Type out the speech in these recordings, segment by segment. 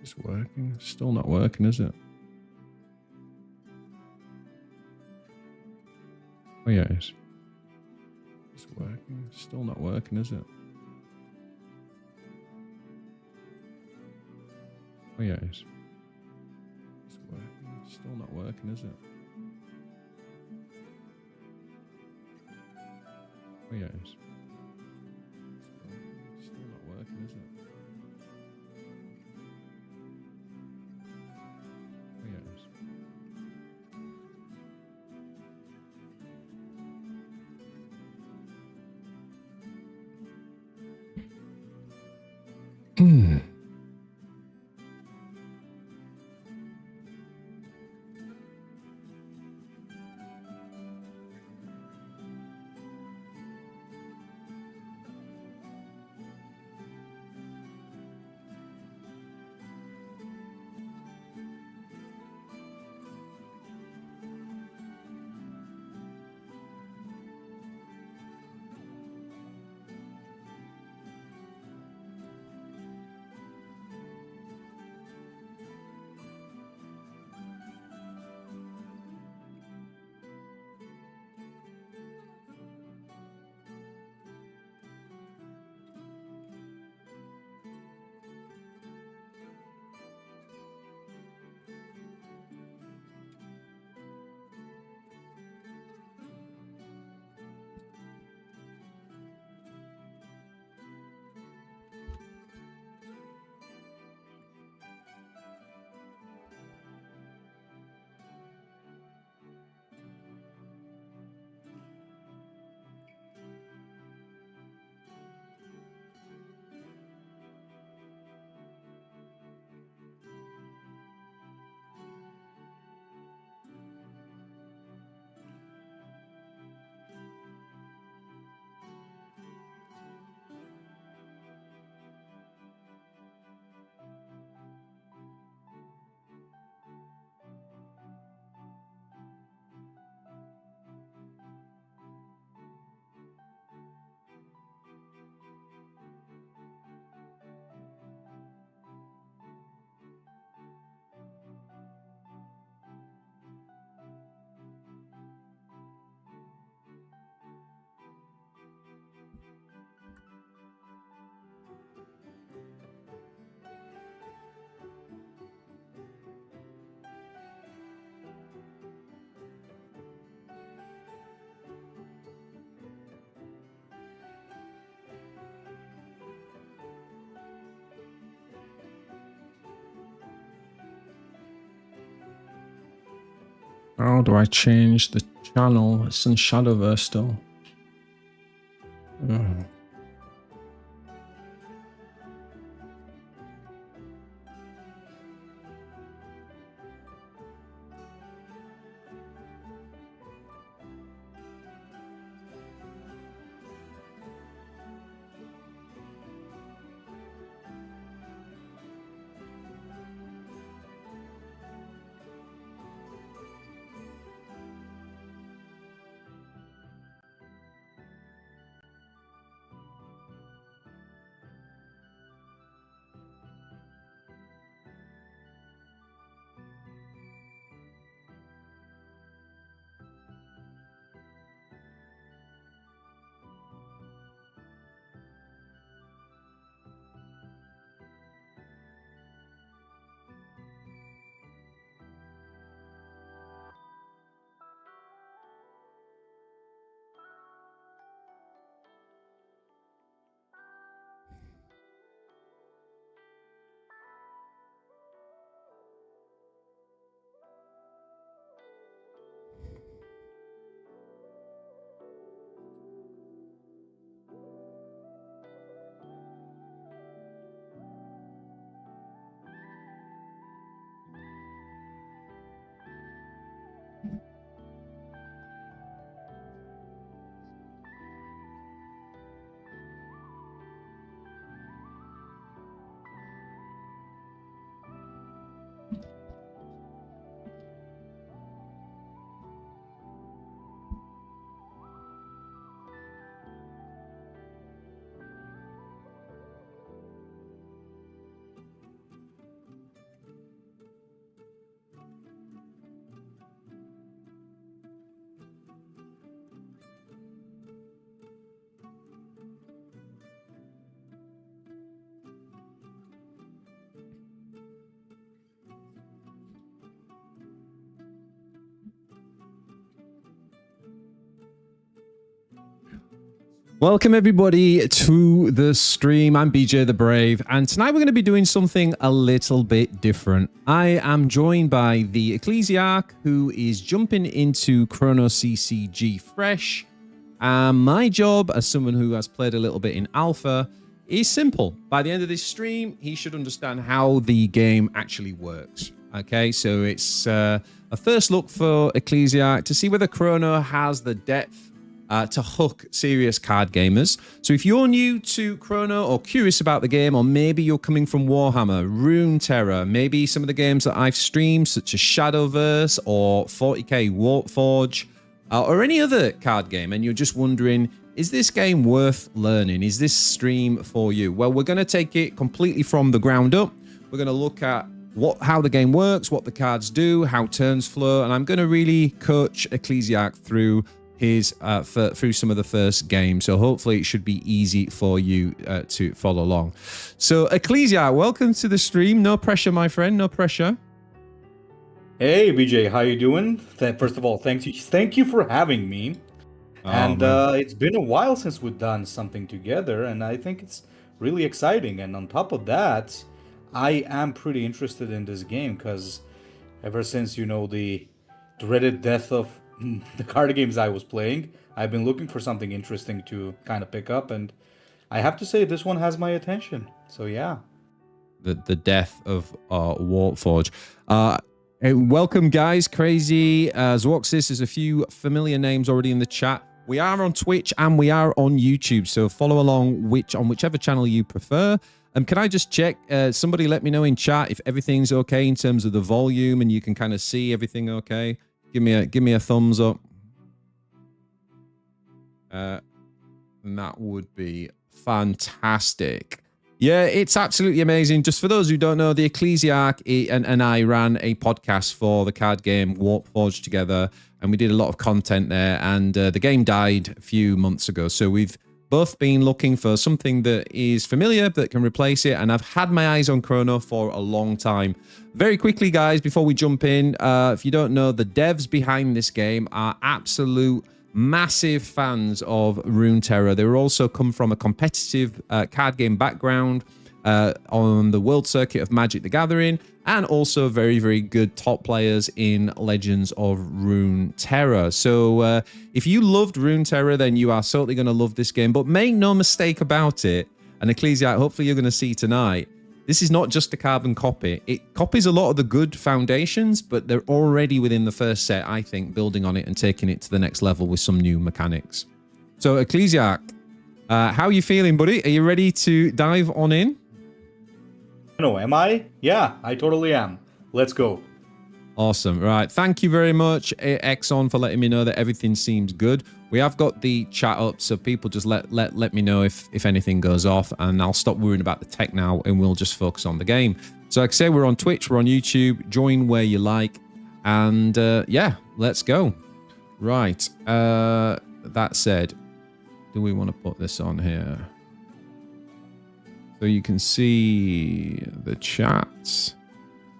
It's working. It's still not working, is it? Oh yeah, it is. It's working. It's still not working, is it? Oh yeah, it is. It's working. It's still not working, is it? Oh yeah, it is. It's working. It's still not working, is it? Oh yeah, it is. How do I change the channel? It's in Shadowverse still. Ugh. Welcome everybody to the stream. I'm BJ the Brave, and tonight we're going to be doing something a little bit different. I am joined by the Ecclesiarch, who is jumping into Chrono CCG fresh. My job, as someone who has played a little bit in Alpha, is simple. By the end of this stream, he should understand how the game actually works. Okay, so it's a first look for Ecclesiarch to see whether Chrono has the depth to hook serious card gamers. So if you're new to Chrono or curious about the game, or maybe you're coming from Warhammer, Runeterra, maybe some of the games that I've streamed, such as Shadowverse or 40k Warforge, or any other card game, and you're just wondering, is this game worth learning? Is this stream for you? Well, we're going to take it completely from the ground up. We're going to look at how the game works, what the cards do, how turns flow, and I'm going to really coach Ecclesiarch through through some of the first games, so hopefully it should be easy for you to follow along. So Ecclesiarch, welcome to the stream. No pressure, my friend, no pressure. Hey BJ, how you doing? First of all, thank you for having me. It's been a while since we've done something together, and I think it's really exciting. And on top of that, I am pretty interested in this game because ever since, you know, the dreaded death of the card games I was playing, I've been looking for something interesting to kind of pick up, and I have to say this one has my attention. So yeah. The death of Warforge. Welcome guys, Crazy, Zwoxis, there's a few familiar names already in the chat. We are on Twitch and we are on YouTube, so follow along on whichever channel you prefer. Can I just check, somebody let me know in chat if everything's okay in terms of the volume and you can kind of see everything okay. Give me a thumbs up. And that would be fantastic. Yeah, it's absolutely amazing. Just for those who don't know, the Ecclesiarch and I ran a podcast for the card game Warforged together, and we did a lot of content there, and the game died a few months ago. So we've both been looking for something that is familiar that can replace it, and I've had my eyes on Chrono for a long time. Very quickly, guys, before we jump in, if you don't know, the devs behind this game are absolute massive fans of Runeterra. They also come from a competitive card game background on the world circuit of Magic the Gathering, and also very, very good top players in Legends of Runeterra. So if you loved Runeterra, then you are certainly going to love this game. But make no mistake about it, and Ecclesiarch, hopefully you're going to see tonight, this is not just a carbon copy. It copies a lot of the good foundations, but they're already within the first set, I think, building on it and taking it to the next level with some new mechanics. So Ecclesiarch, how are you feeling, buddy? Are you ready to dive on in? No, am I? Yeah, I totally am. Let's go. Awesome. Right. Thank you very much, Exxon, for letting me know that everything seems good. We have got the chat up, so people just let me know if anything goes off, and I'll stop worrying about the tech now, and we'll just focus on the game. So like I say, we're on Twitch, we're on YouTube. Join where you like, and yeah, let's go. Right. That said, do we want to put this on here? So you can see the chats.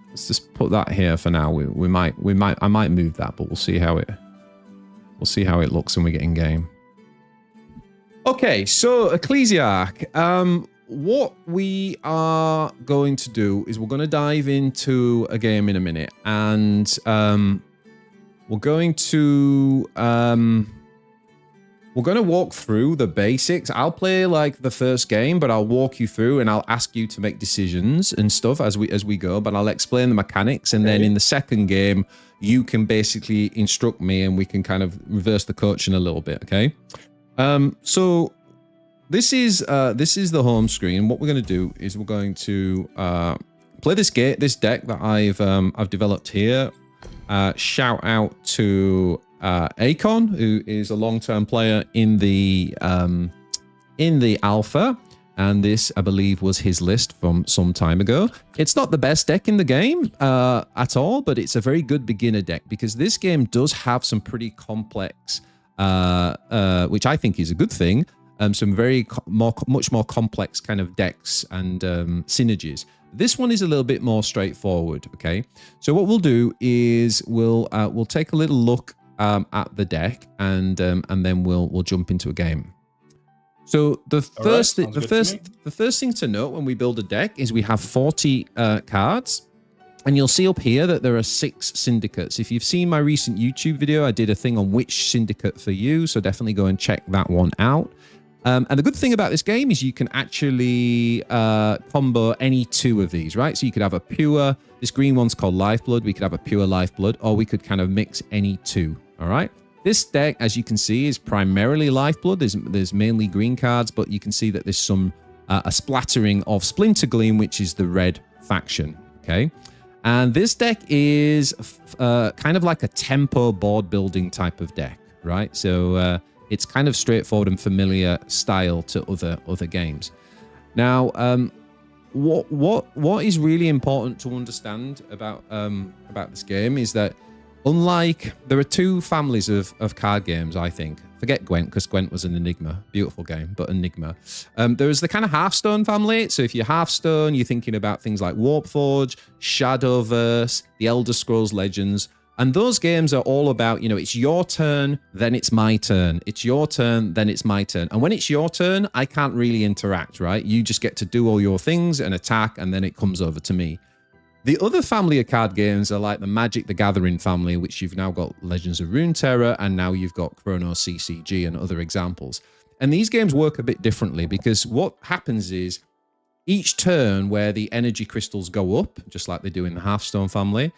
Let's just put that here for now. I might move that, but we'll see how it looks when we get in game. Okay, so Ecclesiarch, what we are going to do is we're going to dive into a game in a minute, and we're going to walk through the basics. I'll play like the first game, but I'll walk you through and I'll ask you to make decisions and stuff as we go, but I'll explain the mechanics, and then in the second game you can basically instruct me and we can kind of reverse the coaching a little bit, okay? So this is the home screen. What we're going to do is we're going to play this deck that I've developed here. Shout out to Akon, who is a long-term player in the alpha, and this, I believe, was his list from some time ago. It's not the best deck in the game at all, but it's a very good beginner deck because this game does have some pretty complex, which I think is a good thing, some much more complex kind of decks and synergies. This one is a little bit more straightforward. Okay, so what we'll do is we'll take a little look at the deck, and then we'll jump into a game. So the first sounds good to me. the first thing to note when we build a deck is we have 40 cards, and you'll see up here that there are 6 syndicates. If you've seen my recent YouTube video, I did a thing on which syndicate for you, so definitely go and check that one out. And the good thing about this game is you can actually combo any 2 of these, right? So you could have a pure, this green one's called Lifeblood, we could have a pure Lifeblood, or we could kind of mix any 2, all right? This deck, as you can see, is primarily Lifeblood. There's mainly green cards, but you can see that there's some a splattering of Splinter Gleam, which is the red faction, okay? And this deck is kind of like a tempo board building type of deck, right? So it's kind of straightforward and familiar style to other games. Now, what is really important to understand about this game is that unlike, there are 2 families of card games, I think. Forget Gwent, because Gwent was an Enigma. Beautiful game, but Enigma. There's the kind of Hearthstone family. So if you're Hearthstone, you're thinking about things like Warpforge, Shadowverse, the Elder Scrolls Legends. And those games are all about, you know, it's your turn, then it's my turn. It's your turn, then it's my turn. And when it's your turn, I can't really interact, right? You just get to do all your things and attack, and then it comes over to me. The other family of card games are like the Magic the Gathering family, which you've now got Legends of Runeterra, and now you've got Chrono CCG and other examples. And these games work a bit differently because what happens is each turn where the energy crystals go up, just like they do in the Hearthstone family,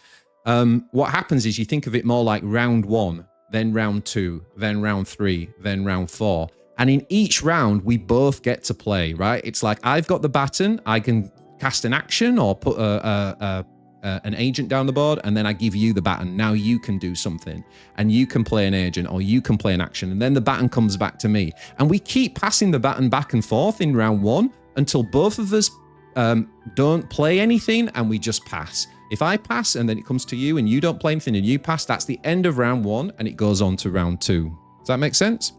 what happens is you think of it more like round 1, then round 2, then round 3, then round 4. And in each round, we both get to play, right? It's like I've got the baton, I can cast an action or put an agent down the board, and then I give you the baton. Now you can do something, and you can play an agent, or you can play an action, and then the baton comes back to me. And we keep passing the baton back and forth in round 1 until both of us don't play anything, and we just pass. If I pass and then it comes to you and you don't play anything and you pass, that's the end of round 1, and it goes on to round 2. Does that make sense?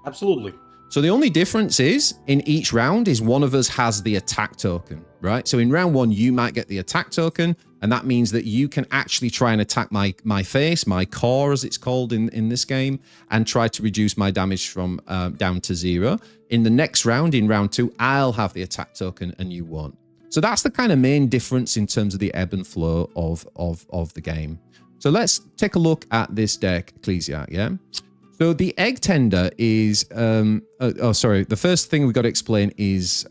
Absolutely. So the only difference is in each round is one of us has the attack token, right? So in round 1, you might get the attack token, and that means that you can actually try and attack my face, my core as it's called in this game, and try to reduce my damage from down to 0. In the next round, in round 2, I'll have the attack token and you won't. So that's the kind of main difference in terms of the ebb and flow of the game. So let's take a look at this deck, Ecclesiarch, yeah? So the egg tender is, the first thing we've got to explain is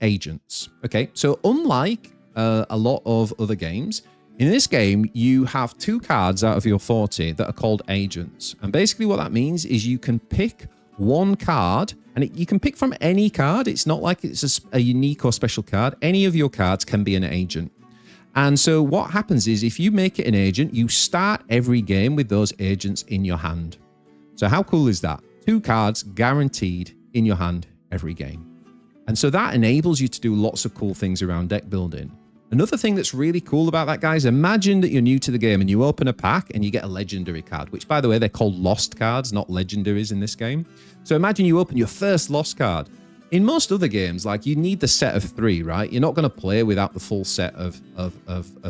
agents. Okay, so unlike a lot of other games, in this game, you have 2 cards out of your 40 that are called agents. And basically what that means is you can pick one card, and you can pick from any card. It's not like it's a unique or special card. Any of your cards can be an agent. And so what happens is if you make it an agent, you start every game with those agents in your hand. So how cool is that? 2 cards guaranteed in your hand every game. And so that enables you to do lots of cool things around deck building. Another thing that's really cool about that, guys, imagine that you're new to the game and you open a pack and you get a legendary card, which, by the way, they're called lost cards, not legendaries in this game. So imagine you open your first lost card. In most other games, like, you need the set of 3, right? You're not going to play without the full set of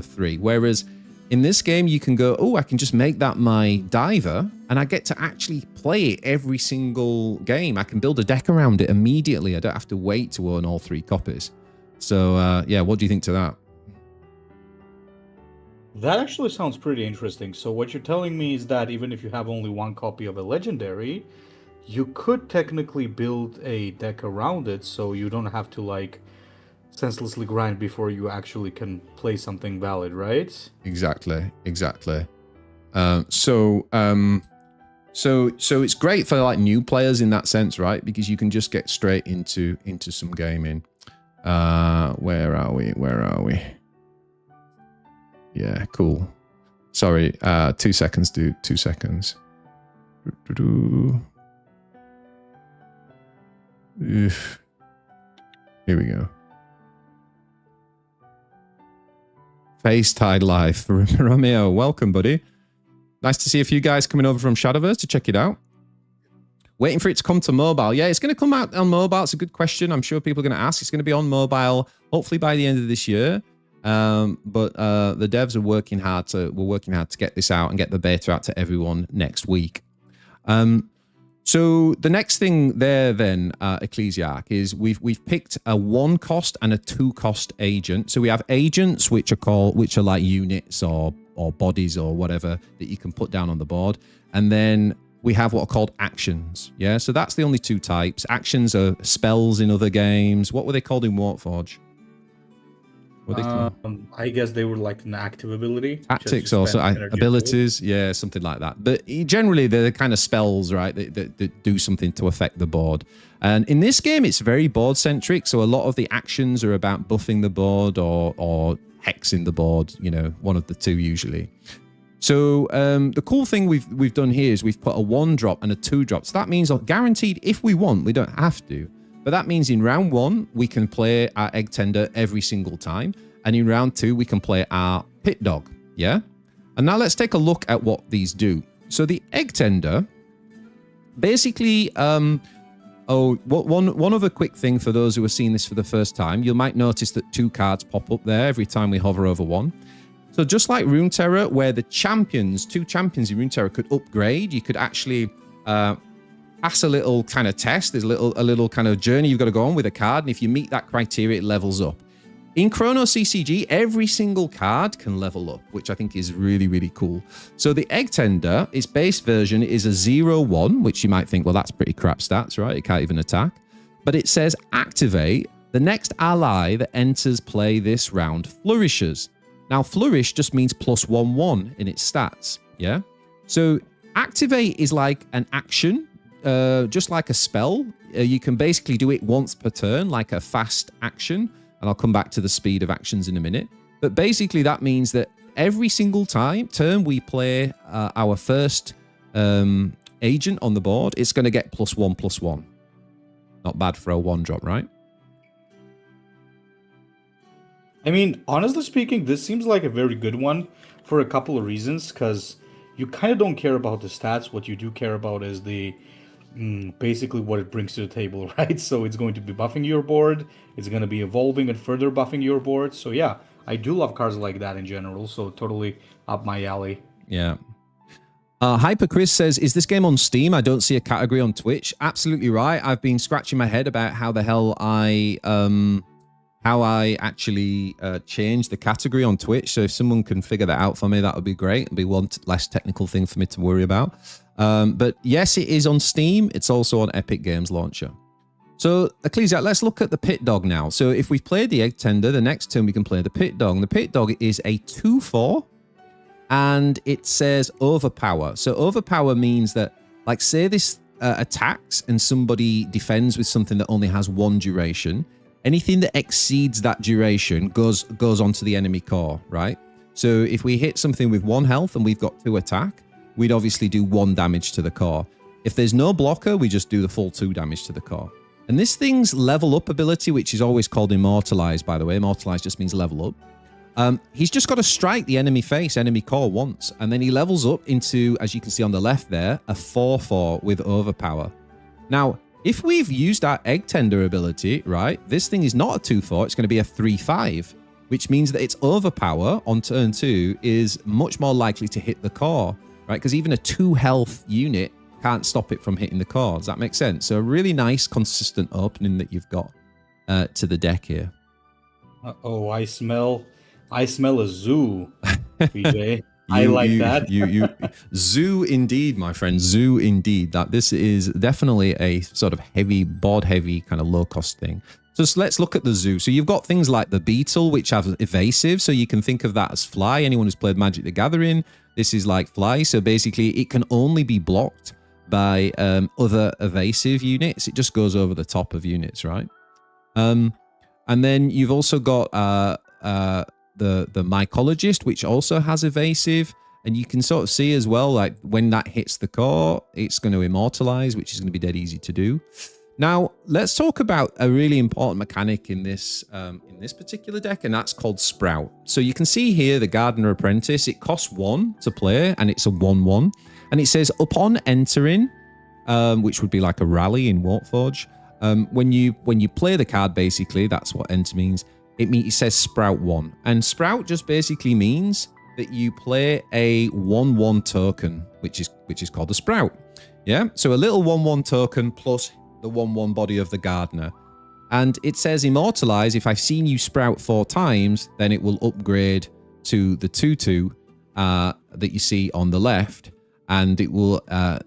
3. Whereas in this game, you can go, oh, I can just make that my diver, and I get to actually play it every single game. I can build a deck around it immediately. I don't have to wait to own all 3 copies. So, yeah, what do you think to that? That actually sounds pretty interesting. So what you're telling me is that even if you have only 1 copy of a legendary, you could technically build a deck around it, so you don't have to, like, senselessly grind before you actually can play something valid, right? Exactly. So it's great for, like, new players in that sense, right? Because you can just get straight into some gaming. Where are we? Yeah, cool. Sorry, 2 seconds, dude. 2 seconds. Here we go. FaceTide Live. Romeo, welcome, buddy. Nice to see a few guys coming over from Shadowverse to check it out. Waiting for it to come to mobile. Yeah, it's going to come out on mobile. It's a good question. I'm sure people are going to ask. It's going to be on mobile, hopefully by the end of this year. But the devs are working hard to get this out and get the beta out to everyone next week. So the next thing there then, Ecclesiarch, is we've picked a 1 cost and a 2 cost agent. So we have agents which are like units or bodies or whatever that you can put down on the board. And then we have what are called actions. Yeah, so that's the only 2 types. Actions are spells in other games. What were they called in Warforge? I guess they were like an active ability. Tactics also, abilities, yeah, something like that. But generally, they're the kind of spells, right, that do something to affect the board. And in this game, it's very board-centric, so a lot of the actions are about buffing the board or hexing the board, you know, one of the 2 usually. So the cool thing we've done here is we've put a 1 drop and a 2 drop. So that means guaranteed, if we want, we don't have to. But that means in round 1, we can play our Egg Tender every single time. And in round 2, we can play our Pit Dog. Yeah? And now let's take a look at what these do. So the Egg Tender, basically, one other quick thing for those who are seeing this for the first time, you might notice that 2 cards pop up there every time we hover over 1. So just like Rune Terror, where the 2 champions in Rune Terror could upgrade, you could actually... pass a little kind of test. There's a little kind of journey you've got to go on with a card, and if you meet that criteria, it levels up. In Chrono CCG, every single card can level up, which I think is really, really cool. So the Egg Tender, its base version is a 0-1, which you might think, well, that's pretty crap stats, right? It can't even attack. But it says activate. The next ally that enters play this round flourishes. Now, flourish just means +1/1 in its stats, yeah? So activate is like an action. Just like a spell, you can basically do it once per turn, like a fast action. And I'll come back to the speed of actions in a minute. But basically, that means that every single turn we play our first agent on the board, it's going to get +1/+1. Not bad for a 1 drop, right? I mean, honestly speaking, this seems like a very good one for a couple of reasons, because you kind of don't care about the stats. What you do care about is basically what it brings to the table, right? So it's going to be buffing your board, it's going to be evolving and further buffing your board. So yeah, I do love cards like that in general, so totally up my alley. Yeah. Hyper Chris says, is this game on Steam? I don't see a category on Twitch. Absolutely right. I've been scratching my head about how the hell I actually changed the category on Twitch. So if someone can figure that out for me, that would be great. It'd be one less technical thing for me to worry about. But yes, it is on Steam. It's also on Epic Games Launcher. So, Ecclesiarch, let's look at the Pit Dog now. So if we've played the Egg Tender, the next turn we can play the Pit Dog. And the Pit Dog is a 2/4, and it says overpower. So overpower means that, like, say this attacks and somebody defends with something that only has 1 duration. Anything that exceeds that duration goes onto the enemy core, right? So if we hit something with 1 health and we've got 2 attack, we'd obviously do 1 damage to the core. If there's no blocker, we just do the full 2 damage to the core. And this thing's level up ability, which is always called Immortalize, by the way. Immortalize just means level up. He's just got to strike the enemy core once, and then he levels up into, as you can see on the left there, a 4/4 with overpower. Now, if we've used our Egg Tender ability, right, this thing is not a 2/4, it's going to be a 3/5, which means that its overpower on turn 2 is much more likely to hit the core, right? Because even a 2 health unit can't stop it from hitting the core. Does that make sense? So a really nice, consistent opening that you've got to the deck here. Oh, I smell a zoo, BJ. I like that. Zoo indeed, my friend. Zoo indeed. That this is definitely a sort of board heavy kind of low cost thing. So let's look at the zoo. So you've got things like the beetle, which have evasive. So you can think of that as fly. Anyone who's played Magic the Gathering, this is like fly. So basically it can only be blocked by other evasive units. It just goes over the top of units, right? And then you've also got the mycologist, which also has evasive, and you can sort of see as well, like when that hits the core, it's going to immortalize, which is going to be dead easy to do. Now let's talk about a really important mechanic in this particular deck, and that's called Sprout. So you can see here the Gardener Apprentice. It costs 1 to play, and it's a 1/1, and it says upon entering, which would be like a rally in Warforge. When you play the card, basically that's what enter means. It says Sprout 1, and Sprout just basically means that you play a 1/1 token, which is called a Sprout. Yeah, so a little 1/1 token plus the 1/1 body of the gardener. And it says immortalize. If I've seen you sprout 4 times, then it will upgrade to the 2/2 that you see on the left. And it will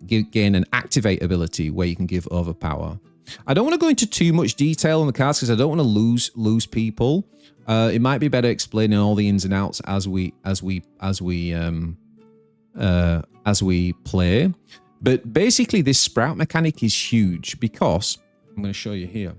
gain an activate ability where you can give overpower. I don't want to go into too much detail on the cards because I don't want to lose people. It might be better explaining all the ins and outs as we play. But basically, this sprout mechanic is huge because I'm going to show you here.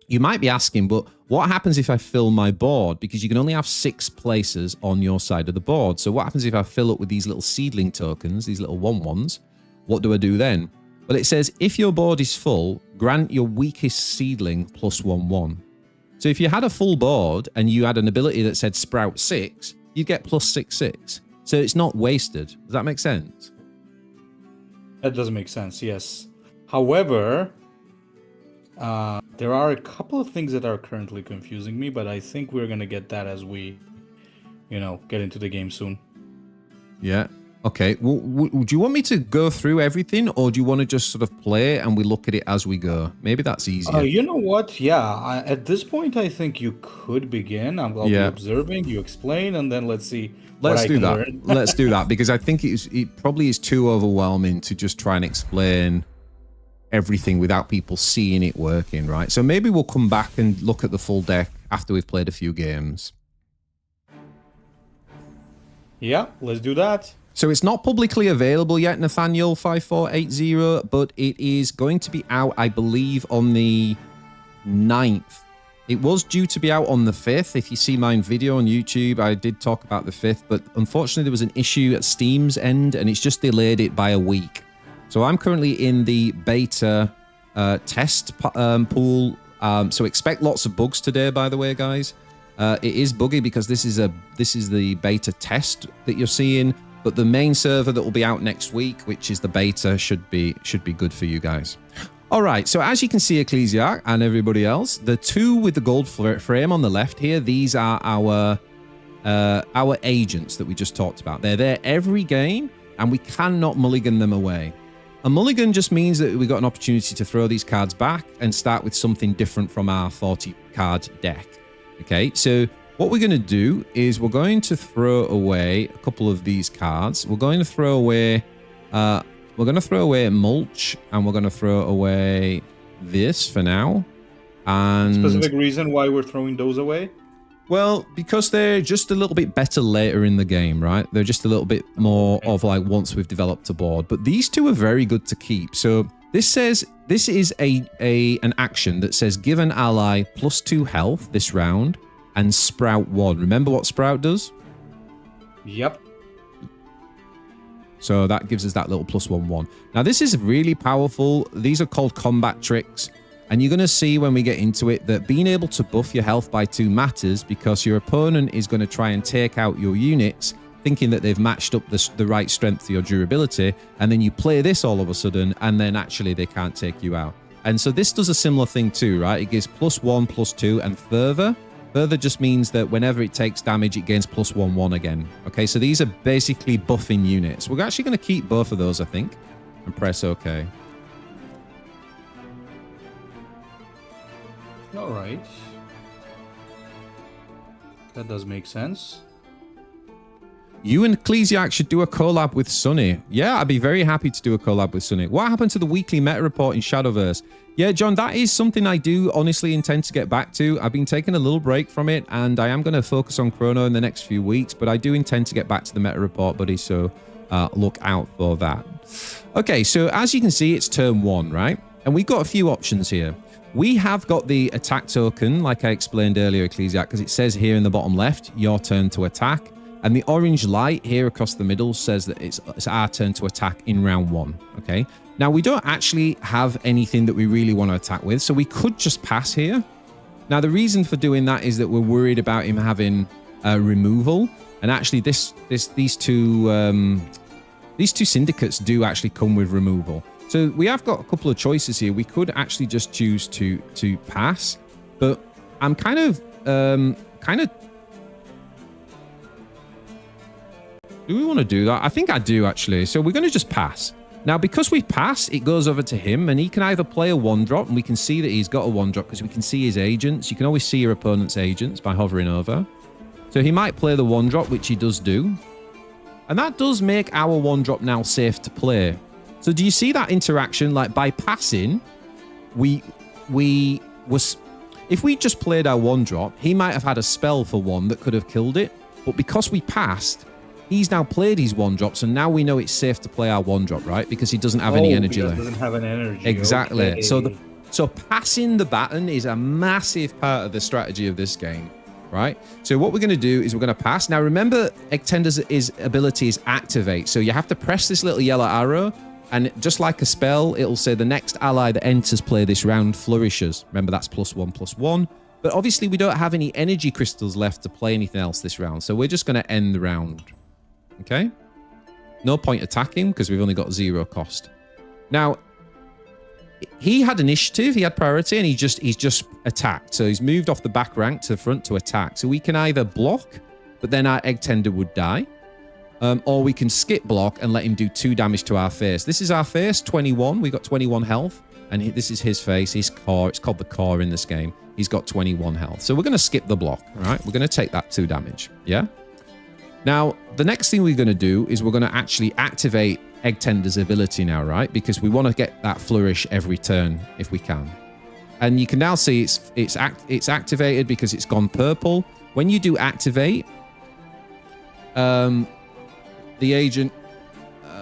You might be asking, but what happens if I fill my board? Because you can only have 6 places on your side of the board. So what happens if I fill up with these little seedling tokens, these little 1/1s? What do I do then? Well, it says if your board is full, grant your weakest seedling plus 1/1. So if you had a full board and you had an ability that said sprout 6, you'd get plus 6/6. So it's not wasted. Does that make sense? That does make sense, yes. However, there are a couple of things that are currently confusing me, but I think we're going to get that as we, get into the game soon. Yeah. Okay. Well, do you want me to go through everything, or do you want to just sort of play and we look at it as we go? Maybe that's easier. You know what? Yeah. At this point, I think you could begin. I'll be observing, you explain, and then let's see. Let's do that. Let's do that, because I think it probably is too overwhelming to just try and explain everything without people seeing it working, right? So maybe we'll come back and look at the full deck after we've played a few games. Yeah, let's do that. So it's not publicly available yet, Nathaniel 5480, but it is going to be out, I believe, on the 9th. It was due to be out on the 5th. If you see my video on YouTube, I did talk about the 5th, but unfortunately there was an issue at Steam's end and it's just delayed it by a week. So I'm currently in the beta test pool. So expect lots of bugs today, by the way, guys. It is buggy because this is the beta test that you're seeing, but the main server that will be out next week, which is the beta, should be good for you guys. All right, so as you can see, Ecclesiarch and everybody else, the 2 with the gold frame on the left here, these are our agents that we just talked about. They're there every game, and we cannot mulligan them away. A mulligan just means that we got an opportunity to throw these cards back and start with something different from our 40-card deck. Okay, so what we're going to do is we're going to throw away a couple of these cards. We're going to throw away... We're going to throw away mulch, and we're going to throw away this for now. And specific reason why we're throwing those away? Well, because they're just a little bit better later in the game, right? They're just a little bit more of like once we've developed a board. But these 2 are very good to keep. So this says this is an action that says give an ally +2 health this round and sprout 1. Remember what sprout does? Yep. So that gives us that little +1/1. Now this is really powerful. These are called combat tricks. And you're going to see when we get into it that being able to buff your health by 2 matters, because your opponent is going to try and take out your units thinking that they've matched up the right strength to your durability. And then you play this all of a sudden, and then actually they can't take you out. And so this does a similar thing too, right? It gives +1, +2, and further. Further just means that whenever it takes damage, it gains +1/1 again. Okay, so these are basically buffing units. We're actually going to keep both of those, I think, and press OK. All right. That does make sense. You and Ecclesiarch should do a collab with Sunny. Yeah, I'd be very happy to do a collab with Sunny. What happened to the weekly meta report in Shadowverse? Yeah, John, that is something I do honestly intend to get back to. I've been taking a little break from it, and I am going to focus on Chrono in the next few weeks, but I do intend to get back to the meta report, buddy, so look out for that. Okay, so as you can see, it's turn 1, right? And we've got a few options here. We have got the attack token, like I explained earlier, Ecclesiarch, because it says here in the bottom left, your turn to attack. And the orange light here across the middle says that it's our turn to attack in round 1, okay? Now, we don't actually have anything that we really want to attack with, so we could just pass here. Now, the reason for doing that is that we're worried about him having removal. And actually, these two syndicates do actually come with removal. So we have got a couple of choices here. We could actually just choose to pass, but I'm kind of do we want to do that? I think I do, actually. So we're going to just pass. Now, because we pass, it goes over to him, and he can either play a 1-drop, and we can see that he's got a 1-drop because we can see his agents. You can always see your opponent's agents by hovering over. So he might play the 1-drop, which he does do. And that does make our 1-drop now safe to play. So do you see that interaction? Like, by passing, if we just played our 1-drop, he might have had a spell for 1 that could have killed it. But because we passed, he's now played his 1-drop, so now we know it's safe to play our 1-drop, right? Because he doesn't have any energy left. Doesn't have an energy. Exactly. Okay. So passing the baton is a massive part of the strategy of this game, right? So what we're going to do is we're going to pass. Now remember, Egg-Tender's ability is activate. So you have to press this little yellow arrow, and just like a spell, it'll say the next ally that enters play this round flourishes. Remember, that's +1/+1. But obviously we don't have any energy crystals left to play anything else this round. So we're just going to end the round. Okay? No point attacking because we've only got 0 cost. Now, he had initiative, he had priority, and he's just attacked. So he's moved off the back rank to the front to attack. So we can either block, but then our Egg Tender would die. Or we can skip block and let him do 2 damage to our face. This is our face, 21. We've got 21 health. And this is his face, his core. It's called the core in this game. He's got 21 health. So we're going to skip the block, all right? We're going to take that 2 damage, yeah? Now, the next thing we're going to do is we're going to actually activate Egg Tender's ability now, right? Because we want to get that flourish every turn if we can. And you can now see it's activated because it's gone purple. When you do activate, the agent...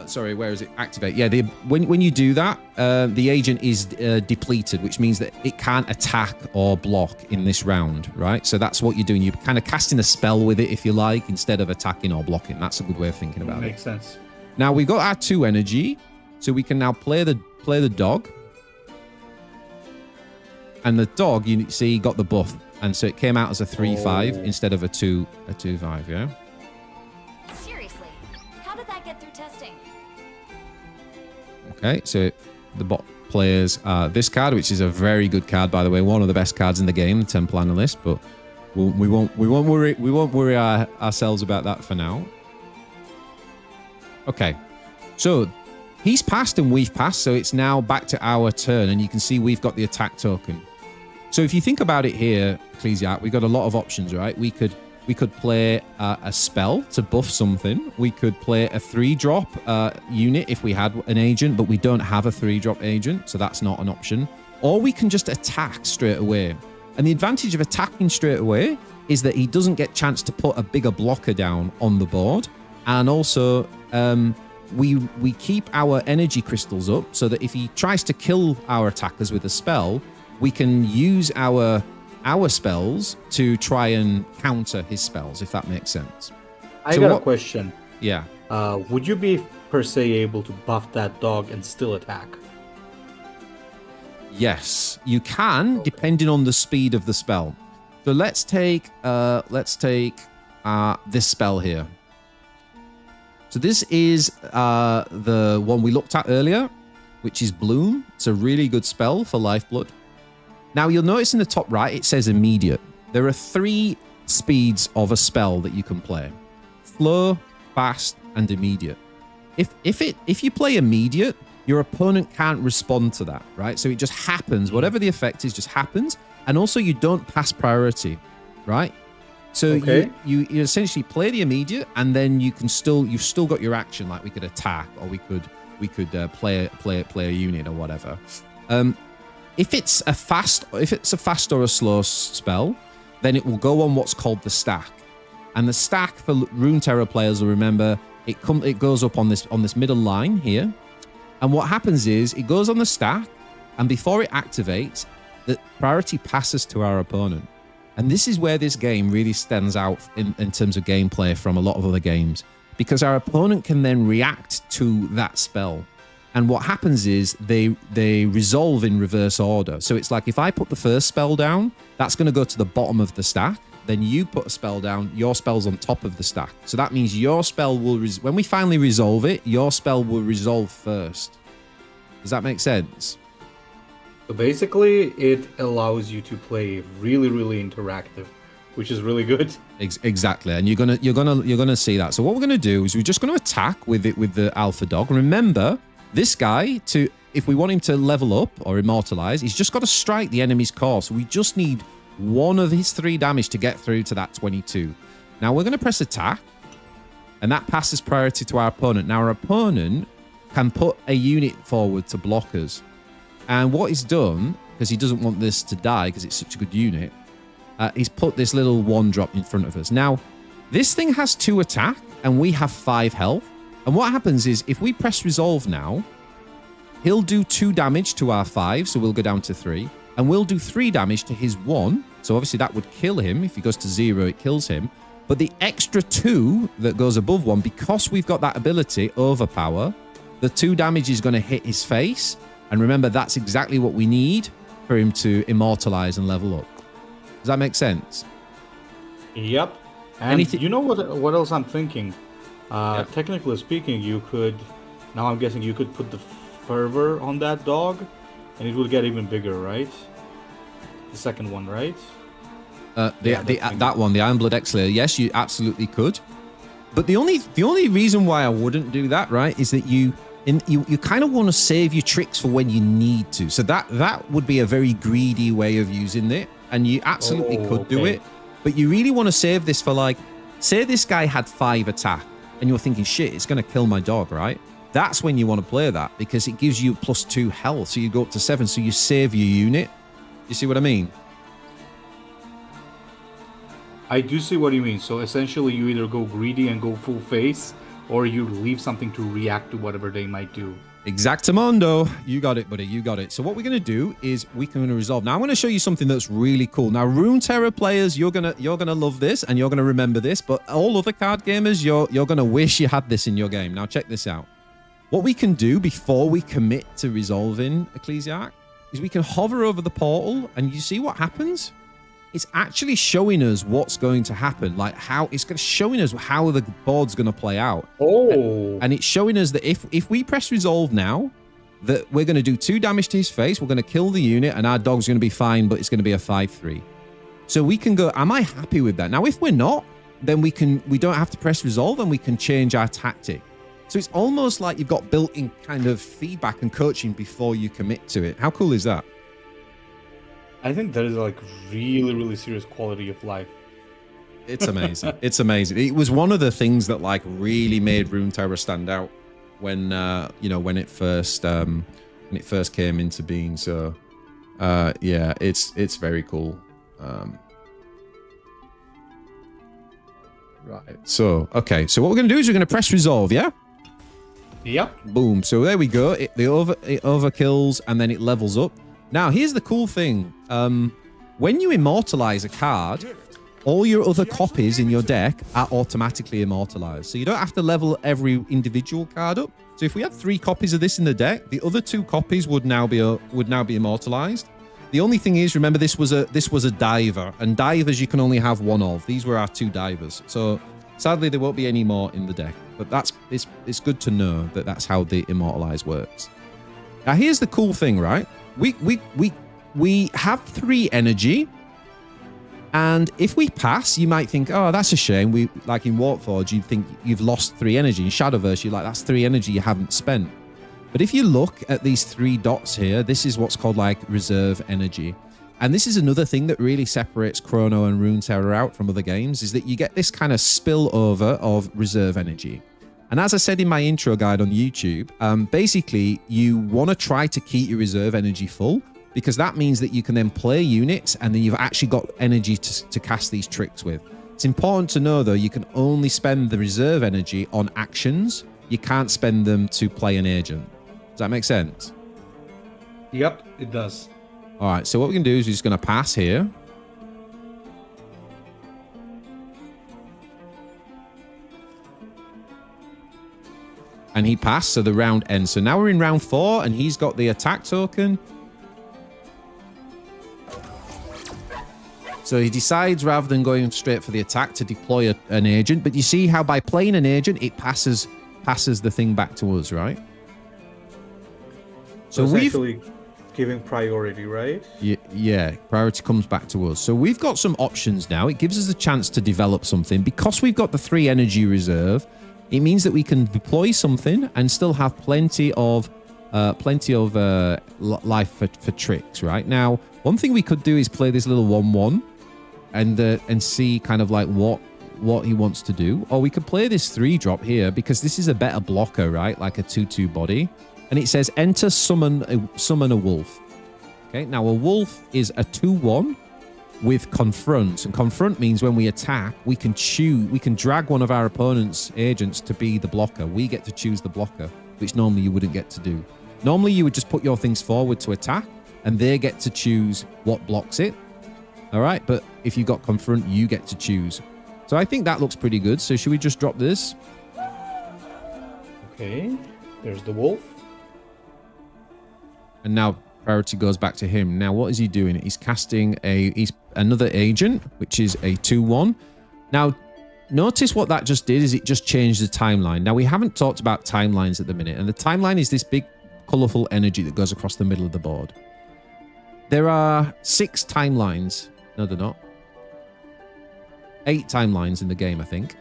sorry, where is it? Activate. Yeah, when you do that, the agent is depleted, which means that it can't attack or block in this round, right? So that's what you're doing. You're kind of casting a spell with it, if you like, instead of attacking or blocking. That's a good way of thinking about it. Makes sense. Now we've got our 2 energy, so we can now play the dog. And the dog, you see, got the buff, and so it came out as a 3/5 instead of a 2/5. Yeah. Seriously, how did that get through testing? Okay, so the bot plays this card, which is a very good card, by the way, one of the best cards in the game, the Temple Analyst. But we won't worry ourselves about that for now. Okay, so he's passed and we've passed, so it's now back to our turn, and you can see we've got the attack token. So if you think about it here, Ecclesiarch, we've got a lot of options, right? We could play a spell to buff something. We could play a 3-drop unit if we had an agent, but we don't have a 3-drop agent, so that's not an option. Or we can just attack straight away. And the advantage of attacking straight away is that he doesn't get a chance to put a bigger blocker down on the board. And also, we keep our energy crystals up so that if he tries to kill our attackers with a spell, we can use our spells to try and counter his spells, if that makes sense. I got a question. Yeah. Would you be, per se, able to buff that dog and still attack? Yes, you can, depending on the speed of the spell. So let's take this spell here. So this is the one we looked at earlier, which is Bloom. It's a really good spell for Lifeblood. Now, you'll notice in the top right, it says immediate. There are 3 speeds of a spell that you can play. Slow, fast, and immediate. If you play immediate, your opponent can't respond to that, right? So it just happens. Whatever the effect is, just happens. And also, you don't pass priority, right? So you essentially play the immediate, and then you've still got your action. Like we could attack, or we could play a unit or whatever. If it's a fast or a slow spell, then it will go on what's called the stack. And the stack for Runeterra players will remember it goes up on this middle line here. And what happens is it goes on the stack, and before it activates, the priority passes to our opponent. And this is where this game really stands out in terms of gameplay from a lot of other games, because our opponent can then react to that spell. And what happens is they resolve in reverse order. So it's like if I put the first spell down, that's going to go to the bottom of the stack. Then you put a spell down, your spell's on top of the stack. So that means your spell will, when we finally resolve it, your spell will resolve first. Does that make sense? So basically, it allows you to play really, really interactive, which is really good. Exactly, and you're gonna see that. So what we're gonna do is we're just gonna attack with the alpha dog. Remember, This guy, if we want him to level up or immortalize, he's just got to strike the enemy's core. So we just need one of his 3 damage to get through to that 22. Now we're going to press attack, and that passes priority to our opponent. Now our opponent can put a unit forward to block us. And what he's done, because he doesn't want this to die because it's such a good unit, he's put this little 1-drop in front of us. Now, this thing has 2 attack, and we have 5 health. And what happens is, if we press resolve now, he'll do 2 damage to our 5, so we'll go down to 3. And we'll do 3 damage to his 1. So obviously that would kill him. If he goes to 0, it kills him. But the extra 2 that goes above 1, because we've got that ability, Overpower, the 2 damage is going to hit his face. And remember, that's exactly what we need for him to immortalize and level up. Does that make sense? Yep. And you know what else I'm thinking? Yeah. Technically speaking, you could... Now I'm guessing you could put the fervor on that dog, and it will get even bigger, right? The second one, right? That one, the Iron Blood X-Slayer. Yes, you absolutely could. But the only reason why I wouldn't do that, right, is that you kind of want to save your tricks for when you need to. So that would be a very greedy way of using it, and you absolutely could do it. But you really want to save this for, like, say this guy had 5 attack, and you're thinking, shit, it's going to kill my dog, right? That's when you want to play that, because it gives you +2 health, so you go up to 7, so you save your unit. You see what I mean? I do see what you mean. So essentially, you either go greedy and go full face, or you leave something to react to whatever they might do. Exactamundo. You got it, buddy. You got it. So what we're going to do is we're going to resolve. Now I'm going to show you something that's really cool. Now, Runeterra players, you're gonna love this, and you're gonna remember this. But all other card gamers, you're gonna wish you had this in your game. Now check this out. What we can do before we commit to resolving Ecclesiarch is we can hover over the portal, and you see what happens. It's actually showing us what's going to happen, like how it's showing us how the board's going to play out. Oh. And it's showing us that if we press resolve now, that we're going to do 2 damage to his face, we're going to kill the unit, and our dog's going to be fine, but it's going to be a 5-3. So we can go, am I happy with that? Now, if we're not, then we don't have to press resolve, and we can change our tactic. So it's almost like you've got built-in kind of feedback and coaching before you commit to it. How cool is that? I think that is like really, really serious quality of life. It's amazing. It's amazing. It was one of the things that like really made Runeterra stand out when when it first came into being. So yeah, it's very cool. Right. So okay. So what we're gonna do is we're gonna press resolve. Yeah. Yep. Boom. So there we go. It overkills, and then it levels up. Now, here's the cool thing. When you immortalize a card, all your other copies in your deck are automatically immortalized. So you don't have to level every individual card up. So if we had 3 copies of this in the deck, the other 2 copies would now be immortalized. The only thing is, remember, this was a diver, and divers you can only have 1 of. These were our 2 divers. So sadly, there won't be any more in the deck. But it's good to know that that's how the immortalize works. Now, here's the cool thing, right? We have 3 energy, and if we pass, you might think, oh, that's a shame. We like in Warforged, you think you've lost 3 energy. In Shadowverse, you're like, that's 3 energy you haven't spent. But if you look at these 3 dots here, this is what's called like reserve energy. And this is another thing that really separates Chrono and Runeterra out from other games, is that you get this kind of spillover of reserve energy. And as I said in my intro guide on YouTube, basically you want to try to keep your reserve energy full, because that means that you can then play units and then you've actually got energy to cast these tricks with. It's important to know, though, you can only spend the reserve energy on actions. You can't spend them to play an agent. Does that make sense? Yep, it does. All right, so what we're going to do is we're just going to pass here. And he passed, so the round ends. So now we're in round 4, and he's got the attack token. So he decides, rather than going straight for the attack, to deploy an agent. But you see how by playing an agent, it passes the thing back to us, right? So we've actually giving priority, right? Yeah, priority comes back to us. So we've got some options now. It gives us a chance to develop something. Because we've got the 3 energy reserve, it means that we can deploy something and still have plenty of plenty of life for tricks, right? Now, one thing we could do is play this little 1/1 and see kind of like what he wants to do. Or we could play this 3-drop here because this is a better blocker, right? Like a 2/2 body. And it says enter summon a wolf. Okay, now a wolf is a 2/1 with confront. And confront means when we attack, we can drag one of our opponent's agents to be the blocker. We get to choose the blocker, which normally you wouldn't get to do. Normally you would just put your things forward to attack and they get to choose what blocks it. All right, but if you got confront, you get to choose. So I think that looks pretty good. So should we just drop this? Okay, there's the wolf. And now priority goes back to him. Now, what is he doing? He's casting another agent, which is a 2/1. Now, notice what that just did is it just changed the timeline. Now, we haven't talked about timelines at the minute. And the timeline is this big, colorful energy that goes across the middle of the board. There are 6 timelines. No, they're not. 8 timelines in the game, I think.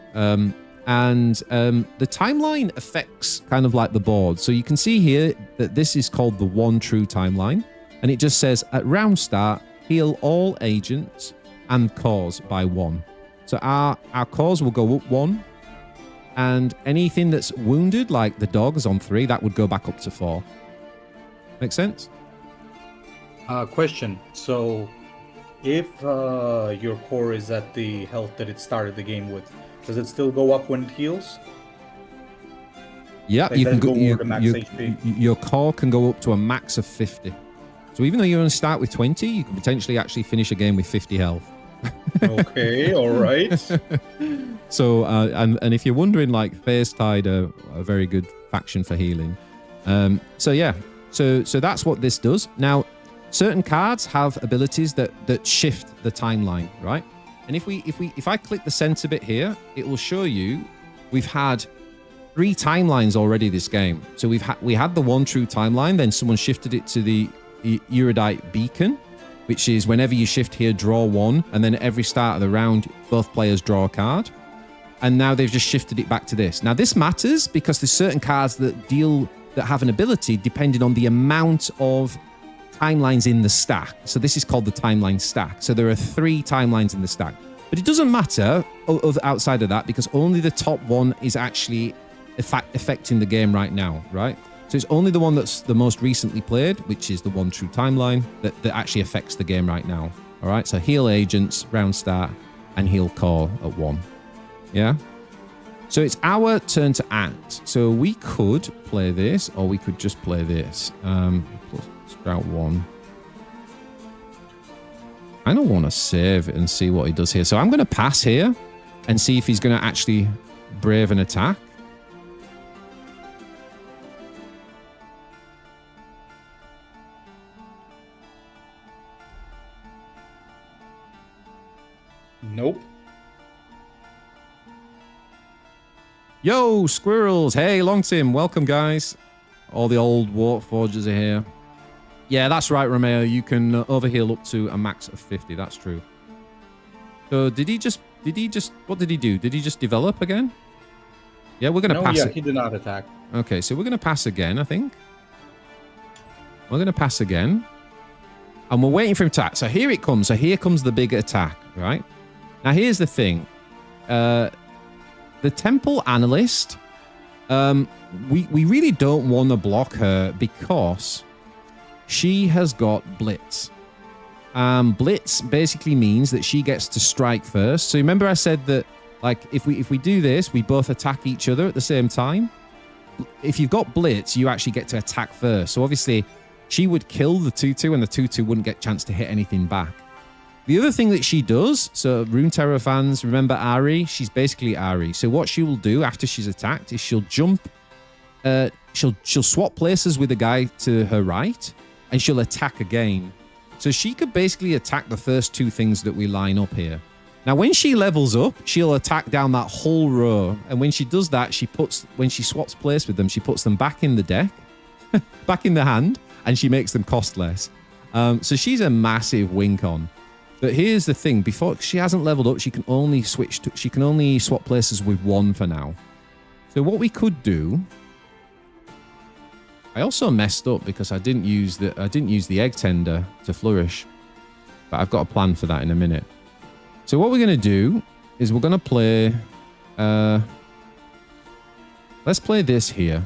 The timeline affects kind of like the board. So you can see here that this is called the 1 true timeline. And it just says at round start, heal all agents and cores by 1. So our cores will go up 1. And anything that's wounded, like the dogs on 3, that would go back up to 4. Make sense? Question. So if your core is at the health that it started the game with, does it still go up when it heals? Yeah, Like, you can does it go. go over to max HP? Your core can go up to a max of 50. So even though you only start with 20, you can potentially actually finish a game with 50 health. Okay, all right. So and if you're wondering, like, Phase Tide are a very good faction for healing. So yeah, so that's what this does. Now, certain cards have abilities that shift the timeline, right? And if I click the center bit here, it will show you we've had 3 timelines already this game. So we had the 1 true timeline, then someone shifted it to the Erudite Beacon, which is whenever you shift here, draw 1, and then every start of the round, both players draw a card. And now they've just shifted it back to this. Now this matters because there's certain cards that have an ability depending on the amount of timelines in the stack. So this is called the timeline stack. So there are 3 timelines in the stack. But it doesn't matter outside of that because only the top one is actually affecting the game right now, right? So it's only the one that's the most recently played, which is the 1 true timeline, that actually affects the game right now. All right, so heal agents, round start, and heal core at 1. Yeah? So it's our turn to act. So we could play this, or we could just play this. Sprout 1. I don't want to save and see what he does here. So I'm going to pass here and see if he's going to actually brave an attack. Nope. Yo, squirrels. Hey, Long Tim. Welcome, guys. All the old Warforgers are here. Yeah, that's right, Romeo. You can overheal up to a max of 50. That's true. So did he just, what did he do? Did he just develop again? Yeah, we're going to pass. Yeah, he did not attack. Okay, so we're going to pass again, I think. We're going to pass again. And we're waiting for him to attack. So here it comes. So here comes the big attack, right? Now, here's the thing. The Temple Analyst, we really don't want to block her because she has got Blitz. Blitz basically means that she gets to strike first. So remember I said that, like, if we do this, we both attack each other at the same time. If you've got Blitz, you actually get to attack first. So obviously, she would kill the 2/2 and the 2/2 wouldn't get a chance to hit anything back. The other thing that she does, so Runeterra fans, remember Ari? She's basically Ari. So what she will do after she's attacked is she'll jump, she'll swap places with the guy to her right, and she'll attack again. So she could basically attack the first 2 things that we line up here. Now, when she levels up, she'll attack down that whole row. And when she does that, when she swaps place with them, she puts them back in the deck, back in the hand, and she makes them cost less. So she's a massive wink on. But here's the thing: before she hasn't leveled up, she can only swap places with 1 for now. So what we could do I also messed up because I didn't use the egg tender to flourish. But I've got a plan for that in a minute. So what we're going to do is we're going to play... let's play this here.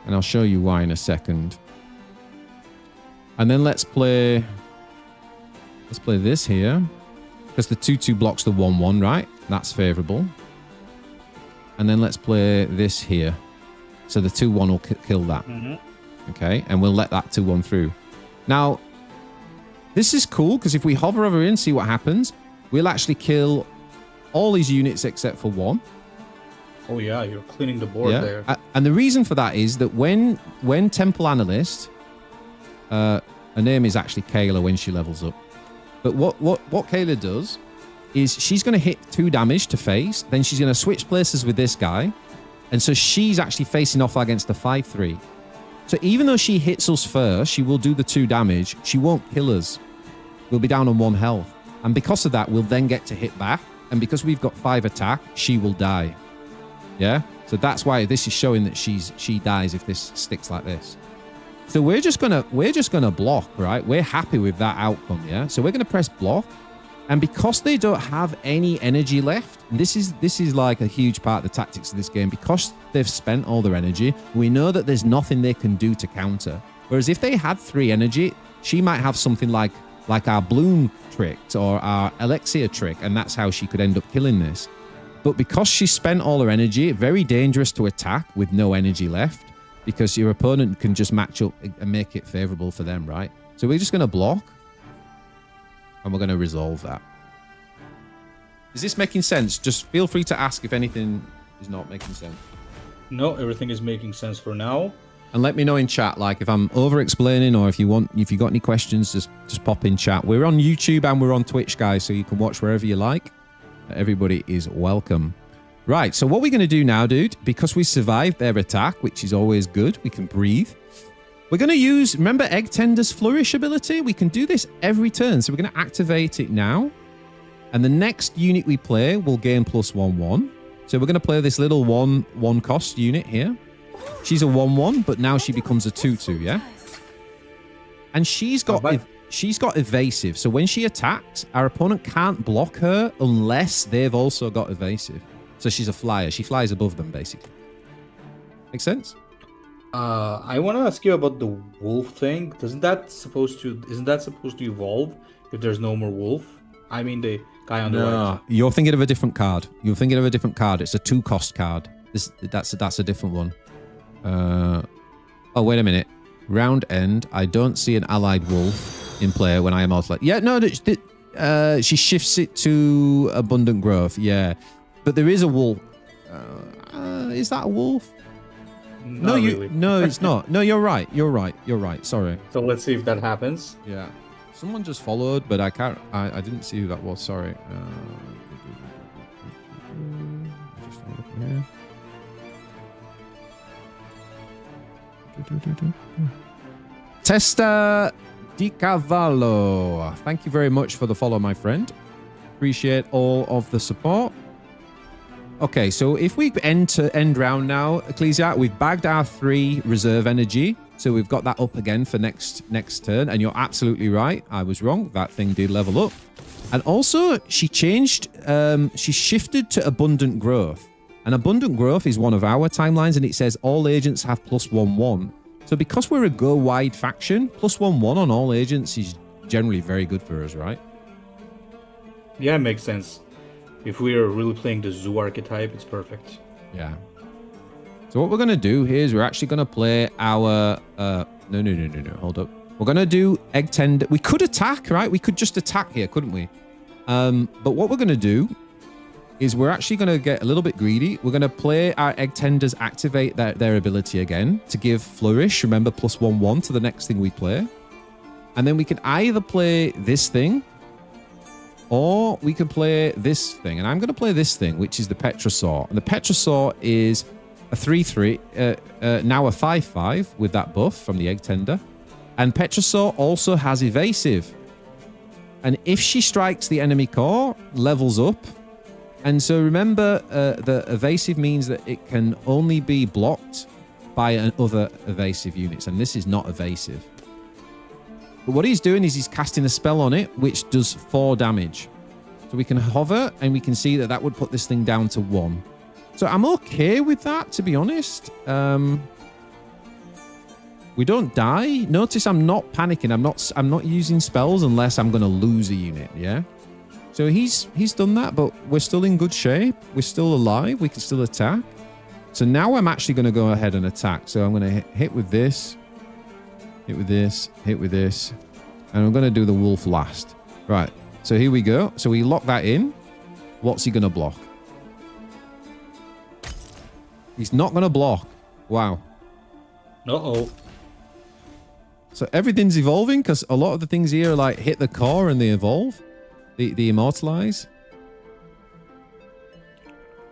And I'll show you why in a second. And then let's play this here. Because the 2-2 blocks the 1-1, right? That's favorable. And then let's play this here. So the 2-1 will kill that. Okay, and we'll let that 2-1 through. Now, this is cool because if we hover over in and see what happens, we'll actually kill all these units except for one. Oh yeah, you're cleaning the board there. And the reason for that is that when Temple Analyst, her name is actually Kayla when she levels up. But what Kayla does is she's going to hit 2 damage to face, then she's going to switch places with this guy. And so she's actually facing off against a 5-3. So even though she hits us first, she will do the 2 damage. She won't kill us. We'll be down on 1 health. And because of that, we'll then get to hit back. And because we've got 5 attack, she will die. Yeah? So that's why this is showing that she dies if this sticks like this. So we're just gonna block, right? We're happy with that outcome, yeah? So we're gonna press block. And because they don't have any energy left, and this is like a huge part of the tactics of this game, because they've spent all their energy, we know that there's nothing they can do to counter. Whereas if they had 3 energy, she might have something like our bloom trick or our elixir trick, and that's how she could end up killing this. But because she spent all her energy, very dangerous to attack with no energy left, because your opponent can just match up and make it favorable for them, right? So we're just going to block. And we're going to resolve that. Is this making sense? Just feel free to ask if anything is not making sense. No, everything is making sense for now. And let me know in chat, like if I'm over-explaining or if you got any questions, just pop in chat. We're on YouTube and we're on Twitch, guys, so you can watch wherever you like. Everybody is welcome. Right, so what we're going to do now, dude, because we survived their attack, which is always good, we can breathe. We're going to use, remember Egg Tender's Flourish ability? We can do this every turn. So we're going to activate it now. And the next unit we play will gain +1/1. So we're going to play this little 1/1 cost unit here. She's a 1/1, but now she becomes a 2/2, yeah? And she's got evasive. So when she attacks, our opponent can't block her unless they've also got evasive. So she's a flyer. She flies above them, basically. Make sense? I want to ask you about the wolf thing. Isn't that supposed to evolve if there's no more wolf? I mean the guy on the right. You're thinking of a different card. It's a 2-cost card. That's a different one. Oh, wait a minute. Round end. I don't see an allied wolf in play when I am also like, yeah, no, she shifts it to abundant growth. Yeah, but there is a wolf. Is that a wolf? No, really. No, it's not. No, you're right. Sorry. So let's see if that happens. Yeah. Someone just followed, but I can't. I didn't see who that was. Sorry. Just look here. Testa Di Cavallo. Thank you very much for the follow, my friend. Appreciate all of the support. Okay, so if we end round now, Ecclesiarch, we've bagged our 3 reserve energy. So we've got that up again for next turn. And you're absolutely right. I was wrong. That thing did level up. And also, she shifted to abundant growth. And abundant growth is one of our timelines, and it says all agents have +1/1. So because we're a go-wide faction, +1/1 on all agents is generally very good for us, right? Yeah, it makes sense. If we are really playing the zoo archetype, it's perfect. Yeah. So what we're going to do here is we're actually going to play our... No. Hold up. We're going to do Egg Tender. We could attack, right? We could just attack here, couldn't we? But what we're going to do is we're actually going to get a little bit greedy. We're going to play our Egg Tenders activate their ability again to give Flourish, remember, +1/1 to the next thing we play. And then we can either play this thing or we can play this thing. And I'm going to play this thing, which is the Petrosaur. And the Petrosaur is a 3/3, now a 5/5 with that buff from the Egg Tender. And Petrosaur also has evasive. And if she strikes the enemy core, levels up. And so remember, the evasive means that it can only be blocked by other evasive units, and this is not evasive. But what he's doing is he's casting a spell on it, which does 4 damage. So we can hover, and we can see that that would put this thing down to 1. So I'm okay with that, to be honest. We don't die. Notice I'm not panicking. I'm not using spells unless I'm going to lose a unit, yeah? So he's done that, but we're still in good shape. We're still alive. We can still attack. So now I'm actually going to go ahead and attack. So I'm going to hit with this, hit with this, hit with this, and I'm going to do the wolf last. Right. So here we go. So we lock that in. What's he going to block? He's not going to block. Wow. Uh-oh. So everything's evolving because a lot of the things here are like hit the core and they evolve. They immortalize.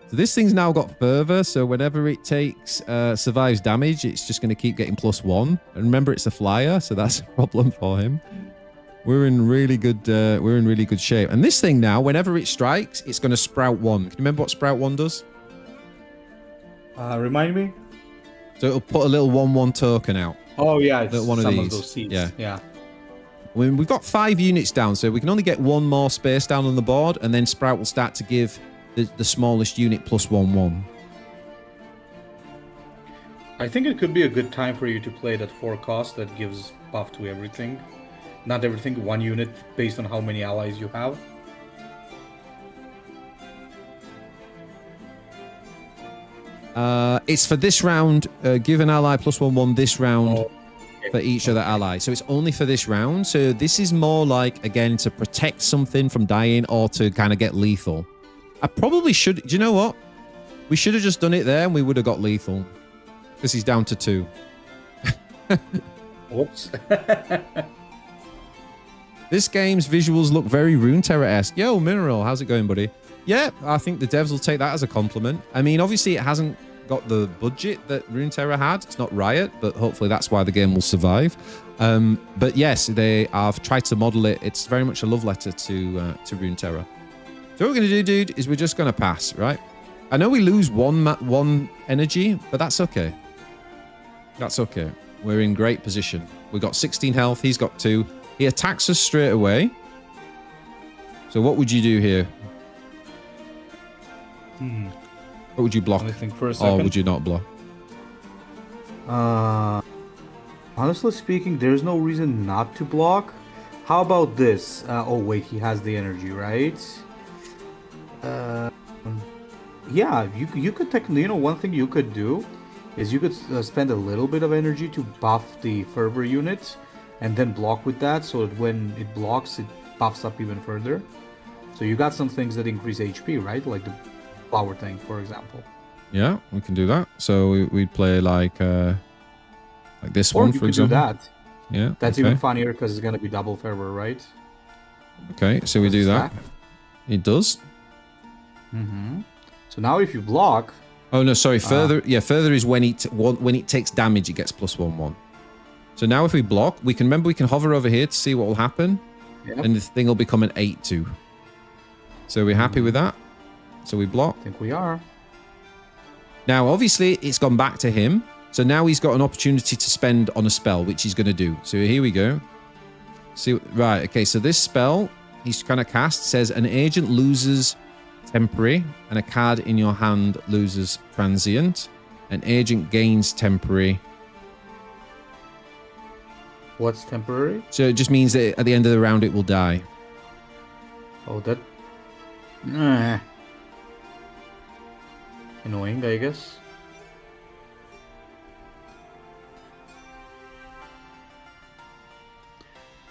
So this thing's now got further. So whenever it takes survives damage, it's just going to keep getting +1. And remember, it's a flyer, so that's a problem for him. We're in really good shape. And this thing now, whenever it strikes, it's going to sprout 1. Can you remember what sprout 1 does? Remind me? So it'll put a little 1/1 token out. Oh yeah, it's one of some these. of those seeds. Yeah. I mean, we've got 5 units down, so we can only get 1 more space down on the board, and then Sprout will start to give the smallest unit +1/1. I think it could be a good time for you to play that 4 cost that gives buff to everything. Not everything, 1 unit based on how many allies you have. It's for this round. Give an ally +1/1 this round. Oh. For each other ally. So it's only for this round. So this is more like, again, to protect something from dying or to kind of get lethal. I probably should... Do you know what? We should have just done it there and we would have got lethal. Because he's down to 2. Whoops. This game's visuals look very Runeterra-esque. Yo, Mineral, how's it going, buddy? Yeah, I think the devs will take that as a compliment. I mean, obviously it hasn't got the budget that Runeterra had. It's not Riot, but hopefully that's why the game will survive. But yes, they have tried to model it. It's very much a love letter to Runeterra. So what we're going to do, dude, is we're just going to pass, right? I know we lose one energy, but that's okay. That's okay. We're in great position. We've got 16 health. He's got 2. He attacks us straight away. So what would you do here? What would you block? Let me think for a second. Or would you not block? Honestly speaking, there's no reason not to block. How about this? Oh wait, he has the energy, right? Yeah, you could technically, one thing you could do is you could spend a little bit of energy to buff the fervor unit, and then block with that, so that when it blocks, it buffs up even further. So you got some things that increase HP, right? Like the flower thing, for example. Yeah, we can do that. So we'd play like this Or one, you for could example. do that. Yeah, That's okay. even funnier because it's gonna be double fervor, right? Okay, so we do that. It does. So now if you block, Oh no, sorry. Further, further is when it takes damage, it gets +1/1. So now if we block, we can hover over here to see what will happen, and the thing will become an 8/2. So we're happy with that. So we block. I think we are. Now, obviously, it's gone back to him. So now he's got an opportunity to spend on a spell, which he's going to do. So here we go. See, right. Okay. So this spell he's kind of cast says an agent loses temporary and a card in your hand loses transient. An agent gains temporary. What's temporary? So it just means that at the end of the round, it will die. Oh, that... Annoying, I guess.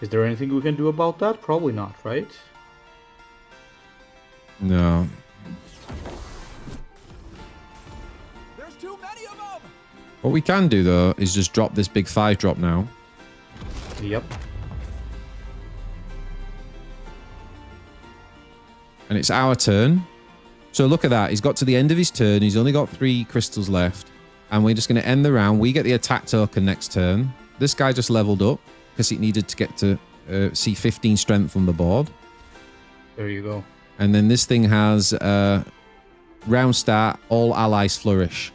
Is there anything we can do about that? Probably not, right? No. There's too many of them. What we can do, though, is just drop this big 5-drop now. Yep. And it's our turn. So look at that. He's got to the end of his turn. He's only got 3 crystals left. And we're just going to end the round. We get the attack token next turn. This guy just leveled up because he needed to get to see 15 strength on the board. There you go. And then this thing has round start, all allies flourish.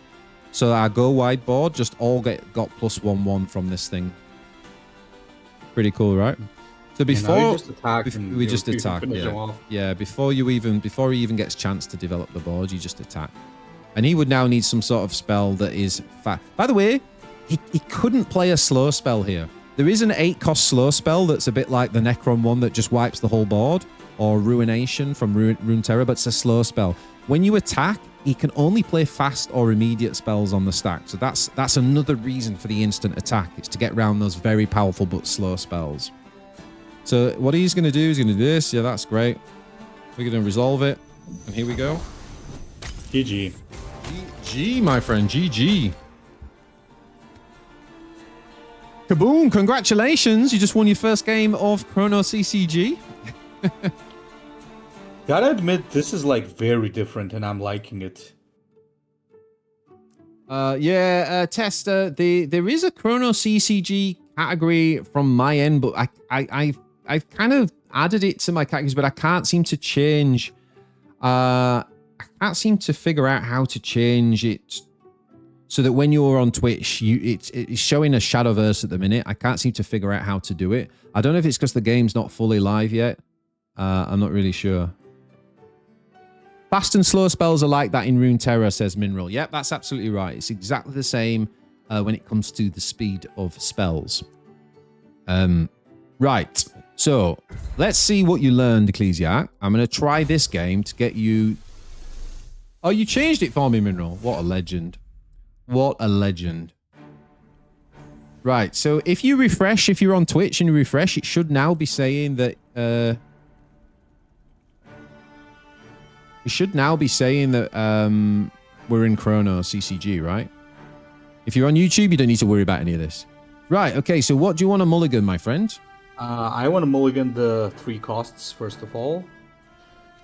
So our go wide board just all got +1/1 from this thing. Pretty cool, right? So before you just attack, we just attack, yeah. Before he even gets chance to develop the board, you just attack. And he would now need some sort of spell that is fast. By the way, he couldn't play a slow spell here. There is an 8-cost slow spell that's a bit like the Necron one that just wipes the whole board, or Ruination from Runeterra, but it's a slow spell. When you attack, he can only play fast or immediate spells on the stack. So that's another reason for the instant attack. It's to get around those very powerful but slow spells. So what he's going to do is going to do this. Yeah, that's great. We're going to resolve it. And here we go. GG. GG, my friend. GG. Kaboom. Congratulations. You just won your first game of Chrono CCG. Gotta admit, this is like very different and I'm liking it. Tester, there is a Chrono CCG category from my end, but I've kind of added it to my categories, but I can't seem to change. I can't seem to figure out how to change it so that when you're on Twitch, it's showing a Shadowverse at the minute. I can't seem to figure out how to do it. I don't know if it's because the game's not fully live yet. I'm not really sure. Fast and slow spells are like that in Runeterra, says Mineral. Yep, that's absolutely right. It's exactly the same when it comes to the speed of spells. Right. So, let's see what you learned, Ecclesiarch. I'm going to try this game to get you... Oh, you changed it for me, Mineral. What a legend. What a legend. Right, so if you refresh, if you're on Twitch and you refresh, it should now be saying that... it should now be saying that we're in Chrono CCG, right? If you're on YouTube, you don't need to worry about any of this. Right, okay, so what do you want to mulligan, my friend? I want to mulligan the 3 costs, first of all.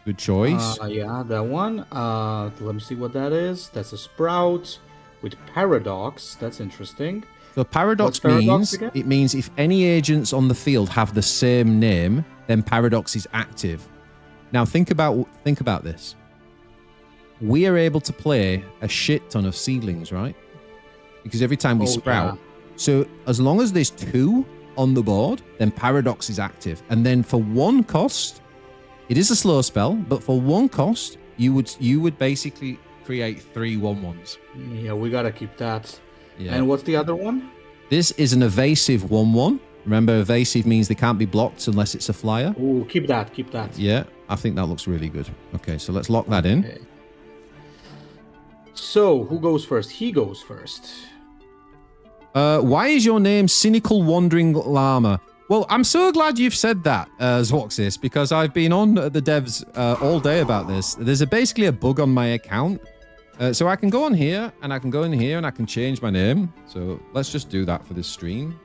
Good choice. Yeah, that one. Let me see what that is. That's a Sprout with Paradox. That's interesting. So Paradox means, it means if any agents on the field have the same name, then Paradox is active. Now think about this. We are able to play a shit ton of seedlings, right? Because every time we sprout. Yeah. So as long as there's 2 on the board, then Paradox is active. And then for 1 cost, it is a slow spell, but for 1 cost, you would basically create 3 1/1s. Yeah, we gotta keep that. Yeah. And what's the other one? This is an evasive 1/1. Remember, evasive means they can't be blocked unless it's a flyer. Oh, keep that, keep that. Yeah, I think that looks really good. Okay, so let's lock that in. Okay. So, who goes first? He goes first. Why is your name Cynical Wandering Llama? Well, I'm so glad you've said that, Zwoxis, because I've been on the devs all day about this. There's basically a bug on my account. So I can go on here, and I can go in here, and I can change my name. So let's just do that for this stream.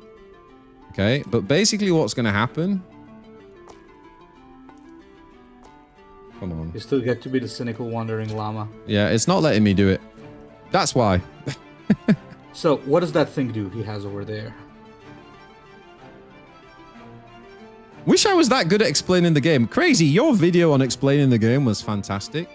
Okay, but basically what's going to happen... Come on. You still get to be the Cynical Wandering Llama. Yeah, it's not letting me do it. That's why. So, what does that thing do he has over there? Wish I was that good at explaining the game. Crazy, your video on explaining the game was fantastic.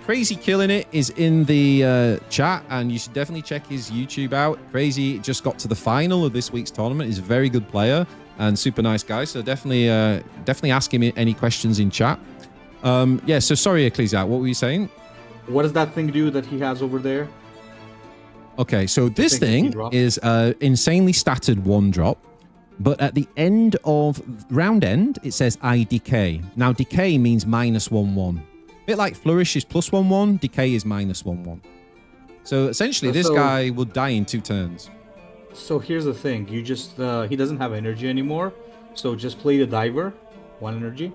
Crazy Killing It is in the chat, and you should definitely check his YouTube out. Crazy just got to the final of this week's tournament. He's a very good player and super nice guy, so definitely ask him any questions in chat. Yeah, so sorry, Ecclesiarch, what were you saying? What does that thing do that he has over there? Okay, so this thing is insanely statted 1-drop, but at the end of round end, it says I decay. Now, decay means -1/1. A bit like Flourish is +1/1, decay is -1/1. So essentially, this guy will die in 2 turns. So here's the thing: you just he doesn't have energy anymore, so just play the Diver, 1 energy.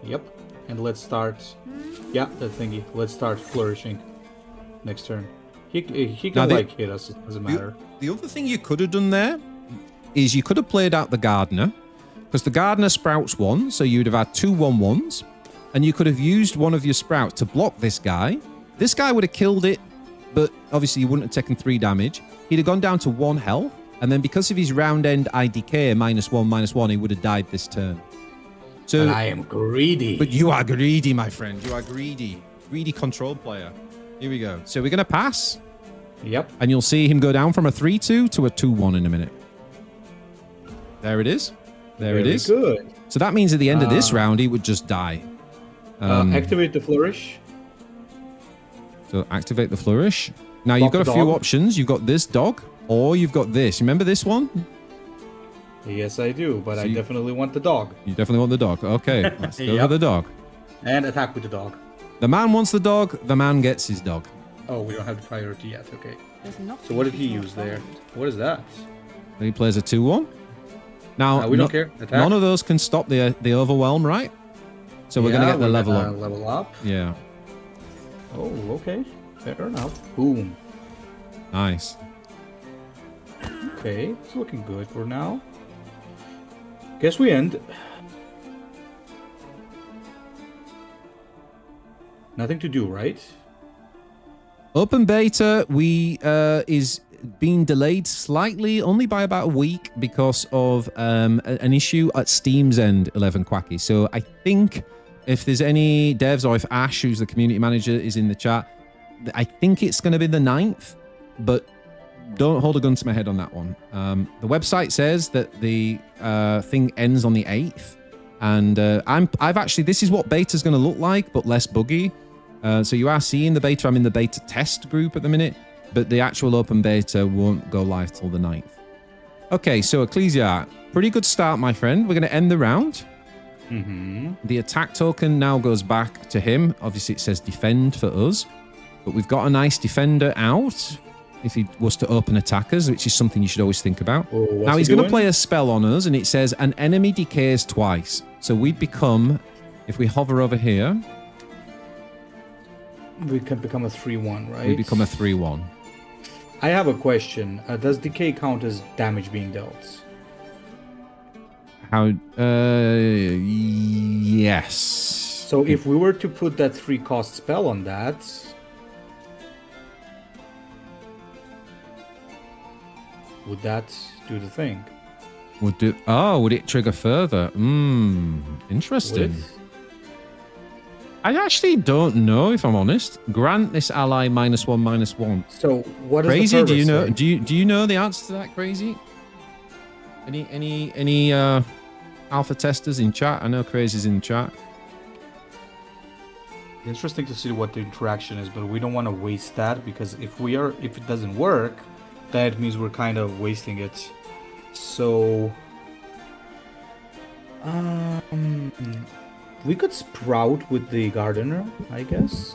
Yep, and let's start. Yeah, that thingy. Let's start flourishing. Next turn. He can like hit us. It doesn't matter. The other thing you could have done there is you could have played out the Gardener, because the Gardener sprouts 1, so you'd have had 2 1/1s, and you could have used one of your sprouts to block this guy. This guy would have killed it, but obviously you wouldn't have taken 3 damage. He'd have gone down to 1 health, and then because of his round end IDK -1/-1, he would have died this turn. So but I am greedy. But you are greedy, my friend. You are greedy. Greedy control player. Here we go. So we're going to pass. Yep. And you'll see him go down from a 3-2 to a 2-1 in a minute. There it is. There it is. Good. So that means at the end of this round, he would just die. Activate the flourish. So activate the flourish. Now you've got a few options. You've got this dog, or you've got this. Remember this one? Yes, I do, but I definitely want the dog. You definitely want the dog. Okay, let's go for the dog. And attack with the dog. The man wants the dog. The man gets his dog. Oh, we don't have the priority yet. Okay. So what did he use there? What is that? He plays a 2-1. Now, we don't care. Attack. None of those can stop the overwhelm, right? So we're going to get the level up. Level up. Yeah. Oh, okay. Fair enough. Boom. Nice. Okay, it's looking good for now. Guess we end. Nothing to do, right? Open beta is being delayed slightly, only by about a week because of an issue at Steam's end, 11 Quacky. So I think if there's any devs or if Ash, who's the community manager, is in the chat, I think it's going to be the 9th, but don't hold a gun to my head on that one. The website says that the thing ends on the 8th, and I've actually, this is what beta's going to look like, but less buggy. So you are seeing the beta. I'm in the beta test group at the minute, but the actual open beta won't go live till the 9th. Okay, so Ecclesiarch, pretty good start, my friend. We're going to end the round. The attack token now goes back to him. Obviously, it says defend for us, but we've got a nice defender out if he was to open attackers, which is something you should always think about. Now he's going to play a spell on us, and it says an enemy decays twice. So we'd become, if we hover over here, we can become a 3-1, right? We become a 3-1. I have a question. Does decay count as damage being dealt? How? Yes. So if we were to put that 3-cost spell on that, would that do the thing? Would it trigger further? Interesting. I actually don't know, if I'm honest. Grant this ally -1/-1. So what is Crazy? the Do you know? then? Do you know the answer to that, Crazy? Any alpha testers in chat? I know Crazy's in chat. Interesting to see what the interaction is, but we don't want to waste that, because if it doesn't work, that means we're kind of wasting it. So we could sprout with the gardener, I guess.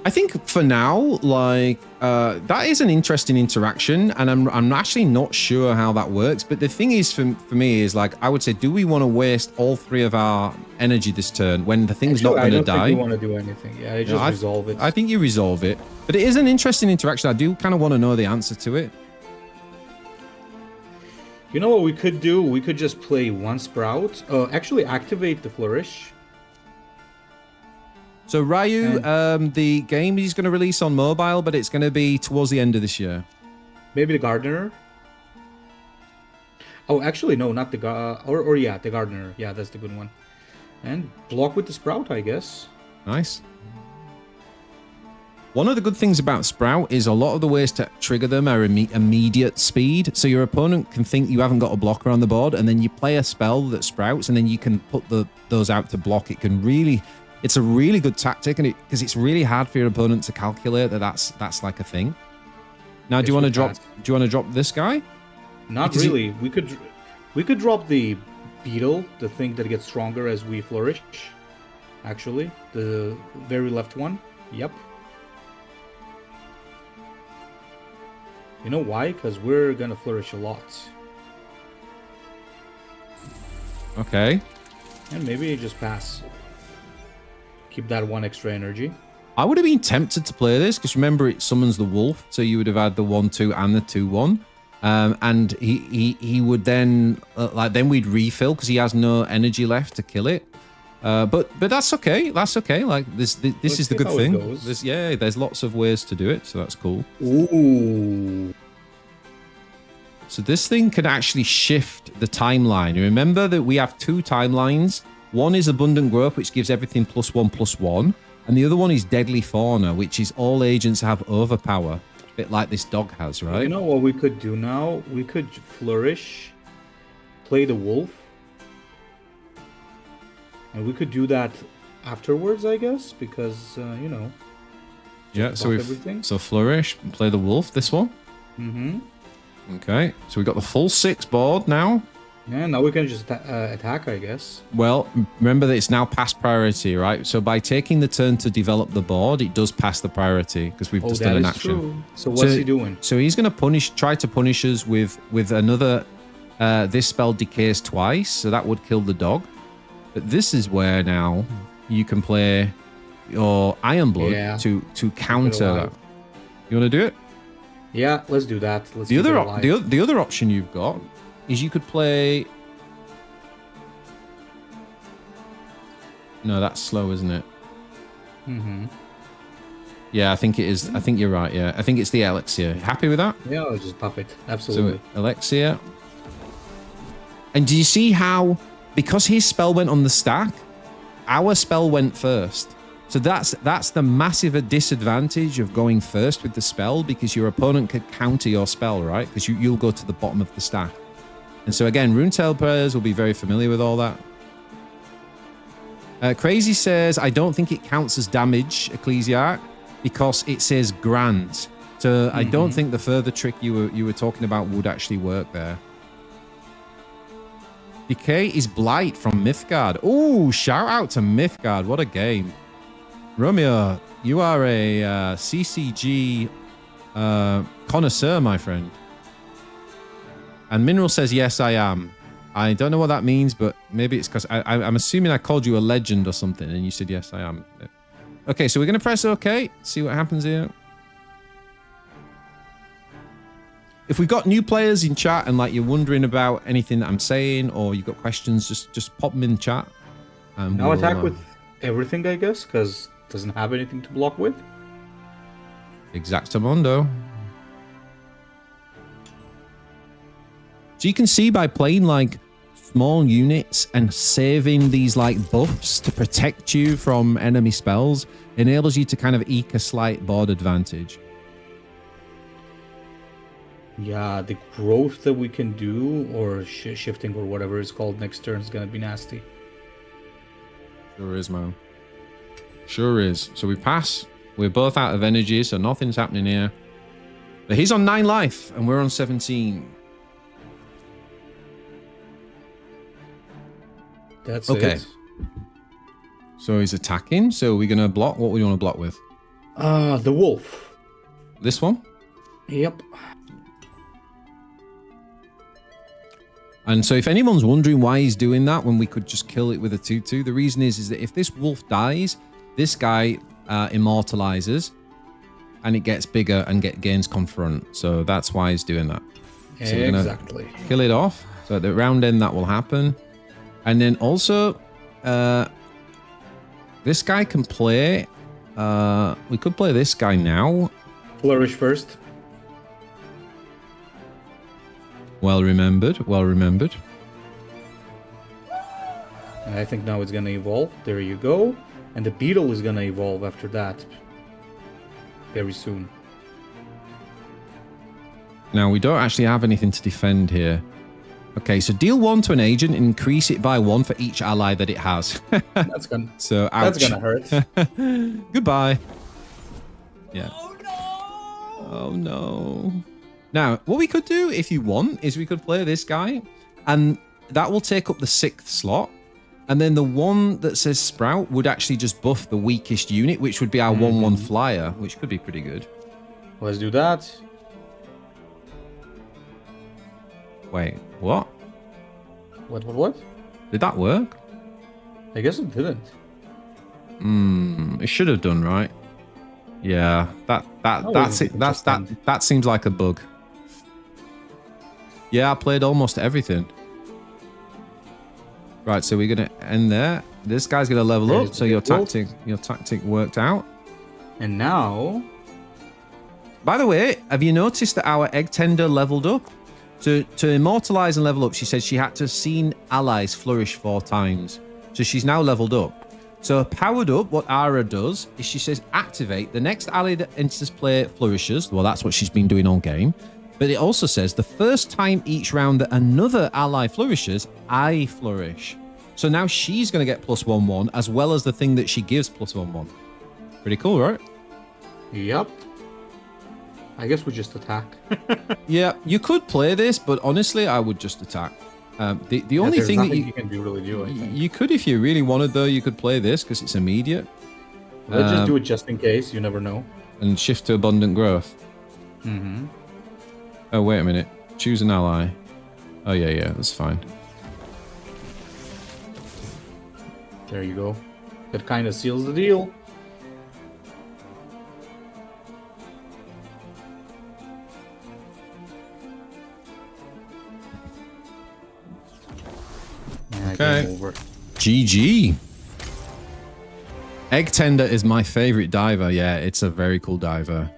I think for now, like that is an interesting interaction, and I'm actually not sure how that works. But the thing is, for me, is like I would say, do we want to waste all 3 of our energy this turn when the thing's not going to die? I don't think we want to do anything. Yeah, just resolve it. I think you resolve it, but it is an interesting interaction. I do kind of want to know the answer to it. You know what we could do? We could just play 1 sprout. Actually, activate the flourish. So Ryu, the game is going to release on mobile, but it's going to be towards the end of this year. Maybe the gardener. Oh, actually, no, not the the gardener. Yeah, that's the good one. And block with the sprout, I guess. Nice. One of the good things about Sprout is a lot of the ways to trigger them are immediate speed. So your opponent can think you haven't got a blocker on the board, and then you play a spell that sprouts, and then you can put those out to block. It's a really good tactic, and because it's really hard for your opponent to calculate that's like a thing. Now, do you want to drop? Do you want to drop this guy? Not because really. We could drop the beetle, the thing that gets stronger as we flourish. Actually, the very left one. Yep. You know why? Because we're gonna flourish a lot. Okay. And maybe just pass. Keep that 1 extra energy. I would have been tempted to play this because remember it summons the wolf, so you would have had the 1/2 and the 2/1, and he would then then we'd refill because he has no energy left to kill it. But that's okay. That's okay. Like this is the good thing. There's lots of ways to do it, so that's cool. Ooh. So this thing can actually shift the timeline. You remember that we have 2 timelines. One is abundant growth, which gives everything +1/+1. And the other one is Deadly Fauna, which is all agents have overpower. A bit like this dog has, right? You know what we could do now? We could flourish, play the wolf. And we could do that afterwards, I guess, because, you know. Yeah, so everything. So flourish, play the wolf, this one. Mm-hmm. Okay, so we got the full 6 board now. Yeah, now we can just attack, I guess. Well, remember that it's now past priority, right? So by taking the turn to develop the board, it does pass the priority because we've just done an action. True. So what's he doing? So he's going to try to punish us with another. This spell decays twice, so that would kill the dog. But this is where now you can play your Iron Blood to counter that. You want to do it? Yeah, let's do that. Let's the other option you've got is you could play. No, that's slow, isn't it? Mm-hmm. Yeah, I think it is. I think you're right. Yeah, I think it's the Elixir. Happy with that? Yeah, I'll just pop it. Absolutely. So Elixir. And do you see how, because his spell went on the stack, our spell went first. So that's the massive disadvantage of going first with the spell, because your opponent could counter your spell, right? Because you'll go to the bottom of the stack. And so again, Runetail players will be very familiar with all that. Crazy says, I don't think it counts as damage, Ecclesiarch, because it says grand. So I don't think the further trick you were talking about would actually work there. Decay is Blight from Mythgard. Oh, shout out to Mythgard. What a game. Romeo, you are a CCG connoisseur, my friend. And Mineral says, yes, I am. I don't know what that means, but maybe it's because I'm assuming I called you a legend or something, and you said, yes, I am. Okay, so we're going to press OK. See what happens here. If we've got new players in chat and like you're wondering about anything that I'm saying, or you've got questions, just pop them in chat. And now attack with everything, I guess, because it doesn't have anything to block with. Exactamundo. So you can see by playing like small units and saving these like buffs to protect you from enemy spells enables you to kind of eke a slight board advantage. Yeah, the growth that we can do, or shifting, or whatever it's called next turn, is going to be nasty. Sure is, man. Sure is. So we pass. We're both out of energy, so nothing's happening here. But he's on 9 life, and we're on 17. That's okay. it. So he's attacking. So we're going to block. What do you want to block with? The wolf. This one? Yep. And so if anyone's wondering why he's doing that when we could just kill it with a 2/2, the reason is that if this wolf dies, this guy immortalizes and it gets bigger and gains confront. So that's why he's doing that. So exactly. Kill it off. So at the round end, that will happen. And then also, this guy can play. We could play this guy now. Flourish first. Well remembered. Well remembered. I think now it's going to evolve. There you go. And the beetle is going to evolve after that. Very soon. Now, we don't actually have anything to defend here. Okay, so deal 1 to an agent and increase it by 1 for each ally that it has. That's gonna. So ouch. That's gonna hurt. Goodbye. Yeah. Oh no. Oh no. Now, what we could do, if you want, is we could play this guy, and that will take up the 6th slot. And then the one that says Sprout would actually just buff the weakest unit, which would be our 1/1 flyer, which could be pretty good. Let's do that. Wait, what? What? Did that work? I guess it didn't. It should have done, right? Yeah, that's it. That seems like a bug. Yeah, I played almost everything. Right, so we're gonna end there. This guy's gonna level up, so your tactic worked out. And now, by the way, have you noticed that our egg tender leveled up? To immortalize and level up, she said she had to have seen allies flourish 4 times. So she's now leveled up. So powered up, what Ara does is she says activate. The next ally that enters play flourishes. Well, that's what she's been doing all game. But it also says the first time each round that another ally flourishes, I flourish. So now she's going to get +1/1 as well as the thing that she gives +1/1. Pretty cool, right? Yep. I guess we just attack. Yeah, you could play this, but honestly, I would just attack. The only thing that you can really do, I think. you could, if you really wanted, though, you could play this because it's immediate. Let's just do it just in case. You never know. And shift to abundant growth. Mm-hmm. Oh, wait a minute. Choose an ally. Oh, yeah, that's fine. There you go. That kind of seals the deal. Okay. Over. GG. Egg Tender is my favorite diver. Yeah, it's a very cool diver.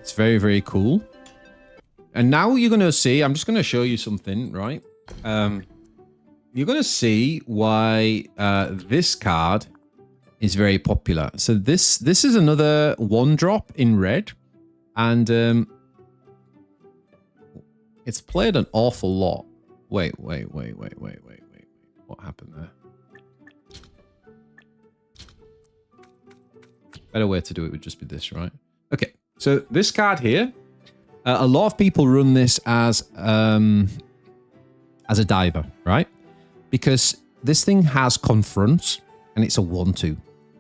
It's very, very cool. And now you're going to see, I'm just going to show you something, right? You're going to see why this card is very popular. So this is another 1-drop in red. And it's played an awful lot. Wait. What happened there? Better way to do it would just be this, right? Okay, so this card here, a lot of people run this as a diver, right? Because this thing has confronts and it's a 1/2.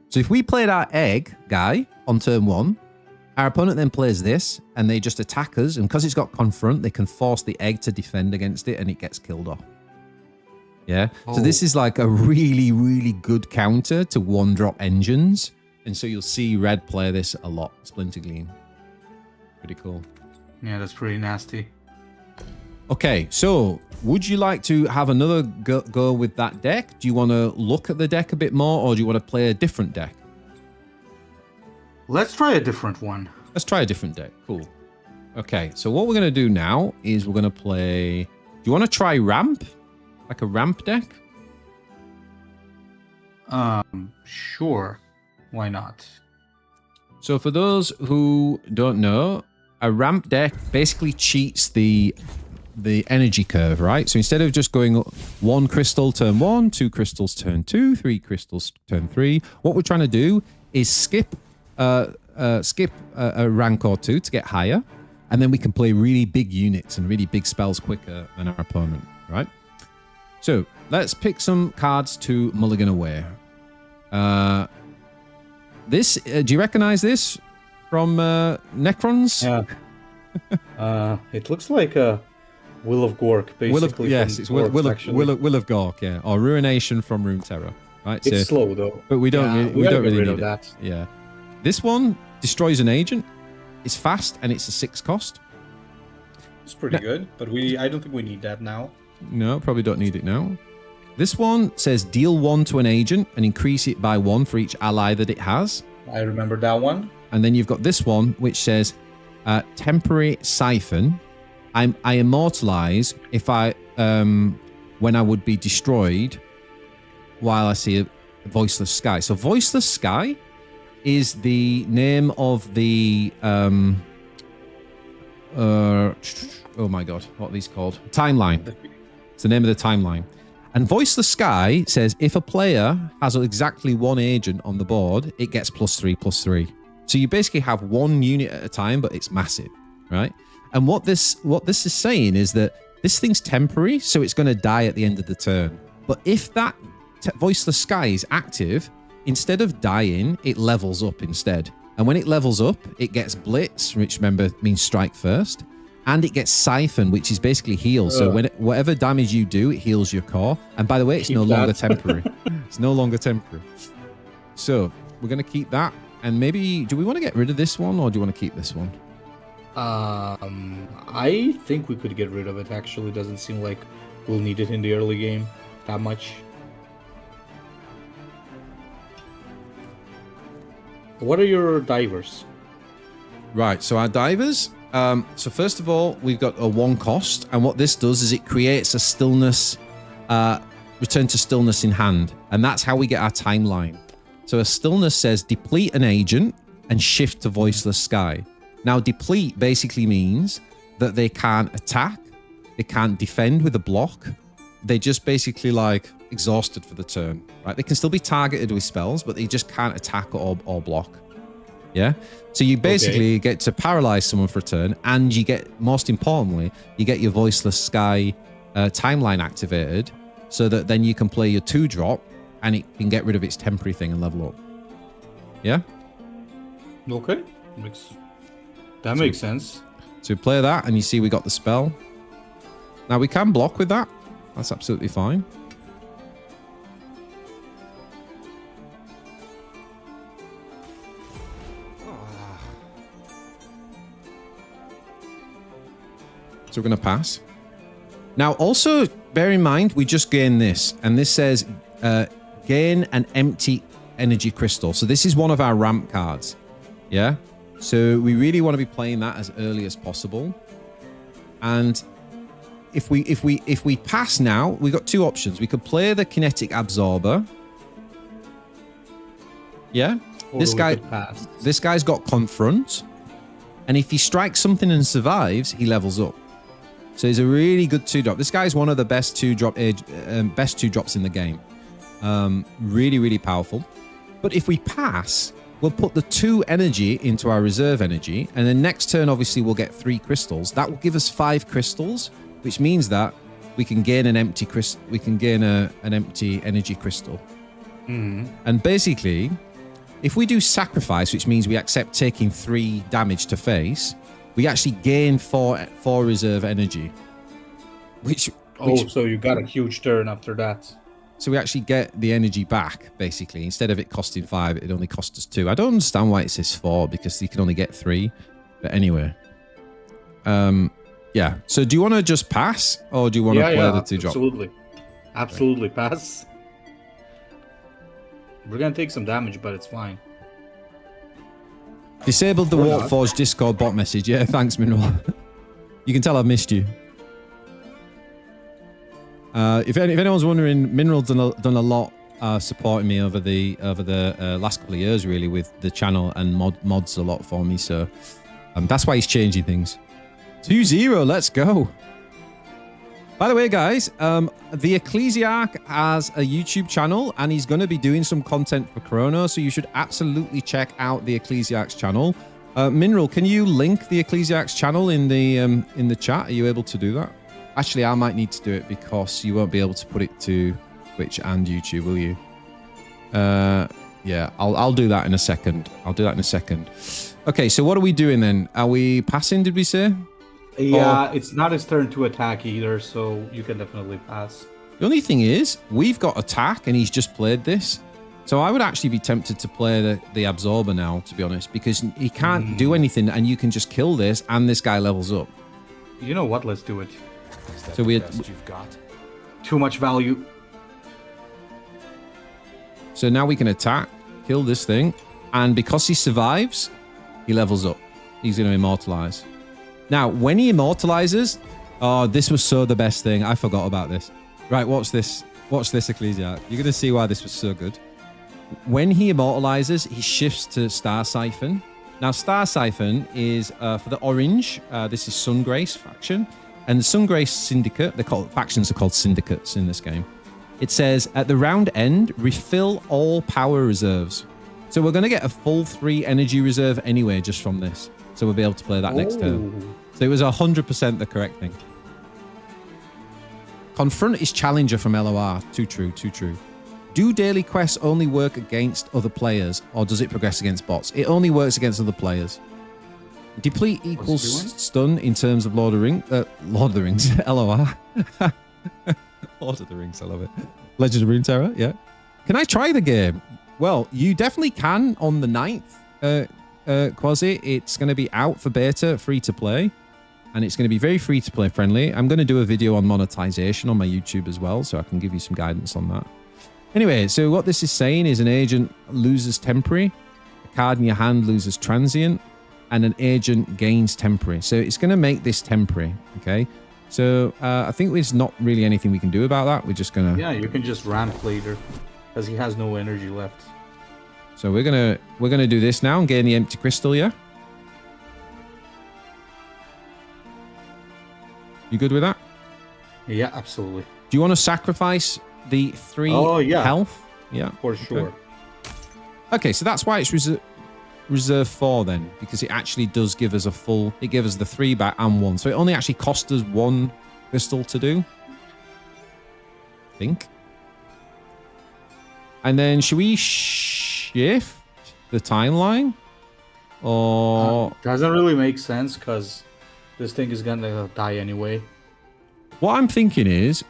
So if we played our egg guy on turn 1, our opponent then plays this and they just attack us, and because it's got confront, they can force the egg to defend against it and it gets killed off. Yeah, so this is like a really, really good counter to 1-drop engines. And so you'll see red play this a lot. Splinter Gleam. Pretty cool. Yeah, that's pretty nasty. Okay, so would you like to have another go with that deck? Do you want to look at the deck a bit more, or do you want to play a different deck? Let's try a different one. Let's try a different deck. Cool. Okay, so what we're going to do now is we're going to play... Do you want to try Ramp? Like a ramp deck? Sure. Why not? So for those who don't know, a ramp deck basically cheats the energy curve, right? So instead of just going 1 crystal turn 1, 2 crystals turn 2, 3 crystals turn 3, what we're trying to do is skip a rank or 2 to get higher, and then we can play really big units and really big spells quicker than our opponent, right? So let's pick some cards to mulligan away. This, do you recognize this from Necrons? Yeah. It looks like a Will of Gork, basically. Yes, it's Will of Gork, yeah, or Ruination from Runeterra, right? It's slow though, but we don't we don't really need it. That. Yeah, this one destroys an agent. It's fast and it's a 6 cost. It's pretty good, but I don't think we need that now. No, probably don't need it now. This one says deal 1 to an agent and increase it by 1 for each ally that it has. I remember that one. And then you've got this one, which says temporary siphon. I immortalize if I when I would be destroyed while I see a voiceless sky. So voiceless sky is the name of the oh my god, what are these called? Timeline. It's the name of the timeline. And Voiceless Sky says if a player has exactly 1 agent on the board, it gets +3/+3. So you basically have 1 unit at a time, but it's massive, right? And what this is saying is that this thing's temporary, so it's going to die at the end of the turn. But if that Voiceless Sky is active, instead of dying, it levels up instead. And when it levels up, it gets Blitz, which remember means strike first. And it gets Siphon, which is basically heal. So whatever damage you do, it heals your core. And by the way, it's no longer temporary. It's no longer temporary. So we're going to keep that. And maybe, do we want to get rid of this one or do you want to keep this one? I think we could get rid of it, actually. Doesn't seem like we'll need it in the early game that much. What are your divers? Right, so our divers... so first of all, we've got a 1 cost, and what this does is it creates a stillness, return to stillness in hand, and that's how we get our timeline. So a stillness says deplete an agent and shift to voiceless sky. Now, deplete basically means that they can't attack, they can't defend with a block. They just basically like exhausted for the turn, right? They can still be targeted with spells, but they just can't attack or block. Yeah. So you basically get to paralyze someone for a turn, and you get, most importantly, you get your voiceless sky timeline activated, so that then you can play your 2-drop, and it can get rid of its temporary thing and level up. Yeah. Okay. That makes sense. So we play that, and you see we got the spell. Now we can block with that. That's absolutely fine. So we're going to pass. Now, also bear in mind, we just gained this, and this says gain an empty energy crystal. So this is one of our ramp cards. Yeah. So we really want to be playing that as early as possible. And if we pass now, we've got two options. We could play the kinetic absorber. Yeah. This guy's got confront. And if he strikes something and survives, he levels up. So he's a really good 2-drop. This guy's one of the best 2-drops in the game. Really, really powerful. But if we pass, we'll put the 2 energy into our reserve energy, and then next turn, obviously, we'll get 3 crystals. That will give us 5 crystals, which means that we can gain an empty crystal. We can gain an empty energy crystal. And basically, if we do sacrifice, which means we accept taking 3 damage to face, we actually gain 4 reserve energy. Which so you got a huge turn after that. So we actually get the energy back, basically. Instead of it costing 5, it only cost us 2. I don't understand why it says 4, because you can only get 3. But anyway. Yeah. So do you want to just pass, or do you want to play the 2-drop? Absolutely. Absolutely, pass. We're going to take some damage, but it's fine. Disabled the Warpforge Discord bot message. Yeah, thanks, Mineral. You can tell I've missed you. If anyone's wondering, Mineral's done a lot supporting me over the last couple of years, really, with the channel, and mods a lot for me. So that's why he's changing things. 2-0, let's go. By the way, guys, the Ecclesiarch has a YouTube channel, and he's going to be doing some content for Chrono, so you should absolutely check out the Ecclesiarch's channel. Mineral, can you link the Ecclesiarch's channel in the chat? Are you able to do that? Actually, I might need to do it, because you won't be able to put it to Twitch and YouTube, will you? Yeah, I'll do that in a second. Okay, so what are we doing then? Are we passing, did we say? Yeah, it's not his turn to attack either, so you can definitely pass. The only thing is, we've got attack, and he's just played this. So I would actually be tempted to play the absorber now, to be honest, because he can't do anything, and you can just kill this, and this guy levels up. You know what? Let's do it. So we're You've got too much value. So now we can attack, kill this thing, and because he survives, he levels up. He's going to immortalize. Now, when he immortalizes, oh, this was so the best thing. I forgot about this. Right, watch this. Watch this, Ecclesiarch. You're going to see why this was so good. When he immortalizes, he shifts to Star Siphon. Now, Star Siphon is for the orange. This is Sungrace faction. And the Sungrace Syndicate, factions are called syndicates in this game. It says, at the round end, refill all power reserves. So we're going to get a full 3 energy reserve anyway, just from this. So we'll be able to play that next turn. So it was 100% the correct thing. Confront is Challenger from LOR. Too true, too true. Do daily quests only work against other players, or does it progress against bots? It only works against other players. Deplete equals stun in terms of Lord of the Rings, LOR. Lord of the Rings, I love it. Legend of Runeterra, yeah. Can I try the game? Well, you definitely can on the 9th, Quasi. It's going to be out for beta, free to play. And it's going to be very free to play friendly. I'm going to do a video on monetization on my YouTube as well, so I can give you some guidance on that. Anyway, so what this is saying is an agent loses temporary, a card in your hand loses transient, and an agent gains temporary. So it's going to make this temporary, okay? So I think there's not really anything we can do about that. We're just going to... Yeah, you can just ramp later, because he has no energy left. So we're gonna do this now and gain the empty crystal, yeah? You good with that? Yeah, absolutely. Do you want to sacrifice the 3 health? Yeah. For sure. Okay, so that's why it's reserve 4 then, because it actually does give us a full. It gives us the 3 back and 1, so it only actually cost us 1 crystal to do. I think. And then should we shift the timeline? Or doesn't really make sense because this thing is gonna die anyway. what I'm thinking is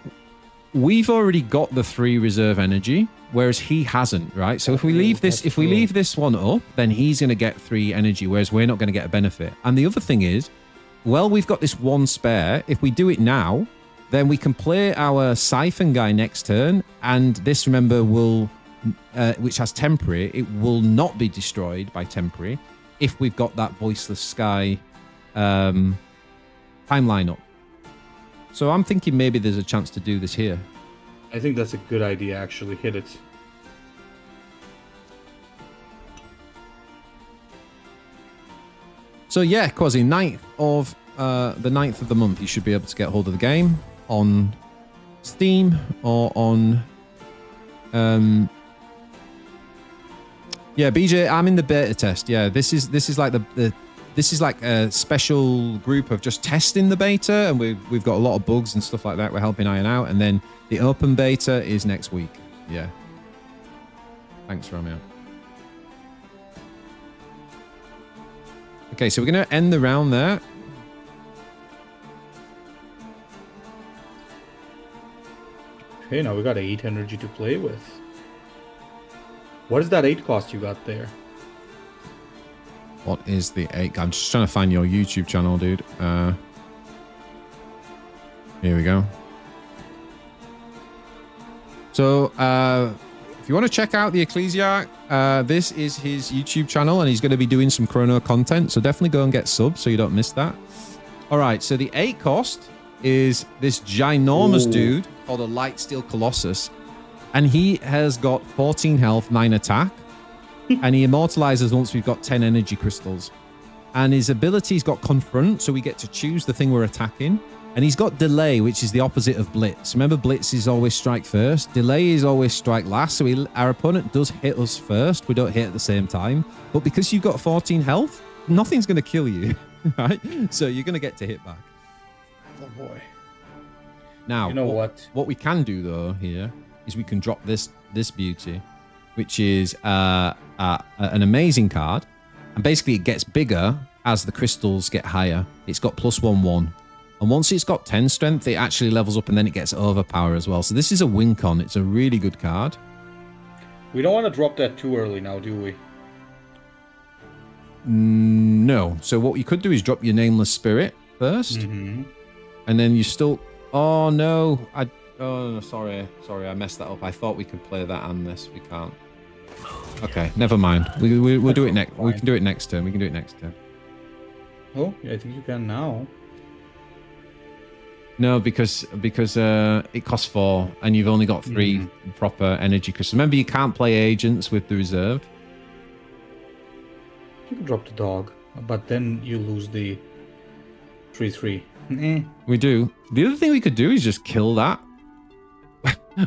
we've already got the 3 reserve energy, whereas he hasn't, right? So if we leave this one up, then he's gonna get 3 energy, whereas we're not gonna get a benefit. And the other thing is, well, we've got this 1 spare. If we do it now, then we can play our Siphon guy next turn, and this, remember, will, which has temporary, it will not be destroyed by temporary if we've got that Voiceless Sky timeline up. So I'm thinking maybe there's a chance to do this here. I think that's a good idea, actually. Hit it. So yeah, Quasi, 9th of the 9th of the month, you should be able to get hold of the game on Steam or on yeah, BJ, I'm in the beta test. Yeah, this is like this is like a special group of just testing the beta, and we've got a lot of bugs and stuff like that we're helping iron out, and then the open beta is next week. Yeah. Thanks, Romeo. Okay, so we're going to end the round there. Okay, now we got 8 energy to play with. What is that 8 cost you got there? What is the 8? I'm just trying to find your YouTube channel, dude. Here we go. So, if you want to check out the Ecclesiarch, this is his YouTube channel, and he's going to be doing some Chrono content. So definitely go and get subbed so you don't miss that. All right, so the 8 cost is this ginormous dude called a Lightsteel Colossus, and he has got 14 health, 9 attack, and he immortalizes once we've got 10 energy crystals. And his ability's got Confront, so we get to choose the thing we're attacking. And he's got Delay, which is the opposite of Blitz. Remember, Blitz is always strike first. Delay is always strike last. So our opponent does hit us first. We don't hit at the same time. But because you've got 14 health, nothing's going to kill you, right? So you're going to get to hit back. Oh, boy. Now, you know what we can do, though, here, is we can drop this beauty, which is an amazing card. And basically, it gets bigger as the crystals get higher. It's got +1/1. And once it's got 10 strength, it actually levels up, and then it gets overpower as well. So this is a win con. It's a really good card. We don't want to drop that too early now, do we? No. So what you could do is drop your Nameless Spirit first. Mm-hmm. And then you still... Oh, no. Oh, no, sorry. Sorry, I messed that up. I thought we could play that and this. We can't. Okay, never mind. We'll do it next. We can do it next turn. We can do it next turn. Oh, yeah, I think you can now. No, because it costs 4, and you've only got 3 proper energy crystals. Remember, you can't play agents with the reserve. You can drop the dog, but then you lose the 3/3. We do. The other thing we could do is just kill that.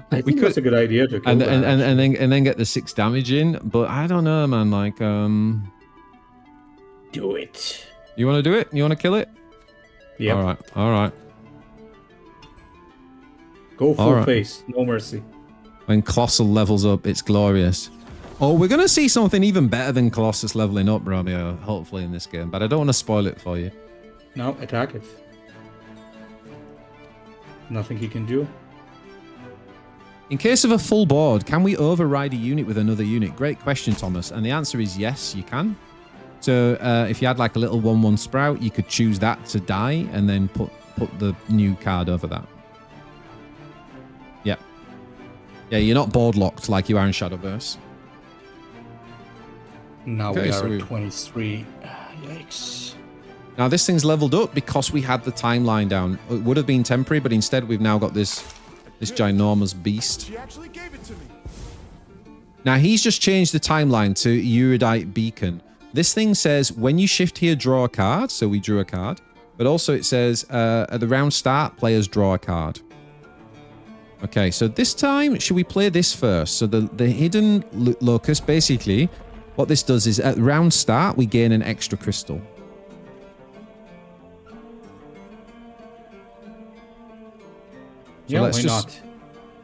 I think that's a good idea to kill that. And then get the 6 damage in. But I don't know, man. Like, do it. You want to do it? You want to kill it? Yeah. All right. All right. Go full face, no mercy. When Colossal levels up, it's glorious. Oh, we're going to see something even better than Colossus leveling up, Romeo, hopefully in this game. But I don't want to spoil it for you. No, attack it. Nothing he can do. In case of a full board, can we override a unit with another unit? Great question, Thomas. And the answer is yes, you can. So if you had like a little 1/1 sprout, you could choose that to die and then put the new card over that. Yeah. Yeah, you're not board locked like you are in Shadowverse. Now okay, we are at 23. Yikes. Now this thing's leveled up because we had the timeline down. It would have been temporary, but instead we've now got this ginormous beast. She actually gave it to me. Now, he's just changed the timeline to Erudite Beacon. This thing says, when you shift here, draw a card. So we drew a card. But also it says, at the round start, players draw a card. Okay, so this time, should we play this first? So the hidden locus, basically, what this does is at round start, we gain an extra crystal. So Yeah, let's why just, not?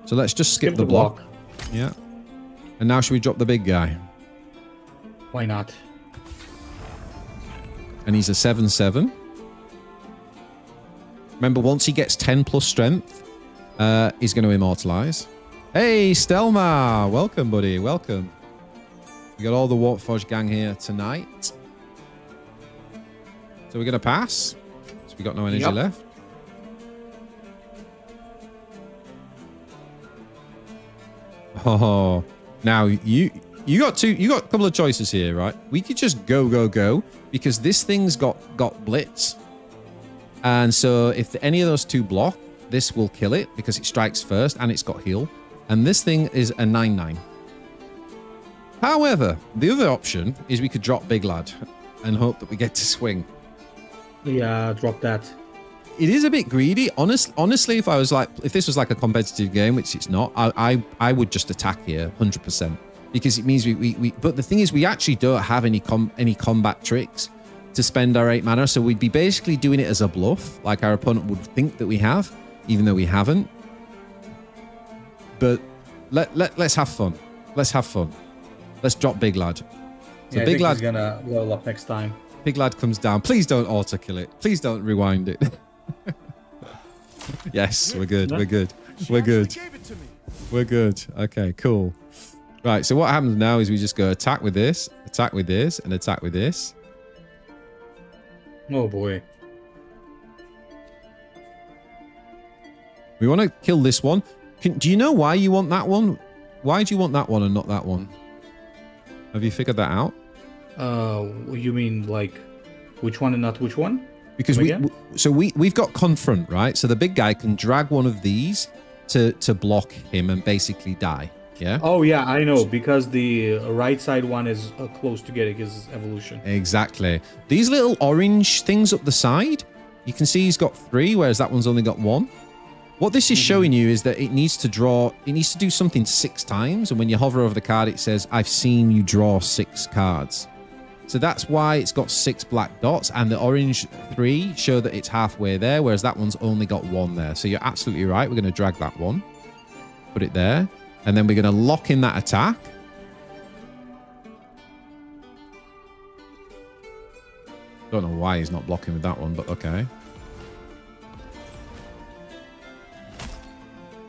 So let's just skip the block. Yeah. And now should we drop the big guy? Why not? And he's a 7/7. Remember, once he gets 10 plus strength, he's going to immortalize. Hey, Stelmar! Welcome, buddy. Welcome. We got all the Wartforge gang here tonight. So we're going to pass. So we got no energy left. Oh, now you got a couple of choices here, right? We could just go because this thing's got blitz, and so if any of those two block, this will kill it because it strikes first and it's got heal, and this thing is a 9/9. However, the other option is we could drop Big Lad and hope that we get to swing. Yeah, drop that. It is a bit greedy. Honestly, if this was like a competitive game, which it's not, I would just attack here 100%, because it means we but the thing is, we actually don't have any combat tricks to spend our 8 mana, so we'd be basically doing it as a bluff, like our opponent would think that we have, even though we haven't. But let's have fun. Let's have fun. Let's drop Big Lad. So Yeah, Big Lad is gonna level up next time. Big Lad comes down. Please don't auto kill it. Please don't rewind it. Yes, we're good. We're good. We're good. We're good. Okay, cool. Right, so what happens now is we just go attack with this, and attack with this. Oh boy. We want to kill this one. Do you know why you want that one? Why do you want that one and not that one? Have you figured that out? You mean like which one and not which one? Because we've got confront, right? So the big guy can drag one of these to block him and basically die. Yeah. Oh yeah, I know, because the right side one is close to getting his evolution. Exactly. These little orange things up the side, you can see he's got 3, whereas that one's only got 1. What this is showing you is that it needs to do something 6 times, and when you hover over the card, it says, I've seen you draw 6 cards. So that's why it's got 6 black dots, and the orange 3 show that it's halfway there, whereas that one's only got 1 there. So you're absolutely right. We're going to drag that one, put it there, and then we're going to lock in that attack. Don't know why he's not blocking with that one, but okay.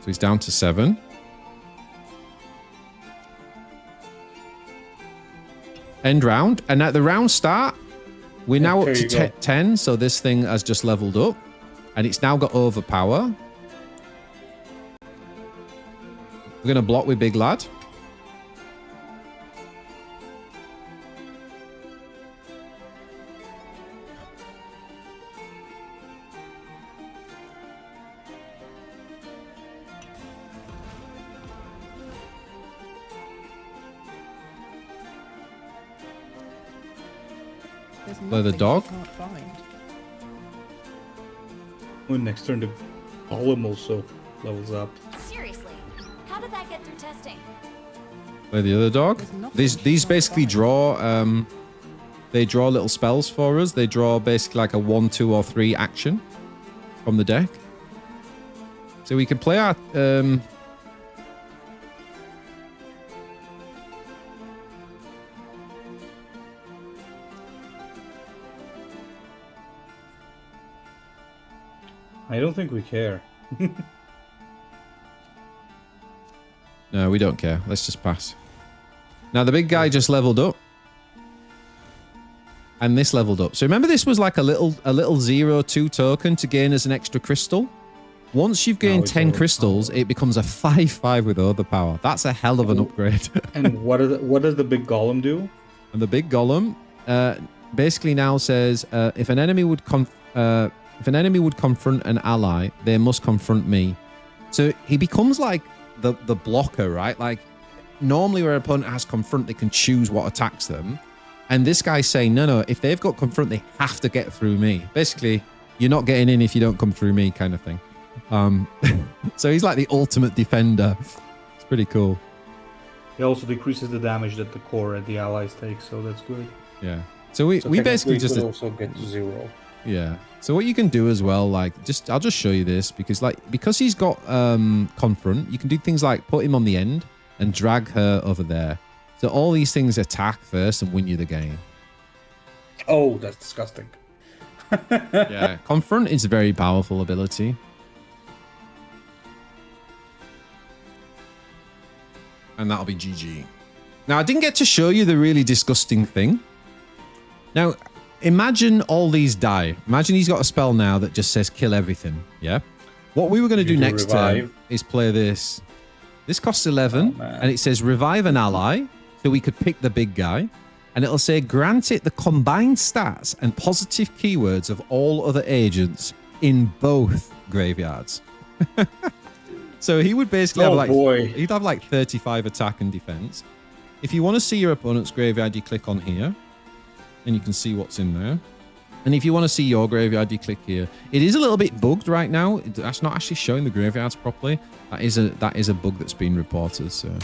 So he's down to 7. End round. And at the round start, we're now up to 10. So this thing has just leveled up. And it's now got overpower. We're going to block with Big Lad. Play the dog. Oh, next turn the golem also levels up. Seriously, how did that get through testing? Play the other dog. These basically draw they draw little spells for us. They draw basically like a 1, 2, or 3 action from the deck. So we can play our I don't think we care. No, we don't care. Let's just pass. Now the big guy just leveled up. And this leveled up. So remember, this was like a little 0/2 token to gain as an extra crystal. Once you've gained 10 crystals, it becomes a 5/5 with overpower. That's a hell of an upgrade. And what does the big golem do? And the big golem basically now says, if an enemy would confront an ally, they must confront me. So he becomes like the blocker, right? Like normally where an opponent has confront, they can choose what attacks them. And this guy's saying, no, if they've got confront, they have to get through me. Basically, you're not getting in if you don't come through me kind of thing. So he's like the ultimate defender. It's pretty cool. He also decreases the damage that the core and the allies take, so that's good. Yeah. So we basically just also get to 0. Yeah. So what you can do as well, like I'll just show you this because he's got confront, you can do things like put him on the end and drag her over there. So all these things attack first and win you the game. Oh, that's disgusting. Yeah. Confront is a very powerful ability. And that'll be GG. Now, I didn't get to show you the really disgusting thing. Now, imagine all these die. Imagine he's got a spell now that just says kill everything. Yeah. What we were going to do next turn is play this. This costs 11, and it says revive an ally. So we could pick the big guy. And it'll say grant it the combined stats and positive keywords of all other agents in both graveyards. So he would basically have he'd have like 35 attack and defense. If you want to see your opponent's graveyard, you click on here. And you can see what's in there. And if you want to see your graveyard, you click here. It is a little bit bugged right now. That's not actually showing the graveyards properly. That is a bug that's been reported. So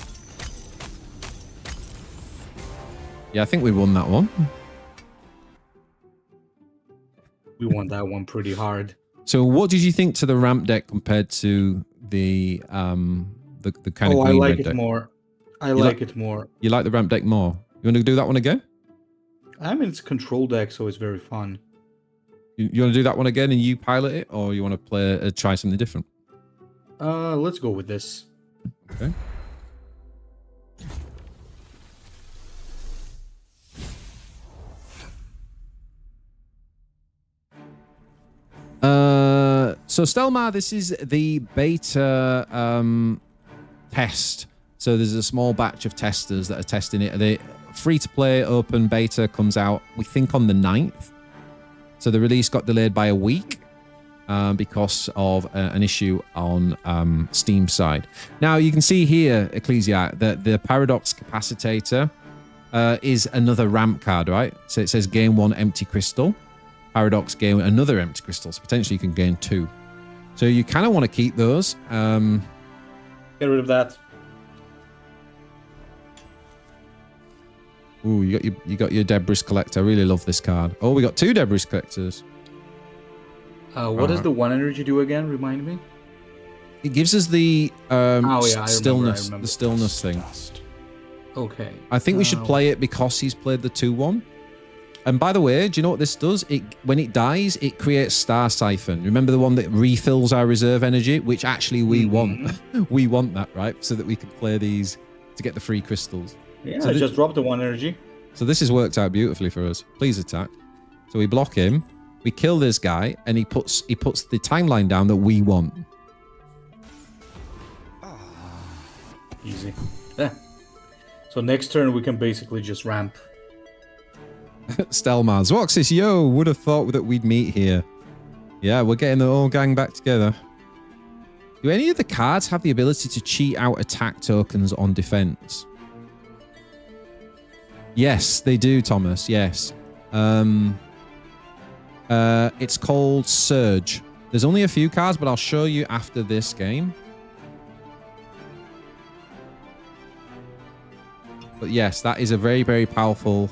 yeah, I think we won that one. We won that one pretty hard. So what did you think to the ramp deck compared to the kind of green I like red it deck? more. I like it more. You like the ramp deck more? You want to do that one again? I mean, it's a control deck, so it's very fun. You want to do that one again and you pilot it, or you want to play try something different? Let's go with this. Okay. So Stelmar, this is the beta test. So there's a small batch of testers that are testing it. They free to play open beta comes out, we think, on the 9th. So the release got delayed by a week because of an issue on Steam side. Now you can see here, Ecclesiarch, that the Paradox Capacitator is another ramp card, right? So it says gain 1 empty crystal. Paradox gain another empty crystal. So potentially you can gain 2. So you kind of want to keep those. Get rid of that. Ooh, you got your Debris Collector. I really love this card. Oh, we got 2 Debris Collectors. What does the 1 energy do again? Remind me. It gives us the stillness, remember. the stillness thing. Okay. I think we should play it because he's played the 2/1. And by the way, do you know what this does? When it dies, it creates Star Siphon. Remember the one that refills our reserve energy, which actually we want. We want that, right? So that we can play these to get the free crystals. Yeah, so just drop the 1 energy. So this has worked out beautifully for us. Please attack. So we block him. We kill this guy, and he puts the timeline down that we want. Easy. Yeah. So next turn we can basically just ramp. Stelmar. Zwoxis, yo, would have thought that we'd meet here. Yeah, we're getting the whole gang back together. Do any of the cards have the ability to cheat out attack tokens on defense? Yes, they do, Thomas. Yes. It's called Surge. There's only a few cards, but I'll show you after this game. But yes, that is a very, very powerful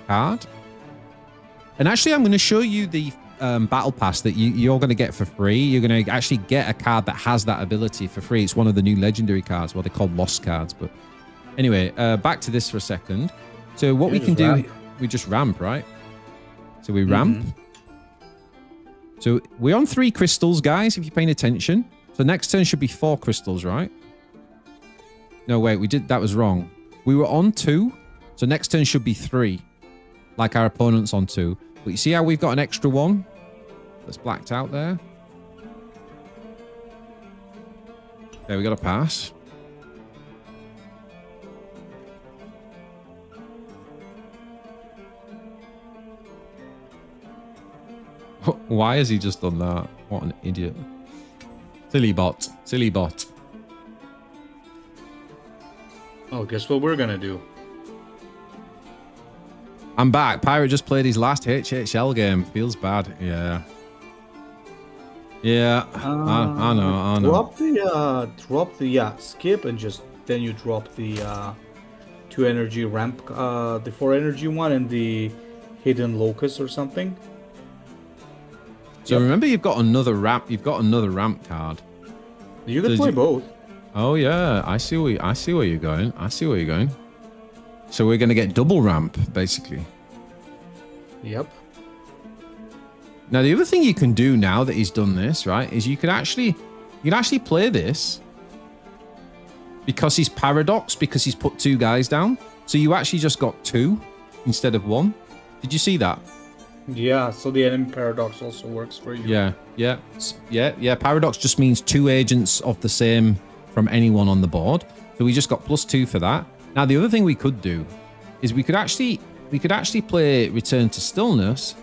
card. And actually, I'm going to show you the battle pass that you're going to get for free. You're going to actually get a card that has that ability for free. It's one of the new legendary cards. Well, they're called lost cards. But anyway, back to this for a second. So what we can do, we just ramp, right? So we ramp. So we're on 3 crystals, guys, if you're paying attention. So next turn should be 4 crystals, right? No, wait, that was wrong. We were on 2. So next turn should be 3. Like our opponent's on 2. But you see how we've got an extra 1? That's blacked out there. Okay, we got a pass. Why has he just done that? What an idiot. Silly bot. Silly bot. Oh, guess what we're gonna do? I'm back. Pirate just played his last HHL game. Feels bad. Yeah. Yeah. I know. Drop the skip and just then you drop the 2 energy ramp, the 4 energy one and the hidden locust or something. So remember, you've got another ramp. You've got another ramp card. You can play both. Oh yeah, I see where you're going. I see where you're going. So we're gonna get double ramp, basically. Yep. Now the other thing you can do now that he's done this, right, is you can actually play this because he's paradox, because he's put 2 guys down. So you actually just got 2 instead of 1. Did you see that? Yeah, so the enemy paradox also works for you. Yeah. Paradox just means 2 agents of the same from anyone on the board. So we just got +2 for that. Now the other thing we could do is we could actually play Return to Stillness,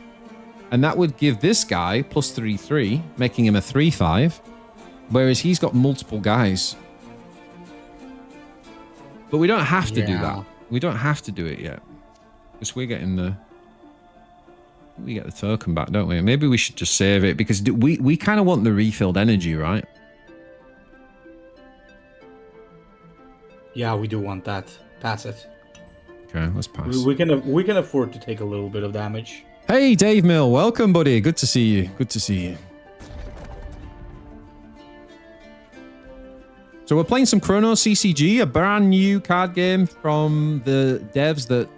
and that would give this guy +3/3, making him a 3/5, whereas he's got multiple guys. But we don't have to do that. We don't have to do it yet, because we're getting we get the token back, don't we? Maybe we should just save it, because we kind of want the refilled energy, right? Yeah, we do want that. Pass it. Okay, let's pass. We can afford to take a little bit of damage. Hey, Dave Mill, welcome, buddy. Good to see you. Good to see you. So we're playing some Chrono CCG, a brand new card game from the devs that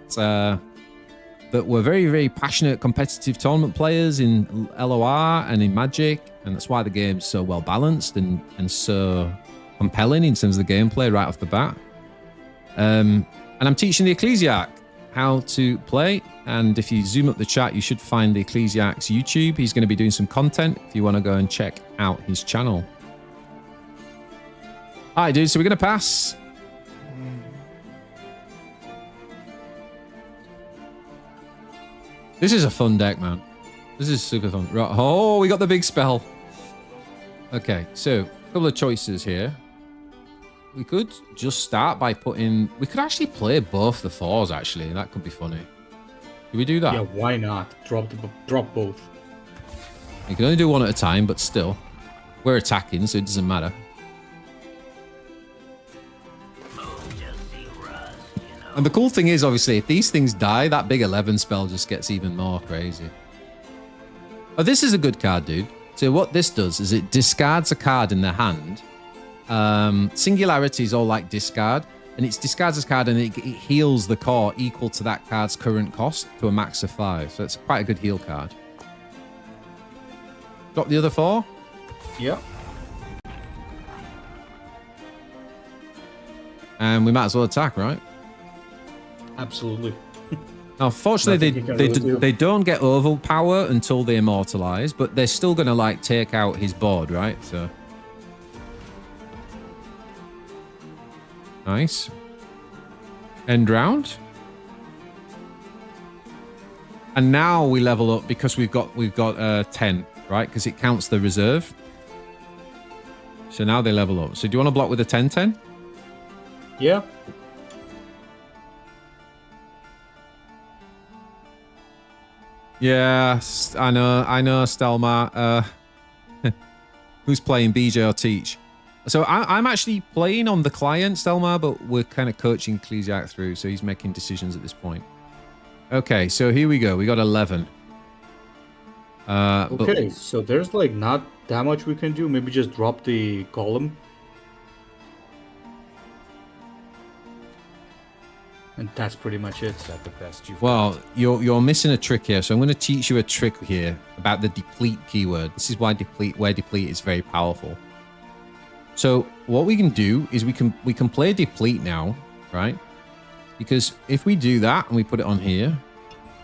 were very, very passionate competitive tournament players in LOR and in Magic, and that's why the game's so well balanced and so compelling in terms of the gameplay right off the bat. And I'm teaching the Ecclesiarch how to play, and if you zoom up the chat, you should find the Ecclesiarch's YouTube. He's going to be doing some content if you want to go and check out his channel. All right, dude, so we're going to pass. This is a fun deck, man. This is super fun. Right. Oh, we got the big spell. Okay, so a couple of choices here. We could just start by putting... We could actually play both the 4s, actually. That could be funny. Do we do that? Yeah, why not? Drop both. You can only do one at a time, but still. We're attacking, so it doesn't matter. And the cool thing is, obviously, if these things die, that big 11 spell just gets even more crazy. Oh, this is a good card, dude. So what this does is it discards a card in their hand. Singularity is all like discard, and it discards this card and it heals the core equal to that card's current cost to a max of 5. So it's quite a good heal card. Drop the other 4. Yeah. And we might as well attack, right? Absolutely. Now, fortunately, they don't get overpower until they immortalize, but they're still going to like take out his board, right? So nice. End round. And now we level up because we've got 10, right? Because it counts the reserve. So now they level up. So do you want to block with a 10-10? Yeah. Yeah, I know, Stelmar. Who's playing, BJ or Teach? So I'm actually playing on the client, Stelmar, but we're kind of coaching Ecclesiarch through, so he's making decisions at this point. Okay, so here we go. We got 11. Okay, so there's like not that much we can do. Maybe just drop the golem. And that's pretty much it. Is that the best you've got? You're missing a trick here. So I'm going to teach you a trick here about the deplete keyword. This is why deplete is very powerful. So what we can do is we can play deplete now, right? Because if we do that and we put it on here,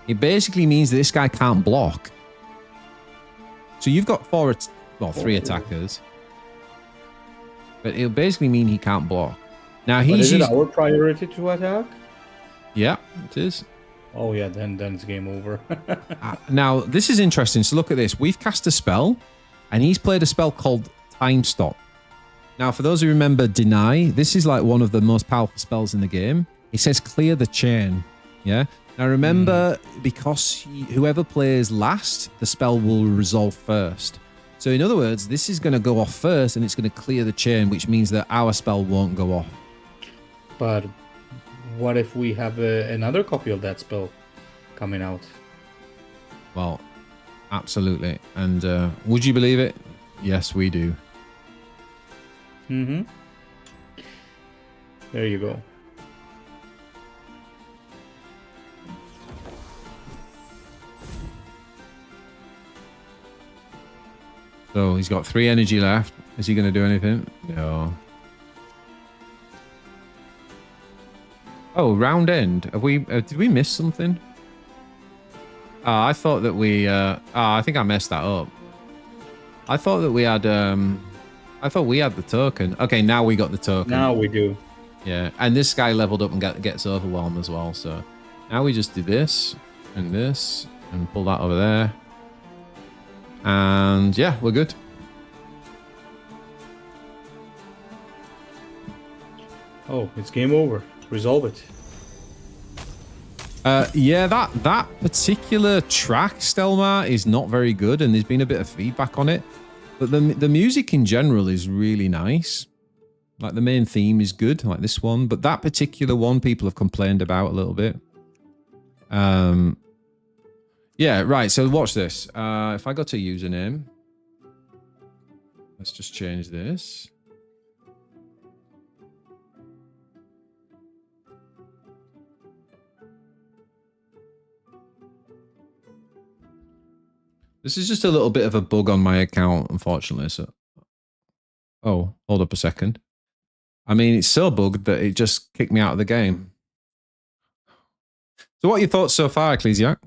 it basically means that this guy can't block. So you've got 3 attackers, but it'll basically mean he can't block. Now is it our priority to attack? Yeah, it is. Oh yeah, then it's game over. Now this is interesting. So look at this. We've cast a spell, and he's played a spell called Time Stop. Now, for those who remember Deny, this is like one of the most powerful spells in the game. It says clear the chain. Yeah. Now remember, because whoever plays last, the spell will resolve first. So in other words, this is going to go off first and it's going to clear the chain, which means that our spell won't go off. But what if we have another copy of that spell coming out? Well, absolutely. And would you believe it? Yes, we do. Mm-hmm. There you go. So he's got 3 energy left. Is he going to do anything? No. Oh, round end. Have we? Did we miss something? I thought that we. I think I messed that up. I thought that we had. I thought we had the token. Okay, now we got the token. Now we do. Yeah, and this guy leveled up and gets overwhelmed as well. So now we just do this and pull that over there. And yeah, we're good. Oh, it's game over. Resolve it. Yeah, that particular track, Stelmar, is not very good, and there's been a bit of feedback on it. But the music in general is really nice. Like the main theme is good, like this one. But that particular one, people have complained about a little bit. Yeah, right. So watch this. If I go to username, let's just change this. This is just a little bit of a bug on my account, unfortunately. So, oh, hold up a second. I mean, it's so bugged that it just kicked me out of the game. So what are your thoughts so far, Ecclesiarch?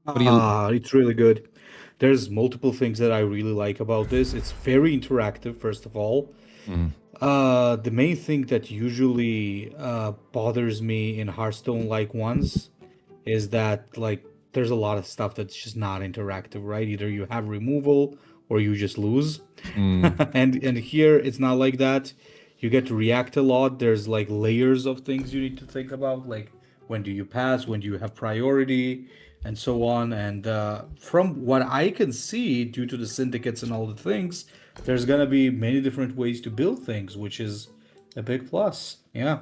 It's really good. There's multiple things that I really like about this. It's very interactive, first of all. The main thing that usually bothers me in Hearthstone-like ones is that, like, there's a lot of stuff that's just not interactive, right? Either you have removal or you just lose. And here it's not like that. You get to react a lot. There's like layers of things you need to think about, like when do you pass, when do you have priority, and so on. And from what I can see, due to the syndicates and all the things, there's gonna be many different ways to build things, which is a big plus. Yeah.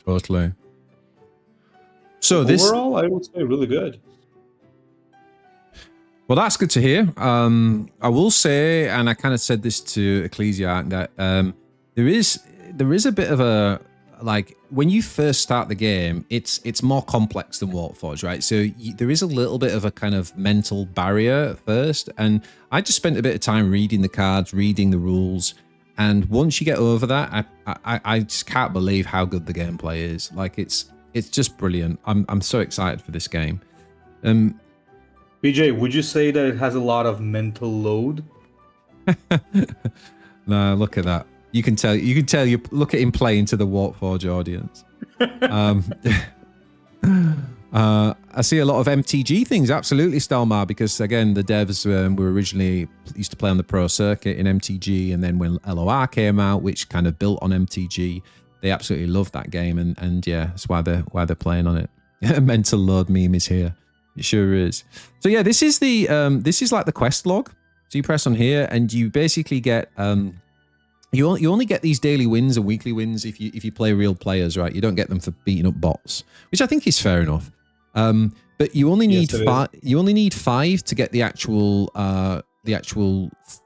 Totally. So overall, I would say really good. Well, that's good to hear. I will say, and I kind of said this to Ecclesiarch, that there is a bit of a, like, when you first start the game, it's more complex than Warforged, right? So there is a little bit of a kind of mental barrier at first, and I just spent a bit of time reading the cards, reading the rules, and once you get over that, I just can't believe how good the gameplay is. Like, it's just brilliant. I'm so excited for this game. BJ, would you say that it has a lot of mental load? No, look at that. You can tell. You look at him playing to the Warforge audience. I see a lot of MTG things. Absolutely, Stelmar, because again, the devs were originally used to play on the pro circuit in MTG, and then when LOR came out, which kind of built on MTG, they absolutely loved that game, and yeah, that's why they're playing on it. Mental load meme is here. It sure is. So yeah, this is the this is like the quest log. So you press on here, and you basically get you only get these daily wins and weekly wins if you play real players, right? You don't get them for beating up bots, which I think is fair enough. But you only need you only need 5 to get the actual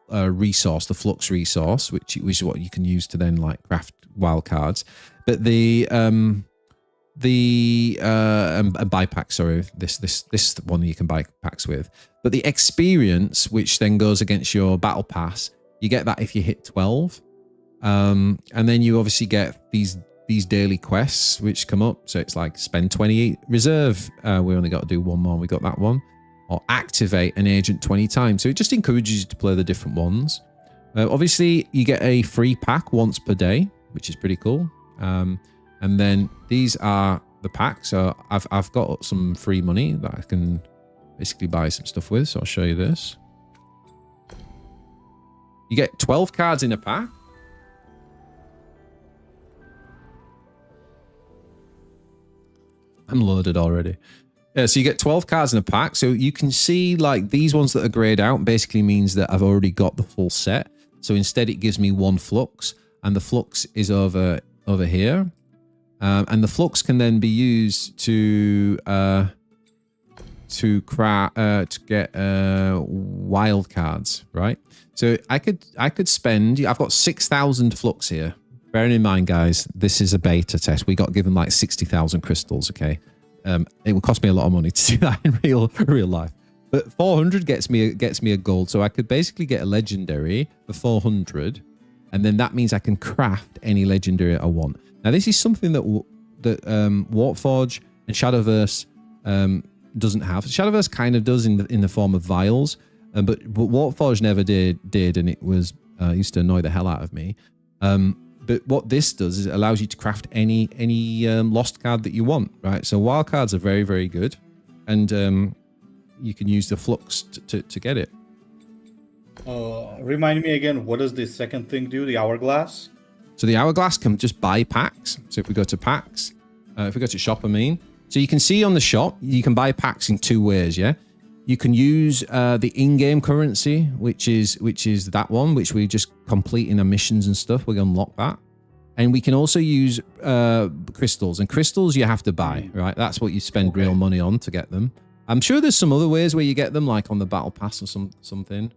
resource, the flux resource, which is what you can use to then like craft wild cards. But and buy packs, sorry, this one you can buy packs with. But the experience, which then goes against your battle pass, you get that if you hit 12. And then you obviously get these daily quests which come up. So it's like spend 28 reserve. We only got to do one more. We got that one. Or activate an agent 20 times. So it just encourages you to play the different ones. Obviously, you get a free pack once per day, which is pretty cool. And then these are the packs. So I've got some free money that I can basically buy some stuff with. So I'll show you this. You get 12 cards in a pack. I'm loaded already. Yeah, so you get 12 cards in a pack. So you can see like these ones that are grayed out basically means that I've already got the full set. So instead it gives me one flux, and the flux is over here. And the flux can then be used to get wild cards, right? So I could spend. I've got 6,000 flux here. Bearing in mind, guys, this is a beta test. We got given like 60,000 crystals. Okay, it would cost me a lot of money to do that in real life. But 400 gets me a gold, so I could basically get a legendary for 400, and then that means I can craft any legendary I want. Now this is something that Warforge and Shadowverse doesn't have. Shadowverse kind of does in the form of vials, but Warforge never did, and it was used to annoy the hell out of me. But what this does is it allows you to craft any lost card that you want, right? So wild cards are very, very good, and you can use the flux to get it. Remind me again, what does the second thing do? The hourglass? So the hourglass can just buy packs. So if we go to packs, if we go to shop, so you can see on the shop, you can buy packs in two ways, yeah? You can use the in-game currency, which is that one, which we just complete in our missions and stuff. We unlock that. And we can also use crystals. And crystals you have to buy, right? That's what you spend real money on to get them. I'm sure there's some other ways where you get them, like on the battle pass or something.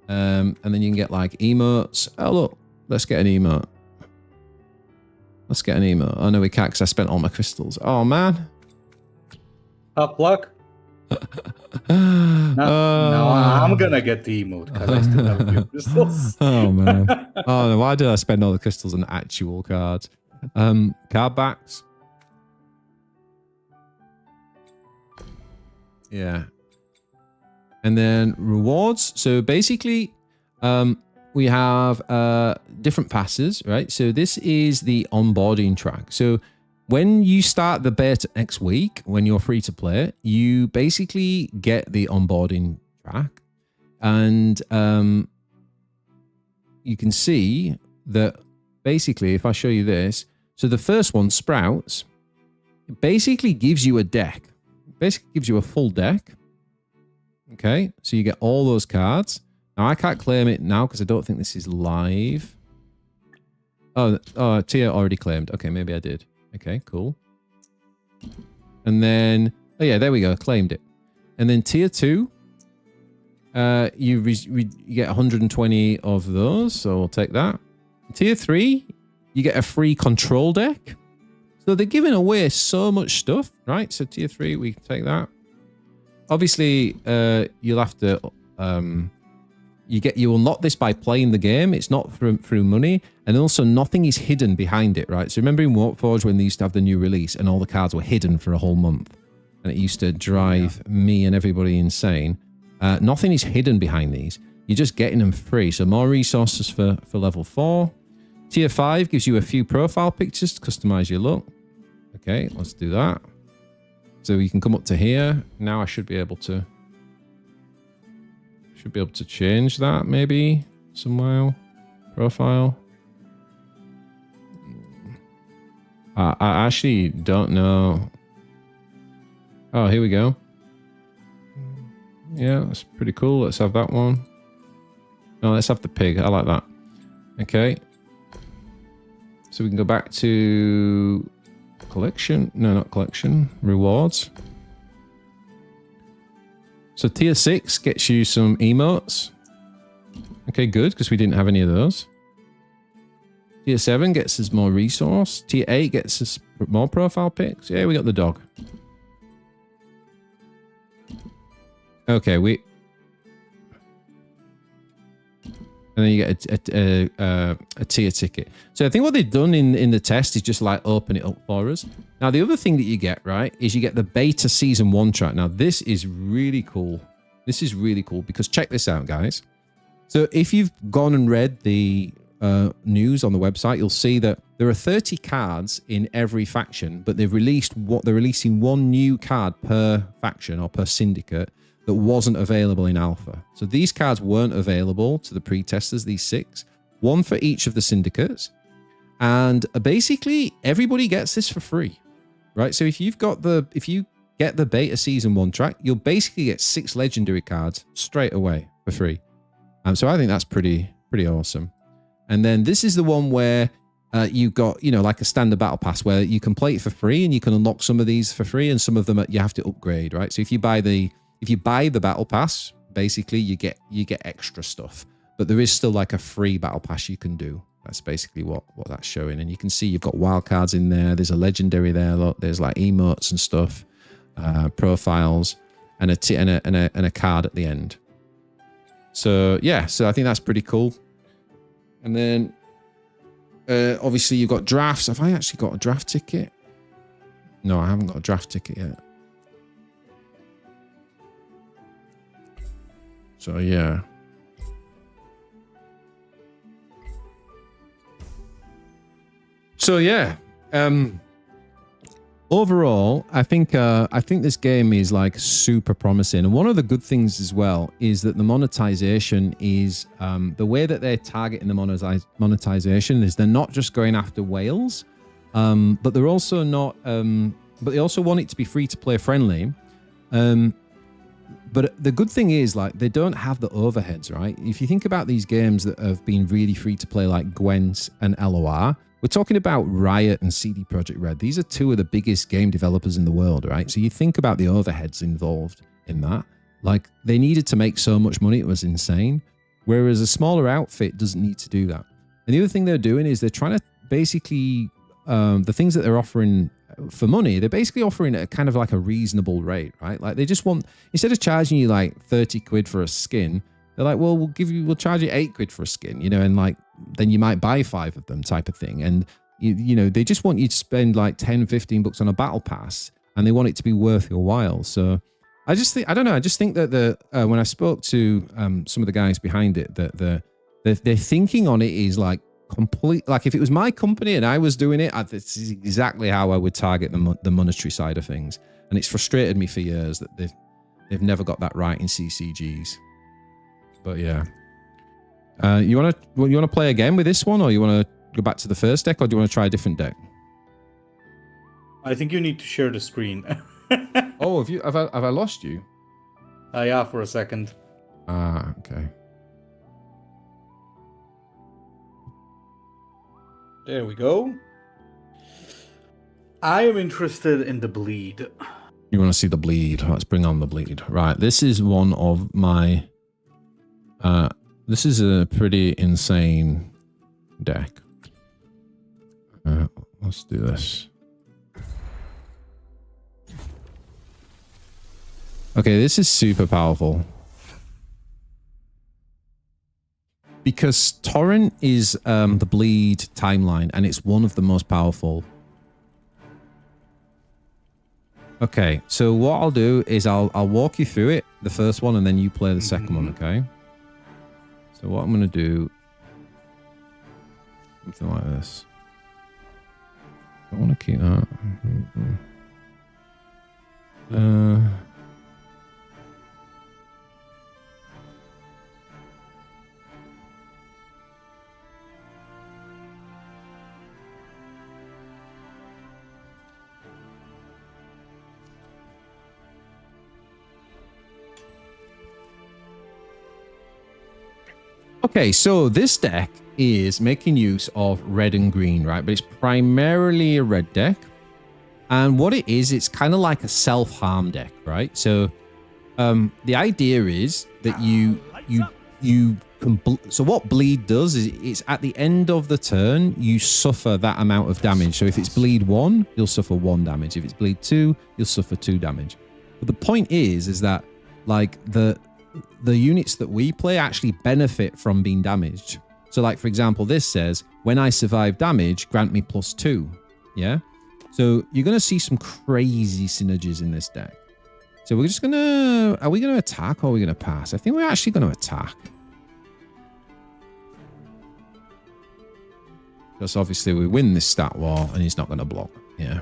And then you can get like emotes. Oh, look, let's get an emote. Let's get an emote. Oh, no, we can't because I spent all my crystals. Oh, man. Tough luck. No, I'm gonna get the emote because I still have a few crystals. Oh man! Oh no, why did I spend all the crystals on actual cards? Card backs. Yeah. And then rewards. So basically, we have different passes, right? So this is the onboarding track. So when you start the beta next week, when you're free to play, you basically get the onboarding track. And you can see that basically, if I show you this, so the first one, Sprouts, it basically gives you a deck. It basically gives you a full deck. Okay, so you get all those cards. Now, I can't claim it now because I don't think this is live. Oh, Tia already claimed. Okay, maybe I did. Okay, cool. And then, oh yeah, there we go, claimed it. And then tier 2, you get 120 of those, so we'll take that. Tier 3, you get a free control deck. So they're giving away so much stuff, right? So tier 3, we can take that. Obviously, you'll have to you unlock this by playing the game. It's not through money, and also nothing is hidden behind it, right? So remember in Warforge when they used to have the new release and all the cards were hidden for a whole month, and it used to drive me and everybody insane. Nothing is hidden behind these. You're just getting them free. So more resources for level 4. Tier 5 gives you a few profile pictures to customize your look. Okay, let's do that. So you can come up to here. Now I should be able to change that maybe somewhere. Profile. I actually don't know. Oh, here we go. Yeah, that's pretty cool. Let's have that one. No, let's have the pig. I like that. Okay. So we can go back to collection. No, not collection. Rewards. So tier 6 gets you some emotes. Okay, good, because we didn't have any of those. Tier 7 gets us more resource. Tier 8 gets us more profile pics. Yeah, we got the dog. Okay, and then you get a tier ticket. So I think what they've done in the test is just like open it up for us. Now, the other thing that you get, right, is you get the beta season 1 track. Now, this is really cool. This is really cool because check this out, guys. So if you've gone and read the news on the website, you'll see that there are 30 cards in every faction, but they're releasing one new card per faction or per syndicate that wasn't available in alpha. So these cards weren't available to the pre-testers, these 6. 1 for each of the syndicates. And basically everybody gets this for free, right? So if you get the beta season 1 track, you'll basically get 6 legendary cards straight away for free. So I think that's pretty awesome. And then this is the one where you've got, like a standard battle pass where you can play it for free and you can unlock some of these for free and some of them you have to upgrade, right? So if you buy the battle pass, basically you get extra stuff, but there is still like a free battle pass you can do. That's basically what that's showing. And you can see you've got wild cards in there. There's a legendary there. Look, there's like emotes and stuff, profiles, and a card at the end. So yeah, so I think that's pretty cool. And then obviously you've got drafts. Have I actually got a draft ticket? No, I haven't got a draft ticket yet. So yeah. So yeah. Overall, I think this game is like super promising. And one of the good things as well is that the monetization is the way that they're targeting the monetization is they're not just going after whales, but they're also not. But they also want it to be free to play friendly. But the good thing is, like, they don't have the overheads, right? If you think about these games that have been really free to play, like Gwent and LOR, we're talking about Riot and CD Projekt Red. These are 2 of the biggest game developers in the world, right? So you think about the overheads involved in that. Like, they needed to make so much money, it was insane. Whereas a smaller outfit doesn't need to do that. And the other thing they're doing is they're trying to basically, the things that they're offering for money, they're basically offering at kind of like a reasonable rate, right? Like they just want, instead of charging you like 30 quid for a skin, they're like, well, we'll charge you 8 quid for a skin, and like, then you might buy 5 of them type of thing. And they just want you to spend like 10, 15 bucks on a battle pass and they want it to be worth your while. So I just think that when I spoke to some of the guys behind it, that their thinking on it is like, complete, like if it was my company and I was doing it, this is exactly how I would target the monetary side of things. And it's frustrated me for years that they've never got that right in CCGs. But yeah, you want to play again with this one, or you want to go back to the first deck, or do you want to try a different deck? I think you need to share the screen. Oh, have I lost you? Yeah, for a second. Ah, okay. There we go. I am interested in the bleed. You want to see the bleed? Let's bring on the bleed. Right, this is one of my... this is a pretty insane deck. Let's do this. Okay, this is super powerful. Because Torrent is the bleed timeline, and it's one of the most powerful. Okay, so what I'll do is I'll walk you through it, the first one, and then you play the second one, okay? So what I'm going to do... something like this. I want to keep that. Okay, so this deck is making use of red and green, right? But it's primarily a red deck. And what it is, it's kind of like a self-harm deck, right? So the idea is that you can... So what bleed does is it's at the end of the turn, you suffer that amount of damage. So if it's bleed 1, you'll suffer 1 damage. If it's bleed 2, you'll suffer 2 damage. But the point is that like the units that we play actually benefit from being damaged. So like, for example, this says, when I survive damage, grant me +2. Yeah. So you're going to see some crazy synergies in this deck. So we're just going to, are we going to attack or are we going to pass? I think we're actually going to attack. Because obviously we win this stat war and he's not going to block. Yeah.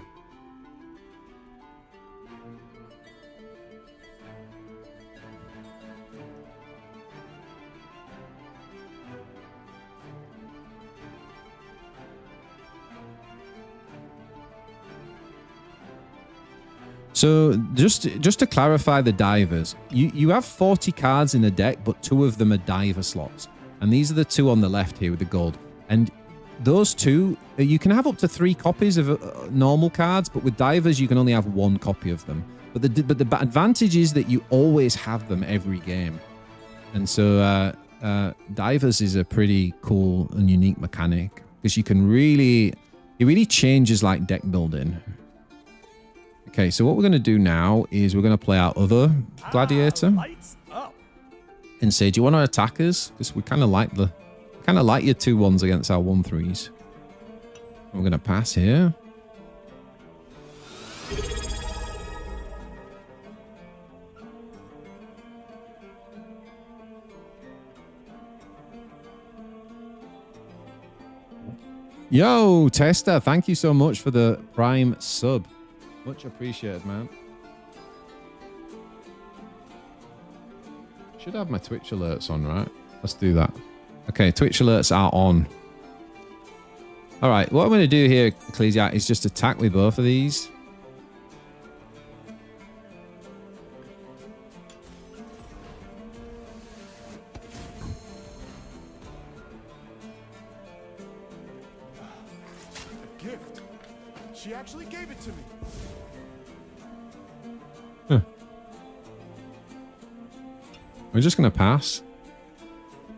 So just to clarify the divers, you have 40 cards in a deck, but 2 of them are diver slots. And these are the 2 on the left here with the gold. And those 2, you can have up to 3 copies of normal cards, but with divers, you can only have 1 copy of them. But the advantage is that you always have them every game. And so divers is a pretty cool and unique mechanic because you can it really changes like deck building. Okay, so what we're going to do now is we're going to play our other gladiator and say, do you want to attack us? Because we kind of like your 2-1s against our 1-3s. We're going to pass here. Yo, Tester, thank you so much for the Prime sub. Much appreciated, man. Should have my Twitch alerts on, right? Let's do that. Okay, Twitch alerts are on. All right, what I'm going to do here, Ecclesiarch, is just attack with both of these. A gift. She actually gave it to me. We're just going to pass.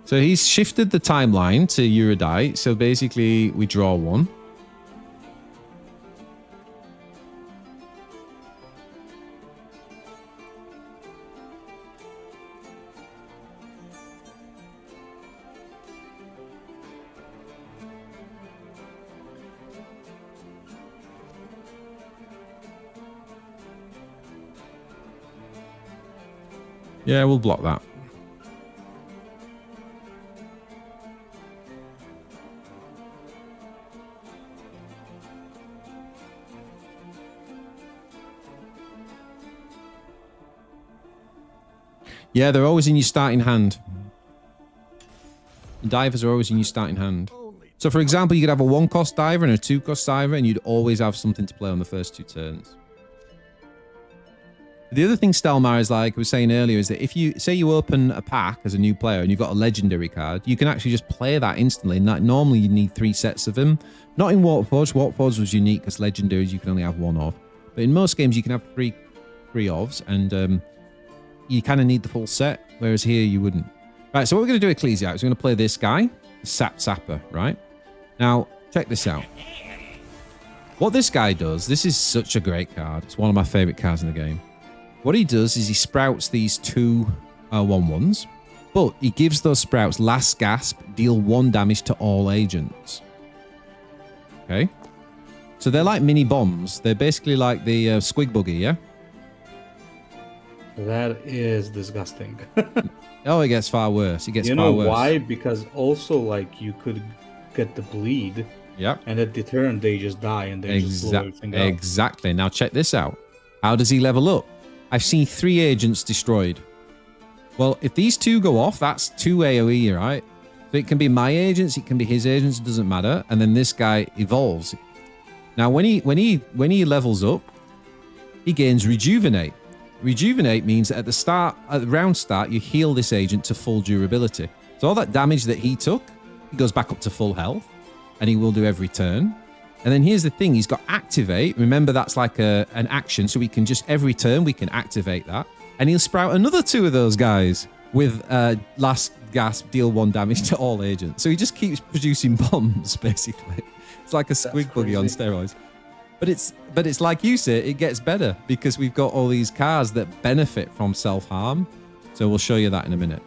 So he's shifted the timeline to Eurydice. So basically, we draw 1. Yeah, we'll block that. Yeah, they're always in your starting hand. Divers are always in your starting hand. So, for example, you could have a 1-cost diver and a 2-cost diver, and you'd always have something to play on the first 2 turns. The other thing, Stelmar, is like I was saying earlier, is that if you say you open a pack as a new player and you've got a legendary card, you can actually just play that instantly. And that normally you need 3 sets of them. Not in Warforged. Warforged was unique because legendaries you can only have 1 of. But in most games you can have 3 ofs, and you kind of need the full set, whereas here you wouldn't. Right, so what we're going to do, Ecclesiarch, is we're going to play this guy, Sapper, right? Now, check this out. What this guy does, this is such a great card. It's one of my favorite cards in the game. What he does is he sprouts these 2 1/1s, but he gives those sprouts last gasp, deal 1 damage to all agents. Okay? So they're like mini bombs. They're basically like the squig buggy, yeah? That is disgusting. Oh, it gets far worse. It gets You far know worse. why? Because also, like, you could get the bleed, Yep. and at the turn they just die and they just blow everything up. Exactly. Now check this out. How does he level up? I've seen 3 agents destroyed. Well, if these 2 go off, that's 2 AoE, right? So it can be my agents, it can be his agents, it doesn't matter. And then this guy evolves. Now, when he levels up, he gains Rejuvenate. Rejuvenate means that at the round start, you heal this agent to full durability. So all that damage that he took, he goes back up to full health, and he will do every turn. And then here's the thing, he's got Activate. Remember, that's like an action, so we can just, every turn, we can activate that. And he'll sprout another 2 of those guys with last gasp, deal 1 damage to all agents. So he just keeps producing bombs, basically. It's like a squig buggy on steroids. But it's like you say, it gets better because we've got all these cards that benefit from self-harm. So we'll show you that in a minute.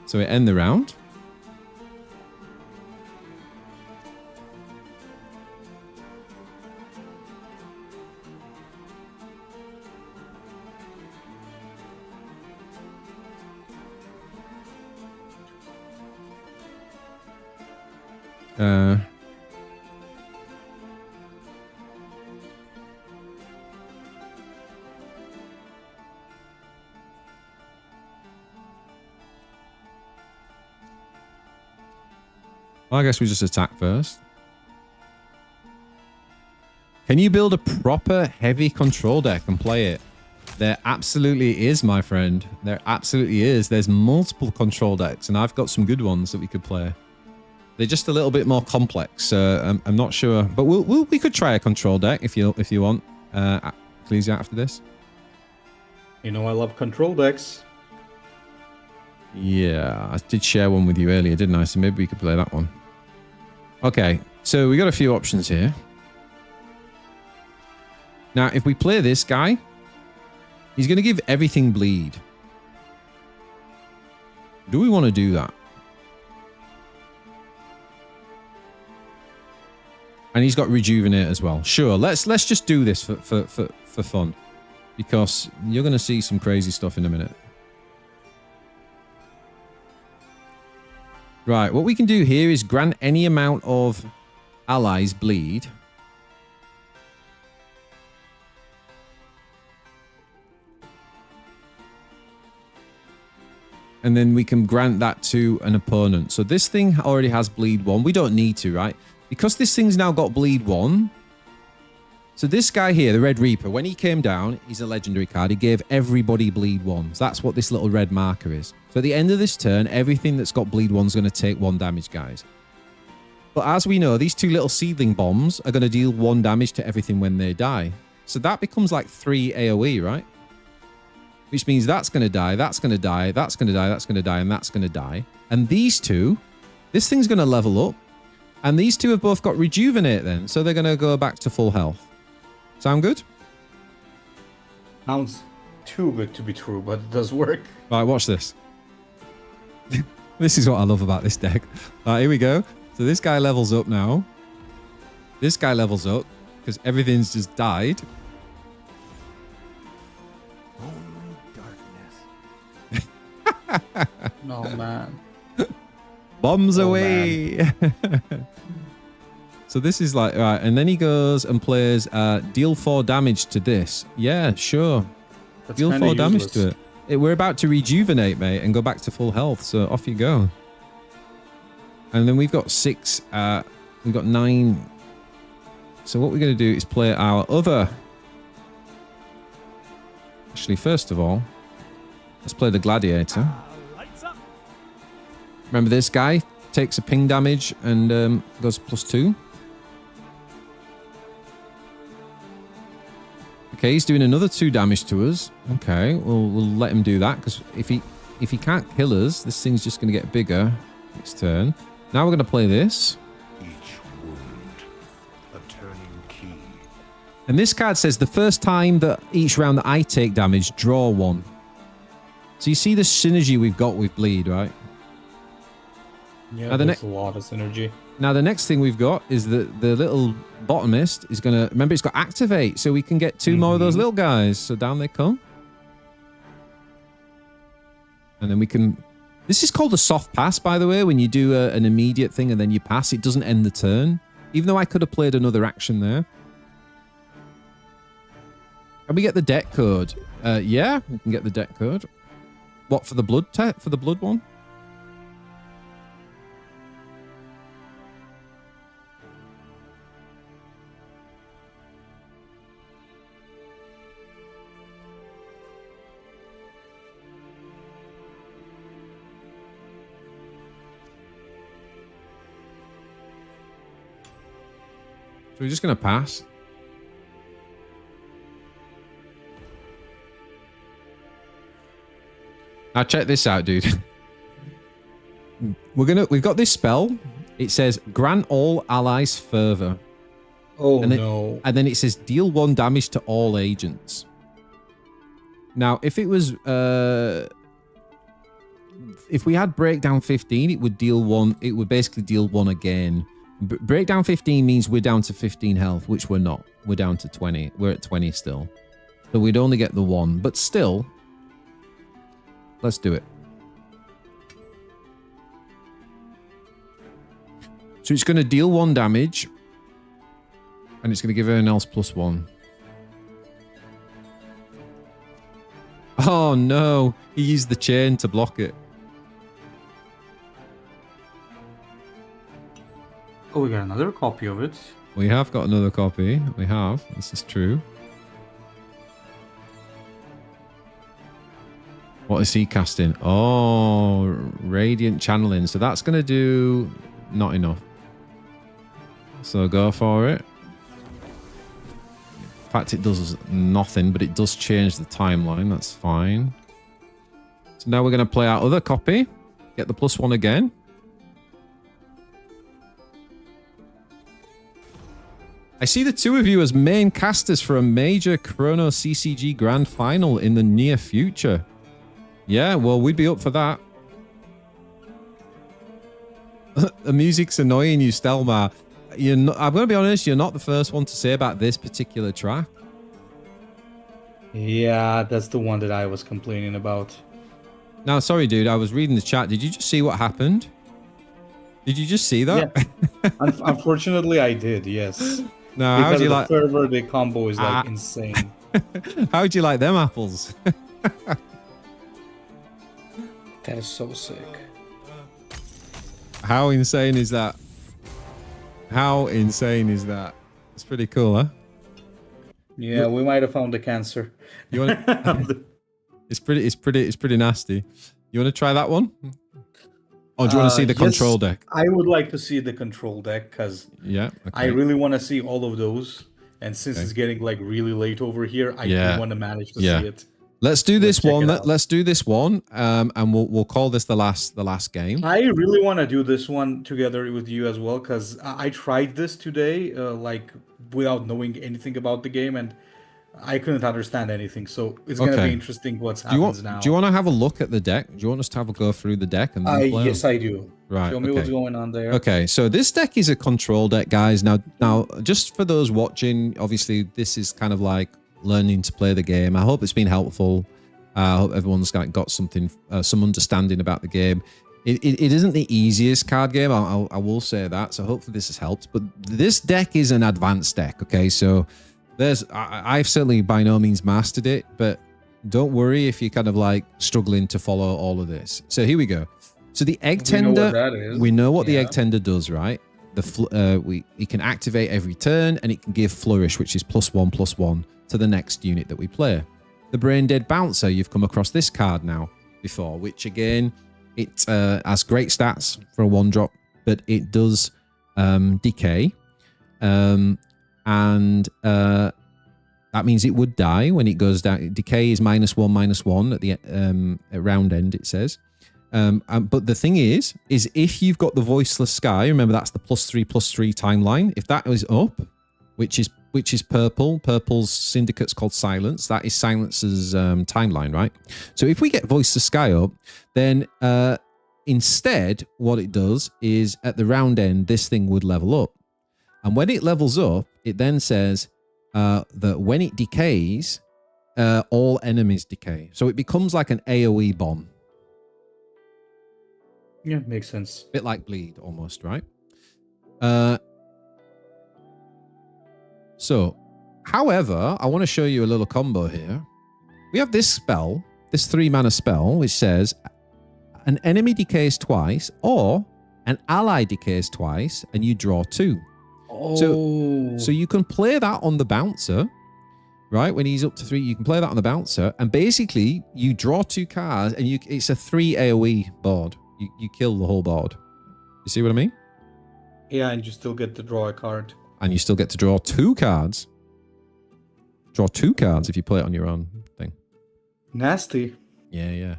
So we end the round. Well, I guess we just attack first. Can you build a proper heavy control deck and play it? There absolutely is, my friend. There absolutely is. There's multiple control decks, and I've got some good ones that we could play. They're just a little bit more complex. I'm not sure, but we could try a control deck if you want, Ecclesiarch, after this. You know I love control decks. Yeah, I did share one with you earlier, didn't I? So maybe we could play that one. Okay, so we got a few options here. Now, if we play this guy, he's going to give everything bleed. Do we want to do that? And he's got rejuvenate as well. Sure, let's just do this for fun, because you're going to see some crazy stuff in a minute. Right, what we can do here is grant any amount of allies bleed. And then we can grant that to an opponent. So this thing already has bleed 1. We don't need to, right? Because this thing's now got bleed 1. So this guy here, the Red Reaper, when he came down, he's a legendary card. He gave everybody bleed 1. So that's what this little red marker is. So at the end of this turn, everything that's got bleed 1 is going to take 1 damage, guys. But as we know, these 2 little seedling bombs are going to deal 1 damage to everything when they die. So that becomes like 3 AoE, right? Which means that's going to die, that's going to die, that's going to die, that's going to die, and that's going to die. And these 2, this thing's going to level up. And these 2 have both got rejuvenate then. So they're going to go back to full health. Sound good? Sounds too good to be true, but it does work. Right, watch this. This is what I love about this deck. Here we go. So this guy levels up now. This guy levels up because everything's just died. Only darkness. No, man. Bombs away. So this is like, right, and then he goes and plays deal 4 damage to this. Yeah, sure. That's Deal 4 damage useless. to it. We're about to rejuvenate, mate, and go back to full health. So off you go. And then we've got 6. We've got 9. So what we're going to do is play our other. Actually, first of all, let's play the Gladiator. Lights up. Remember this guy takes a ping damage and goes +2. Okay, he's doing another 2 damage to us. Okay, we'll let him do that, because if he can't kill us, this thing's just going to get bigger next turn. Now we're going to play this. Each wound, a turning key. And this card says the first time that each round that I take damage, draw 1. So you see the synergy we've got with bleed, right? Yeah, Now there's a lot of synergy. Now the next thing we've got is that the little botanist is going to... Remember, it's got activate, so we can get 2 more of those little guys. So down they come. And then we can... This is called a soft pass, by the way, when you do an immediate thing and then you pass. It doesn't end the turn. Even though I could have played another action there. Can we get the deck code? Yeah, we can get the deck code. What, for the blood for the blood one? So we're just going to pass. Now check this out, dude. We've got this spell. It says grant all allies fervor. Oh, and no. And then it says deal 1 damage to all agents. Now, if it was... if we had breakdown 15, it would deal 1. It would basically deal 1 again. Breakdown 15 means we're down to 15 health, which we're not. We're down to 20. We're at 20 still. So we'd only get the 1. But still, let's do it. So it's going to deal 1 damage. And it's going to give everyone else +1. Oh no, he used the chain to block it. Oh, we got another copy of it. We have got another copy. We have. This is true. What is he casting? Oh, Radiant Channeling. So that's going to do not enough. So go for it. In fact, it does nothing, but it does change the timeline. That's fine. So now we're going to play our other copy. Get the +1 again. I see the two of you as main casters for a major Chrono CCG Grand Final in the near future. Yeah, well, we'd be up for that. The music's annoying you, Stelmar. I'm going to be honest, you're not the first one to say about this particular track. Yeah, that's the one that I was complaining about. Now, sorry, dude, I was reading the chat. Did you just see what happened? Did you just see that? Yeah. Unfortunately, I did, yes. No, because how do you the like... server, the combo is like insane. How would you like them apples? That is so sick. How insane is that? How insane is that? It's pretty cool, huh? Yeah, we might have found the cancer. You want to... It's pretty nasty. You want to try that one? Or do you want to see the control deck? I would like to see the control deck because I really want to see all of those. And since it's getting like really late over here, I do want to manage to see it. Let's do this one. Let's do this one, and we'll call this the last game. I really want to do this one together with you as well because I tried this today, like without knowing anything about the game, and I couldn't understand anything. So it's going to be interesting what's happens now. Do you want to have a look at the deck? Do you want us to have a go through the deck and then play? Yes, I do. Right. Show me what's going on there. Okay, so this deck is a control deck, guys. Now, just for those watching, obviously this is kind of like learning to play the game. I hope it's been helpful. I hope everyone's got something, some understanding about the game. It isn't the easiest card game. I will say that. So hopefully this has helped. But this deck is an advanced deck. Okay, so I've certainly by no means mastered it, but don't worry if you're kind of like struggling to follow all of this. So here we go. So the egg tender, we know what the egg tender does, right? It can activate every turn, and it can give flourish, which is +1/+1 to the next unit that we play. The brain dead bouncer, you've come across this card now before, which again, it has great stats for a 1-drop, but it does decay, and that means it would die when it goes down. Decay is -1/-1 at the at round end, it says. But the thing is if you've got the Voiceless Sky, remember that's the +3/+3 timeline. If that is up, which is purple, purple's syndicate's called Silence. That is Silence's timeline, right? So if we get Voiceless Sky up, then instead what it does is at the round end, this thing would level up. And when it levels up, it then says that when it decays, all enemies decay. So it becomes like an AoE bomb. Yeah, makes sense. Bit like Bleed almost, right? So, however, I want to show you a little combo here. We have this spell, this 3-mana spell, which says an enemy decays twice or an ally decays twice and you draw 2. Oh. So you can play that on the bouncer, right? When he's up to 3, you can play that on the bouncer, and basically you draw 2 cards, and it's a 3 AoE board. You kill the whole board. You see what I mean? Yeah, and you still get to draw a card. And you still get to draw 2 cards. Draw 2 cards if you play it on your own thing. Nasty. Yeah.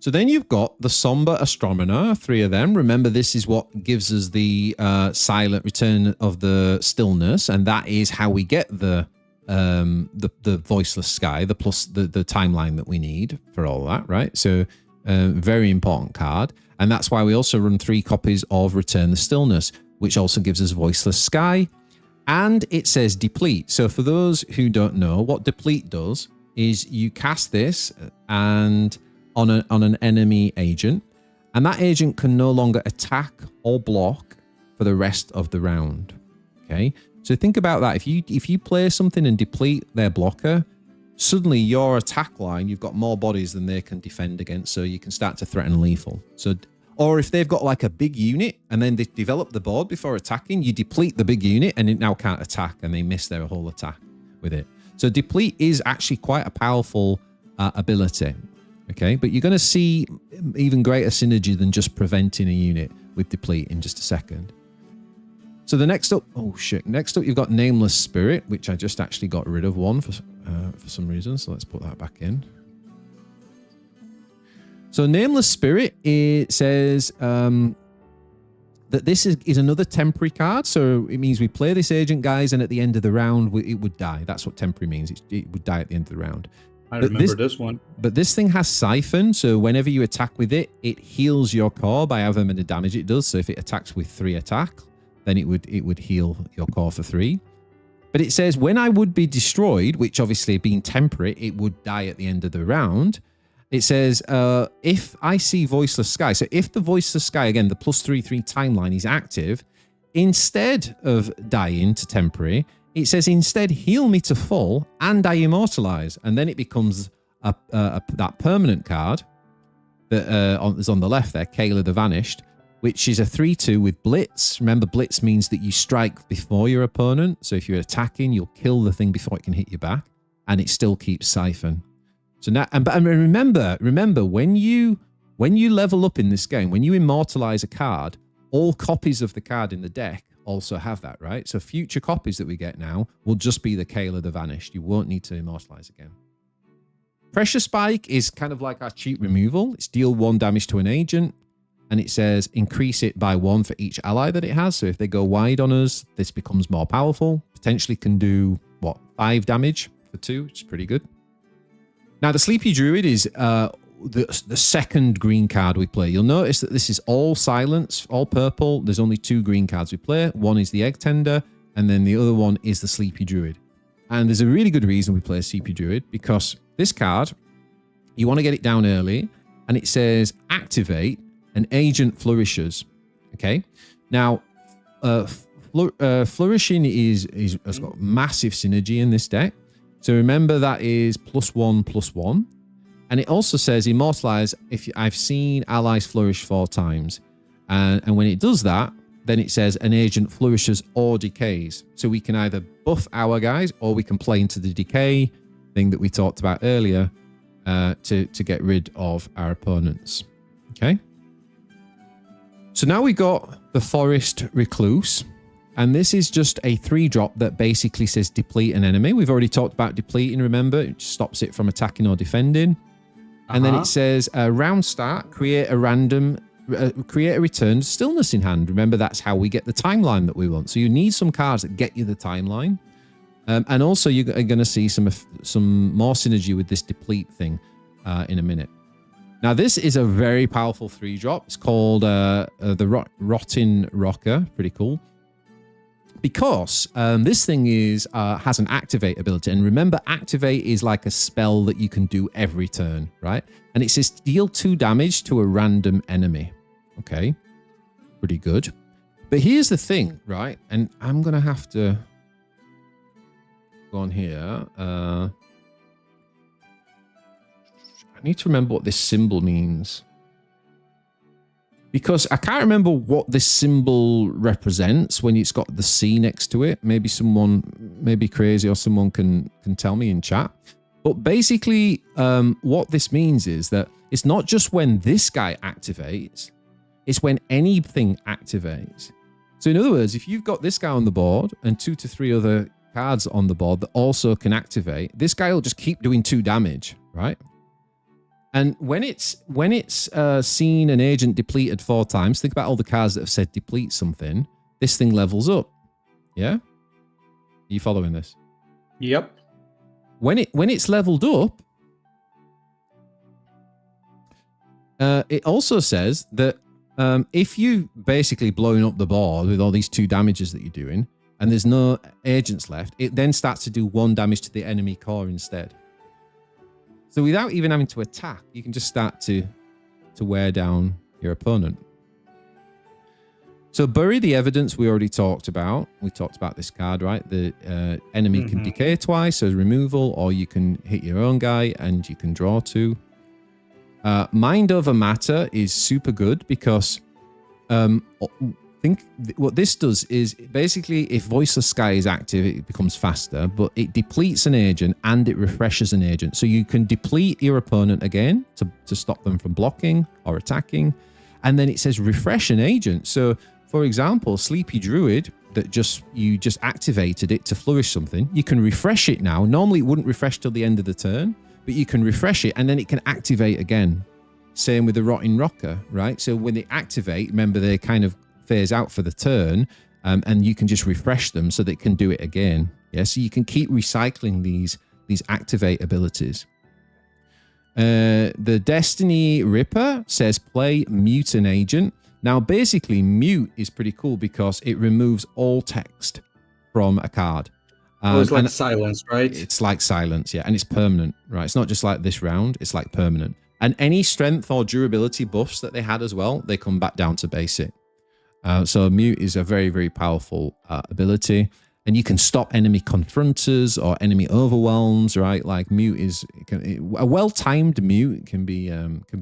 So then you've got the Somber Astronomer, 3 of them. Remember, this is what gives us the silent return of the stillness, and that is how we get the Voiceless Sky, the plus the timeline that we need for all that, right? So very important card, and that's why we also run 3 copies of Return the Stillness, which also gives us Voiceless Sky, and it says Deplete. So for those who don't know, what Deplete does is you cast this and on an enemy agent, and that agent can no longer attack or block for the rest of the round. Okay, so think about that. If you play something and deplete their blocker, suddenly your attack line, you've got more bodies than they can defend against, so you can start to threaten lethal. So, or if they've got like a big unit and then they develop the board before attacking, you deplete the big unit and it now can't attack, and they miss their whole attack with it. So deplete is actually quite a powerful ability. Okay, but you're going to see even greater synergy than just preventing a unit with deplete in just a second. So the next up, oh shit, next up you've got Nameless Spirit, which I just actually got rid of one for some reason. So let's put that back in. So Nameless Spirit, it says that this is another temporary card. So it means we play this agent, guys, and at the end of the round, it would die. That's what temporary means. It would die at the end of the round. I remember this one. But this thing has Siphon, so whenever you attack with it, it heals your core by however many damage it does. So if it attacks with 3 attack, then it would heal your core for 3. But it says when I would be destroyed, which obviously being temporary, it would die at the end of the round. It says if I see Voiceless Sky, so if the Voiceless Sky, again, the +3/3 timeline is active, instead of dying to temporary, it says instead heal me to full and I immortalize, and then it becomes that permanent card that is on the left there, Kayla the Vanished, which is a 3/2 with Blitz. Remember, Blitz means that you strike before your opponent, so if you're attacking, you'll kill the thing before it can hit you back, and it still keeps Siphon. So now, and remember, when you level up in this game, when you immortalize a card, all copies of the card in the deck also have that, right? So future copies that we get now will just be the Kayla the Vanished. You won't need to immortalize again. Pressure Spike is kind of like our cheat removal. It's deal 1 damage to an agent, and it says increase it by 1 for each ally that it has. So if they go wide on us, this becomes more powerful. Potentially can do, what, 5 damage for 2, which is pretty good. Now, the Sleepy Druid is the second green card we play. You'll notice that this is all silence, all purple. There's only 2 green cards we play. One is the Egg Tender, and then the other one is the Sleepy Druid. And there's a really good reason we play Sleepy Druid, because this card, you want to get it down early, and it says activate, an agent flourishes. Okay? Now, flourishing has got massive synergy in this deck. So remember that is +1/+1. And it also says immortalize if I've seen allies flourish 4 times. And when it does that, then it says an agent flourishes or decays. So we can either buff our guys or we can play into the decay thing that we talked about earlier to get rid of our opponents. Okay. So now we got the Forest Recluse. And this is just a 3-drop that basically says deplete an enemy. We've already talked about depleting, remember? It stops it from attacking or defending. And then it says, round start, create a return stillness in hand. Remember, that's how we get the timeline that we want. So you need some cards that get you the timeline. And also you're going to see some more synergy with this deplete thing in a minute. Now, this is a very powerful 3-drop. It's called the Rotting Rocker. Pretty cool. Because this thing has an activate ability. And remember, activate is like a spell that you can do every turn, right? And it says deal 2 damage to a random enemy. Okay, pretty good. But here's the thing, right? And I'm going to have to go on here. I need to remember what this symbol means. Because I can't remember what this symbol represents when it's got the C next to it. Maybe someone, maybe Crazy or someone can tell me in chat. But basically, what this means is that it's not just when this guy activates, it's when anything activates. So in other words, if you've got this guy on the board and 2 to 3 other cards on the board that also can activate, this guy will just keep doing 2 damage, right? And when it's seen an agent depleted 4 times, think about all the cards that have said deplete something. This thing levels up. Yeah? Are you following this? Yep. When it's leveled up, it also says that if you basically blowing up the board with all these 2 damages that you're doing, and there's no agents left, it then starts to do 1 damage to the enemy core instead. So without even having to attack, you can just start to wear down your opponent. So Bury the Evidence we already talked about. We talked about this card, right? The enemy can decay twice as removal, or you can hit your own guy and you can draw 2. Mind Over Matter is super good because what this does is basically if Voiceless Sky is active, it becomes faster, but it depletes an agent and it refreshes an agent. So you can deplete your opponent again to stop them from blocking or attacking. And then it says refresh an agent. So for example, Sleepy Druid, that you just activated it to flourish something. You can refresh it now. Normally it wouldn't refresh till the end of the turn, but you can refresh it and then it can activate again. Same with the Rotting Rocker, right? So when they activate, remember they kind of phase out for the turn, and you can just refresh them so they can do it again. Yeah, so you can keep recycling these activate abilities. The Destiny Ripper says play Mute an Agent. Now, basically, Mute is pretty cool because it removes all text from a card. It's like silence, right? It's like silence, yeah, and it's permanent, right? It's not just like this round; it's like permanent. And any strength or durability buffs that they had as well, they come back down to basic. So Mute is a very, very powerful ability. And you can stop enemy confronters or enemy overwhelms, right? Like Mute is a well-timed Mute can be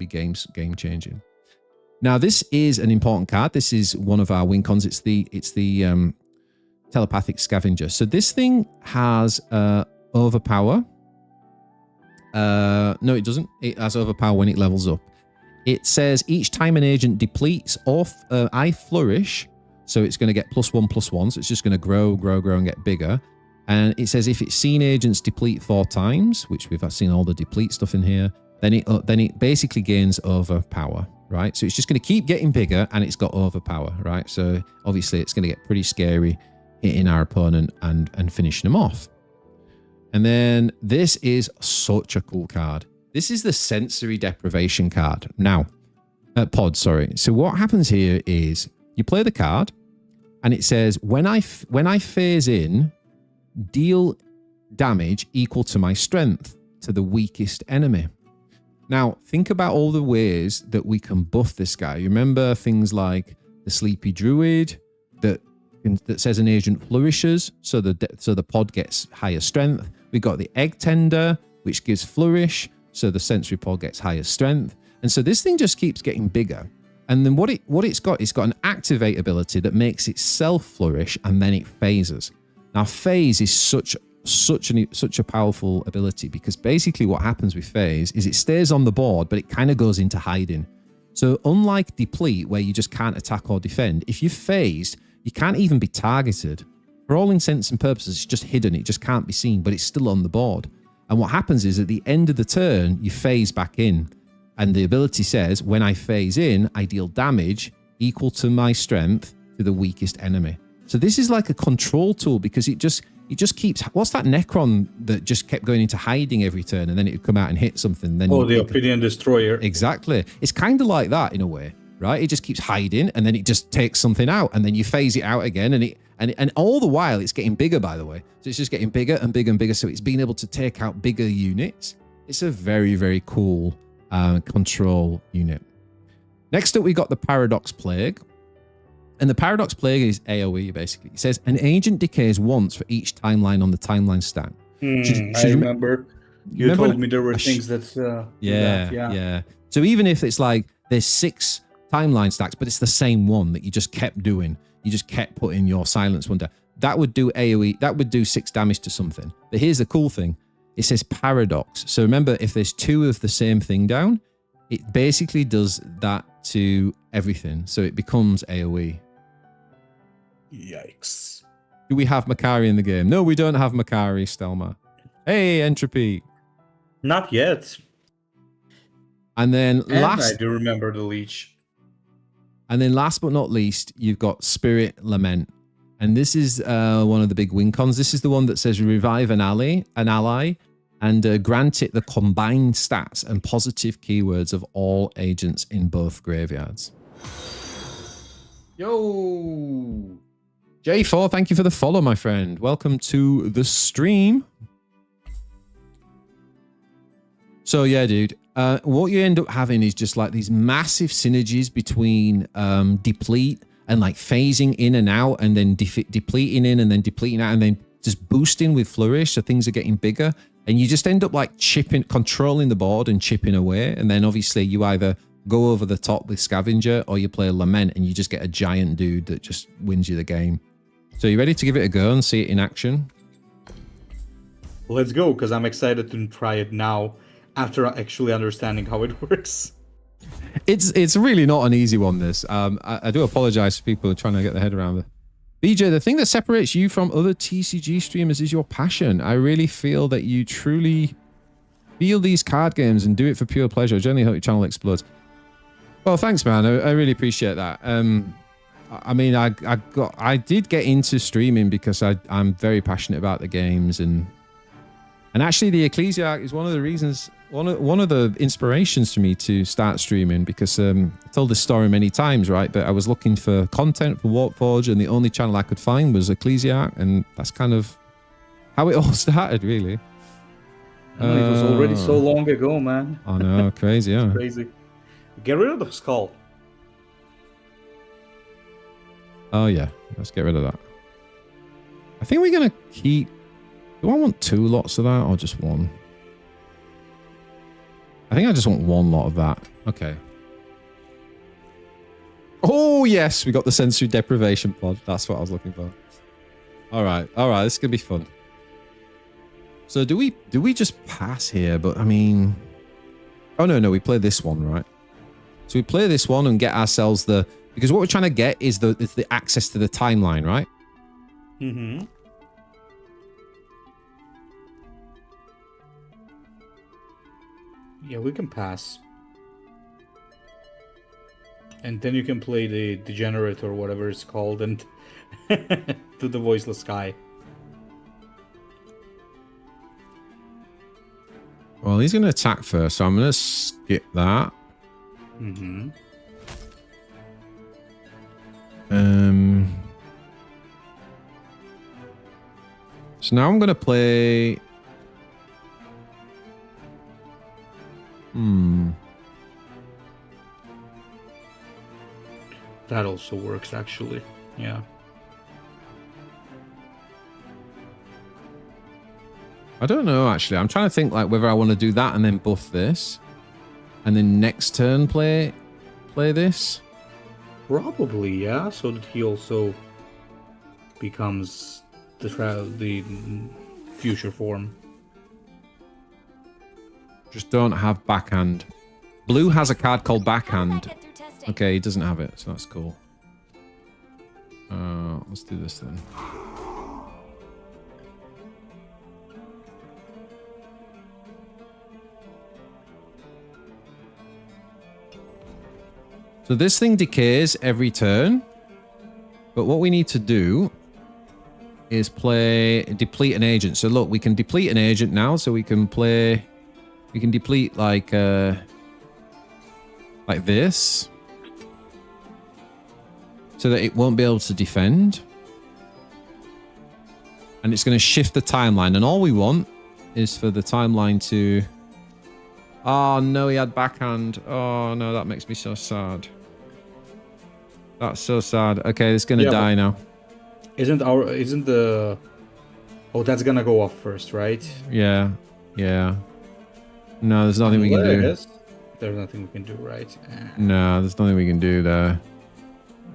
game changing. Now this is an important card. This is one of our win cons. It's the telepathic scavenger. So this thing has overpower. No, it doesn't. It has overpower when it levels up. It says each time an agent depletes or I flourish, so it's going to get +1/+1. So it's just going to grow and get bigger. And it says if it's seen agents deplete 4 times, which we've seen all the deplete stuff in here, then it basically gains overpower, right? So it's just going to keep getting bigger and it's got overpower, right? So obviously it's going to get pretty scary hitting our opponent and finishing them off. And then this is such a cool card. This is the sensory deprivation card. Now, pod, sorry. So what happens here is you play the card and it says, when I phase in, deal damage equal to my strength to the weakest enemy. Now, think about all the ways that we can buff this guy. You remember things like the Sleepy Druid that says an agent flourishes, so the pod gets higher strength. We got the Egg Tender, which gives flourish, so the sensory pod gets higher strength. And so this thing just keeps getting bigger. And then what it's got an activate ability that makes itself flourish, and then it phases. Now phase is such a powerful ability because basically what happens with phase is it stays on the board, but it kind of goes into hiding. So unlike deplete, where you just can't attack or defend, if you've phased, you can't even be targeted. For all intents and purposes, it's just hidden. It just can't be seen, but it's still on the board. And what happens is at the end of the turn, you phase back in. And the ability says, when I phase in, I deal damage equal to my strength to the weakest enemy. So this is like a control tool because it just keeps... What's that Necron that just kept going into hiding every turn and then it would come out and hit something? Then the Obsidian Destroyer. Exactly. It's kind of like that in a way, right? It just keeps hiding and then it just takes something out and then you phase it out again and all the while it's getting bigger, by the way. So it's just getting bigger and bigger and bigger. So it's being able to take out bigger units. It's a very, very cool control unit. Next up, we got the Paradox Plague. And the Paradox Plague is AoE, basically. It says an agent decays once for each timeline on the timeline stack. I remember. You told me there were things that... Yeah. So even if it's like there's 6 timeline stacks, but it's the same one that you just kept doing. You just kept putting your silence one down. That would do AoE. That would do 6 damage to something. But here's the cool thing. It says paradox. So remember, if there's 2 of the same thing down, it basically does that to everything. So it becomes AoE. Yikes. Do we have Makari in the game? No, we don't have Makari, Stelma. Hey, Entropy. Not yet. And then I do remember the leech. And then last but not least, you've got Spirit Lament. And this is one of the big win cons. This is the one that says revive an ally, and grant it the combined stats and positive keywords of all agents in both graveyards. Yo! J4, thank you for the follow, my friend. Welcome to the stream. So yeah, dude, what you end up having is just like these massive synergies between deplete and like phasing in and out, and then depleting in and then depleting out, and then just boosting with flourish, so things are getting bigger, and you just end up like controlling the board and chipping away, and then obviously you either go over the top with Scavenger, or you play Lament and you just get a giant dude that just wins you the game. So you ready to give it a go and see it in action? Let's go, because I'm excited to try it now after actually understanding how it works. It's really not an easy one, this. I do apologize for people trying to get their head around it. BJ, the thing that separates you from other TCG streamers is your passion. I really feel that you truly feel these card games and do it for pure pleasure. I generally hope your channel explodes. Well, thanks, man. I really appreciate that. I mean, I did get into streaming because I'm very passionate about the games, and actually the Ecclesiarch is one of the reasons, one of the inspirations for me to start streaming, because I told this story many times, right? But I was looking for content for Warpforge, and the only channel I could find was Ecclesiarch, and that's kind of how it all started, really. It was already so long ago, man. I know, crazy, yeah. Crazy. Get rid of the skull. Oh yeah, let's get rid of that. I think we're gonna keep. Do I want 2 lots of that or just 1? I think I just want 1 lot of that. Okay. Oh yes, we got the sensory deprivation pod. That's what I was looking for. All right, this is gonna be fun. So do we just pass here? But I mean, oh no, we play this one, right? So we play this one and get ourselves the, because what we're trying to get is the access to the timeline, right? Mm-hmm. Yeah, we can pass. And then you can play the degenerate or whatever it's called and to the voiceless guy. Well, he's going to attack first, so I'm going to skip that. Mm-hmm. So now I'm going to play... That also works, actually. Yeah. I don't know, actually. I'm trying to think like whether I want to do that and then buff this. And then next turn play this. Probably, yeah. So that he also becomes the future form. Just don't have backhand. Blue has a card called How did that backhand. get through testing? Okay, he doesn't have it, so that's cool. Let's do this then. So this thing decays every turn, but what we need to do is deplete an agent. So look, we can deplete an agent now, so we can deplete like this, so that it won't be able to defend. And it's going to shift the timeline, and all we want is for the timeline to... Oh no, he had backhand. Oh no, that makes me so sad. That's so sad. Okay, it's gonna die now. Isn't the... Oh, that's gonna go off first, right? Yeah. No, there's nothing we can do. There's nothing we can do, right? No, there's nothing we can do there.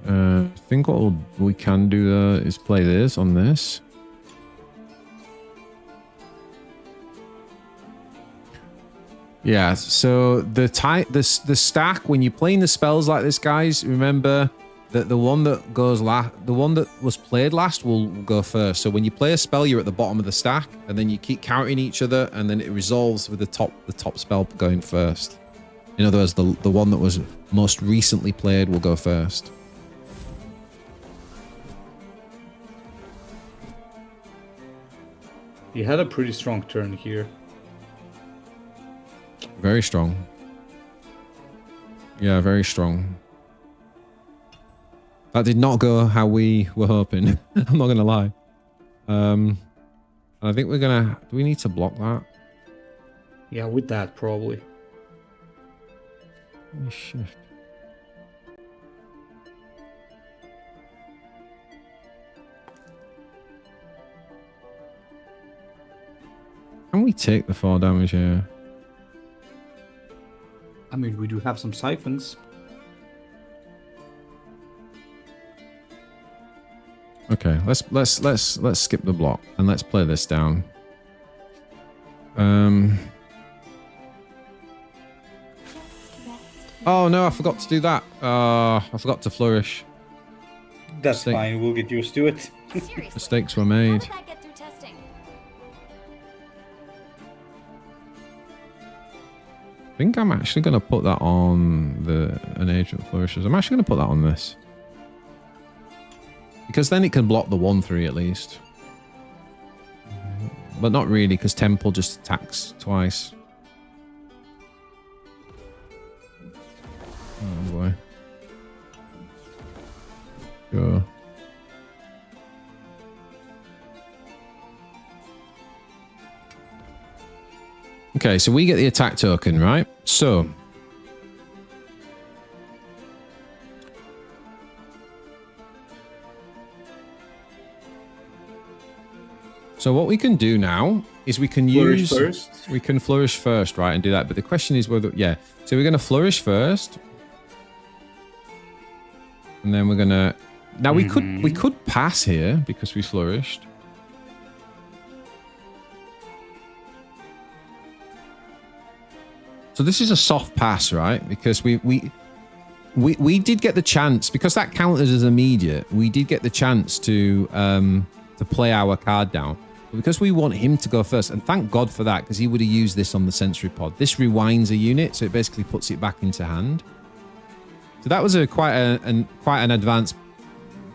I think what we can do there is play this on this. Yeah, so the stack, when you're playing the spells like this, guys, remember that the one that goes last, the one that was played last will go first. So when you play a spell, you're at the bottom of the stack, and then you keep counting each other, and then it resolves with the top spell going first. In other words, the one that was most recently played will go first. You had a pretty strong turn here. Very strong. Yeah, very strong. That did not go how we were hoping. I'm not gonna lie. I think we're gonna... Do we need to block that? Yeah, with that, probably. Let me shift. Can we take the 4 damage here? I mean, we do have some siphons. Okay, let's skip the block and let's play this down. Oh no, I forgot to do that. I forgot to flourish. That's fine. We'll get used to it. Seriously, Mistakes were how made. did that get through testing? I think I'm actually going to put that on an agent flourishes. I'm actually going to put that on this. Because then it can block the 1/3 at least. But not really, because Temple just attacks twice. Oh boy. Sure. Okay, so we get the attack token, right? So what we can do now is we can Flourish first. We can flourish first, right, and do that. But the question is whether, yeah. So we're going to flourish first, and then we're going to. Now we could pass here because we flourished. So this is a soft pass, right? Because we did get the chance, because that counted as immediate. We did get the chance to play our card down. But because we want him to go first, and thank God for that, because he would have used this on the sensory pod. This rewinds a unit, so it basically puts it back into hand. So that was quite an advanced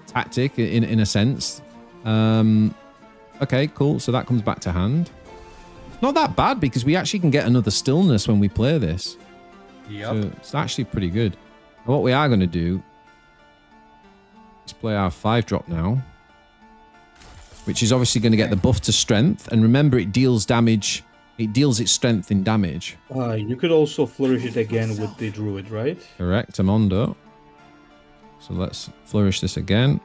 tactic in a sense. Okay, cool. So that comes back to hand. Not that bad, because we actually can get another stillness when we play this. Yep. So it's actually pretty good. And what we are going to do is play our 5-drop now, which is obviously going to get the buff to strength. And remember, it deals damage. It deals its strength in damage. You could also flourish it again with the druid, right? Correct, Amondo. So let's flourish this again.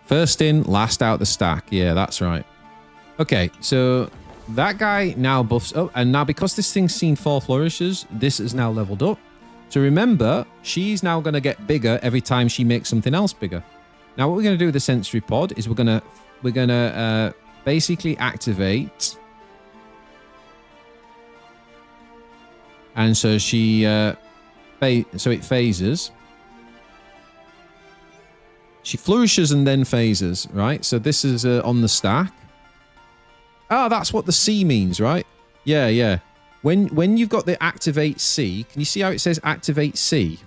First in, last out the stack. Yeah, that's right. Okay, so that guy now buffs up. And now because this thing's seen 4 flourishes, this is now leveled up. So remember, she's now going to get bigger every time she makes something else bigger. Now what we're going to do with the sensory pod is we're going to basically activate. And so she so it phases. She flourishes and then phases, right? So this is on the stack. Oh, that's what the C means, right? Yeah, yeah. When you've got the activate C, can you see how it says activate C?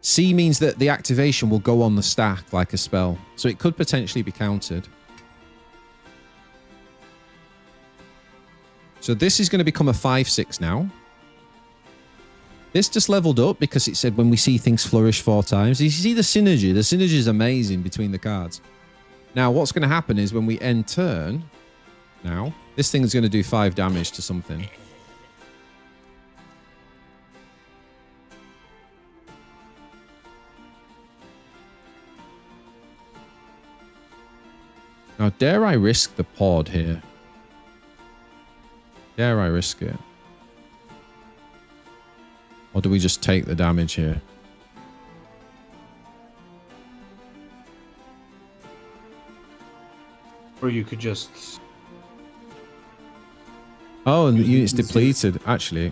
C means that the activation will go on the stack like a spell. So it could potentially be countered. So this is going to become a 5/6 now. This just leveled up because it said when we see things flourish 4 times. You see the synergy. The synergy is amazing between the cards. Now, what's going to happen is when we end turn, now, this thing is going to do 5 damage to something. Now, dare I risk the pod here? Dare I risk it? Or do we just take the damage here? Or you could just... Oh, and the unit's depleted, actually.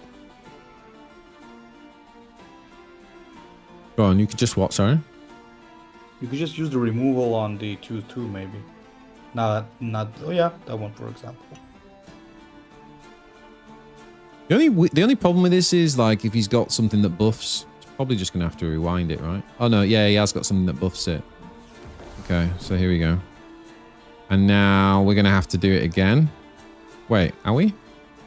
Go on, you could just what, sorry? You could just use the removal on the 2/2 maybe. Not. Oh yeah, that one for example. The only problem with this is, like, if he's got something that buffs, he's probably just gonna have to rewind it, right? Oh no, yeah, he has got something that buffs it. Okay, so here we go. And now we're gonna have to do it again. Wait, are we?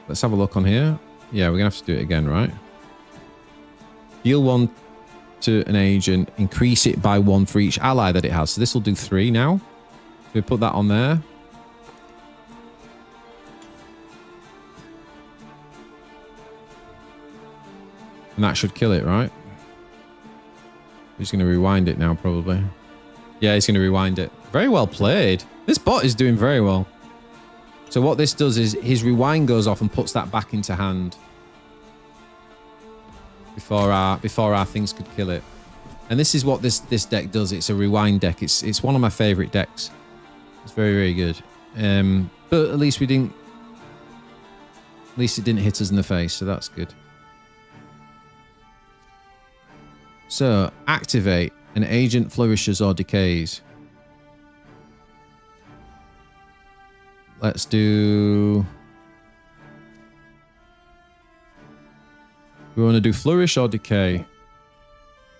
Let's have a look on here. Yeah, we're gonna have to do it again, right? Deal 1 to an agent, increase it by 1 for each ally that it has. So this will do 3 now. So we put that on there. And that should kill it, right? He's going to rewind it now, probably. Yeah, he's going to rewind it. Very well played. This bot is doing very well. So what this does is his rewind goes off and puts that back into hand. Before our things could kill it. And this is what this deck does. It's a rewind deck. It's one of my favorite decks. It's very, very good. But at least we didn't... At least it didn't hit us in the face, so that's good. So, activate. An agent flourishes or decays. Let's do... We want to do flourish or decay?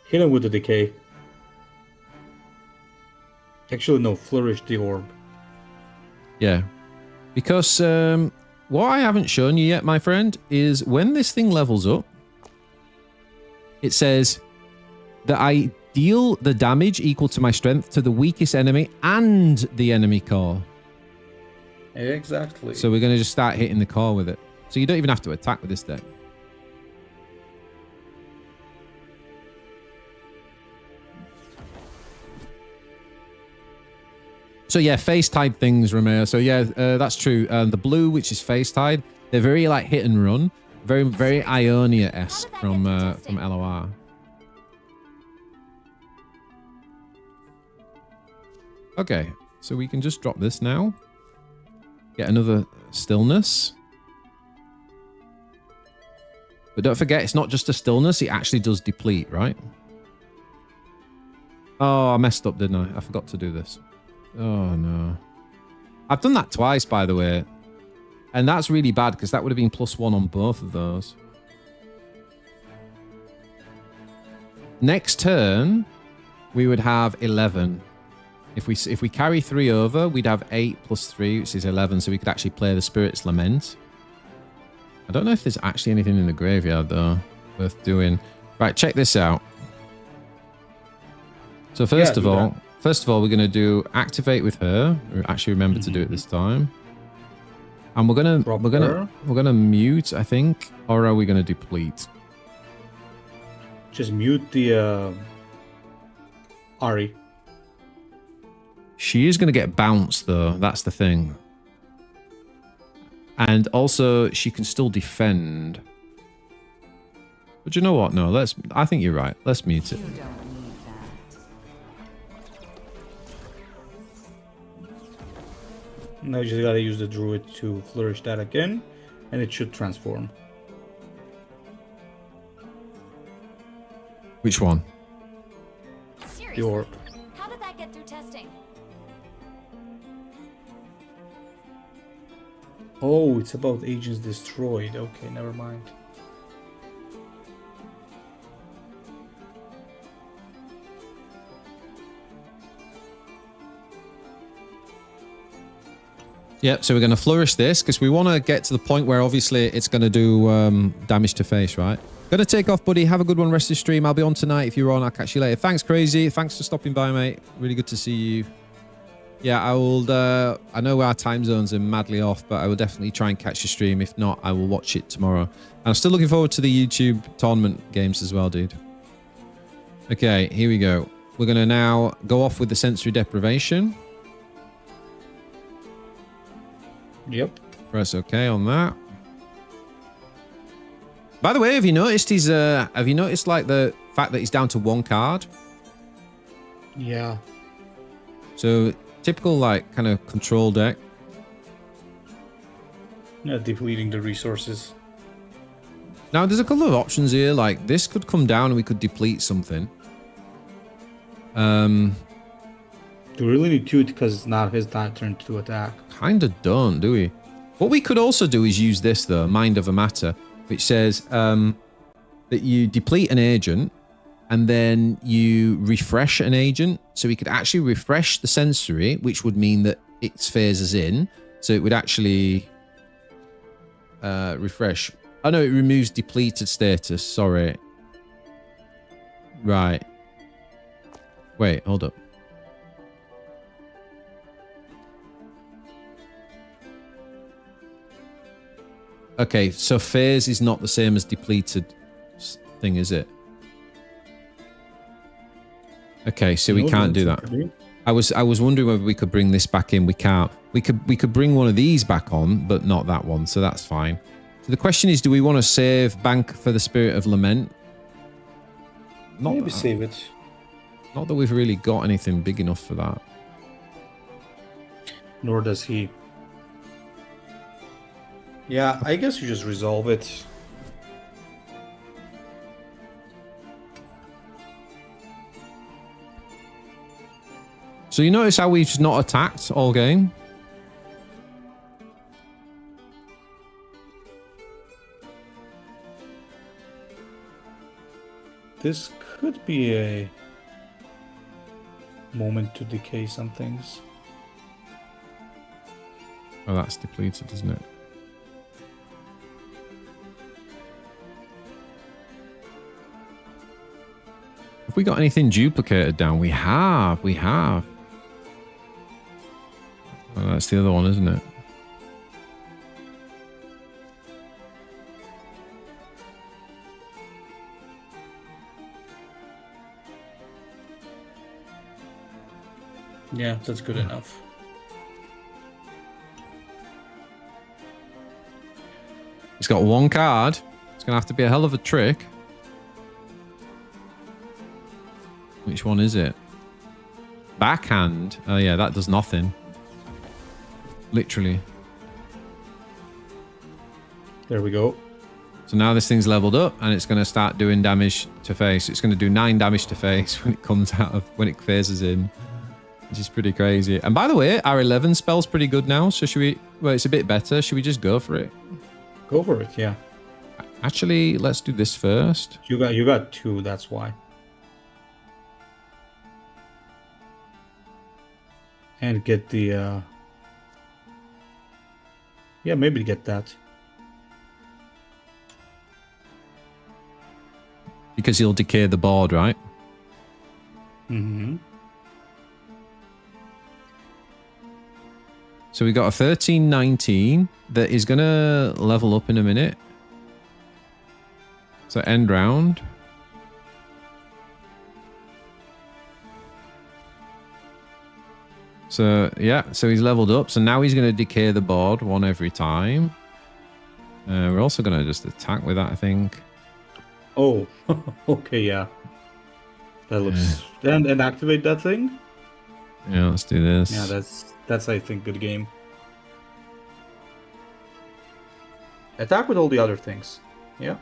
Hit him with the decay. Actually, no, flourish the orb. Yeah. Because what I haven't shown you yet, my friend, is when this thing levels up, it says that I deal the damage equal to my strength to the weakest enemy and the enemy core. Exactly. So we're going to just start hitting the core with it. So you don't even have to attack with this deck. So yeah, face tied things, Romeo. So yeah, that's true. The blue, which is face tied, they're very like hit and run, very very Ionia-esque from LOR. Okay, so we can just drop this now. Get another stillness. But don't forget, it's not just a stillness; it actually does deplete, right? Oh, I messed up, didn't I? I forgot to do this. Oh, no. I've done that twice, by the way. And that's really bad, because that would have been +1 on both of those. Next turn, we would have 11. If we carry 3 over, we'd have 8 + 3, which is 11, so we could actually play the Spirit's Lament. I don't know if there's actually anything in the graveyard, though, worth doing. Right, check this out. So first of all, we're going to do activate with her. Actually, remember to do it this time. And we're gonna mute, I think, or are we going to deplete? Just mute the Ari. She is going to get bounced, though. That's the thing. And also, she can still defend. But you know what? No, I think you're right. Let's mute it. Now you just gotta use the druid to flourish that again, and it should transform. Which one? Seriously, The orb. how did that get through testing? Oh, it's about agents destroyed. Okay, never mind. Yep, so we're going to flourish this because we want to get to the point where obviously it's going to do damage to face, right? Going to take off, buddy. Have a good one. Rest of the stream. I'll be on tonight. If you're on, I'll catch you later. Thanks, Crazy. Thanks for stopping by, mate. Really good to see you. Yeah, I will. I know our time zones are madly off, but I will definitely try and catch your stream. If not, I will watch it tomorrow. And I'm still looking forward to the YouTube tournament games as well, dude. Okay, here we go. We're going to now go off with the sensory deprivation. Yep. Press OK on that. By the way, have you noticed like the fact that he's down to 1 card? Yeah. So typical like kind of control deck. Yeah, depleting the resources. Now there's a couple of options here. Like this could come down and we could deplete something. Do we really need to because it's not his turn to attack? Kinda don't, do we? What we could also do is use this though, Mind Over Matter, which says that you deplete an agent and then you refresh an agent. So we could actually refresh the sensory, which would mean that its phase is in. So it would actually refresh. Oh no, it removes depleted status. Sorry. Right. Wait, hold up. Okay, so phase is not the same as depleted thing, is it? Okay, so we No, can't do that's that. okay. I was wondering whether we could bring this back in. We can't. We could bring one of these back on, but not that one. So that's fine. So the question is, do we want to save bank for the Spirit of Lament? Maybe that, save it. Not that we've really got anything big enough for that. Nor does he. Yeah, I guess you just resolve it. So you notice how we've just not attacked all game? This could be a moment to decay some things. Oh, that's depleted, isn't it? Have we got anything duplicated down? We have. We have. Oh, that's the other one, isn't it? Yeah, that's good enough. He's got one card. It's going to have to be a hell of a trick. Which one is it? Backhand. Oh, yeah, that does nothing. Literally. There we go. So now this thing's leveled up and it's going to start doing damage to face. It's going to do 9 damage to face when it comes out of, when it phases in. Which is pretty crazy. And by the way, our 11 spell's pretty good now. So should we, well, it's a bit better. Should we just go for it? Go for it, yeah. Actually, let's do this first. You got 2, that's why. And get the yeah, maybe get that. Because he'll decay the board, right? Mm-hmm. So we got a 13-19 that is going to level up in a minute. So end round. So, yeah, so he's leveled up. So now he's going to decay the board 1 every time. We're also going to just attack with that, I think. Oh, okay, yeah. That looks... And activate that thing? Yeah, let's do this. Yeah, that's I think good game. Attack with all the other things. Yeah.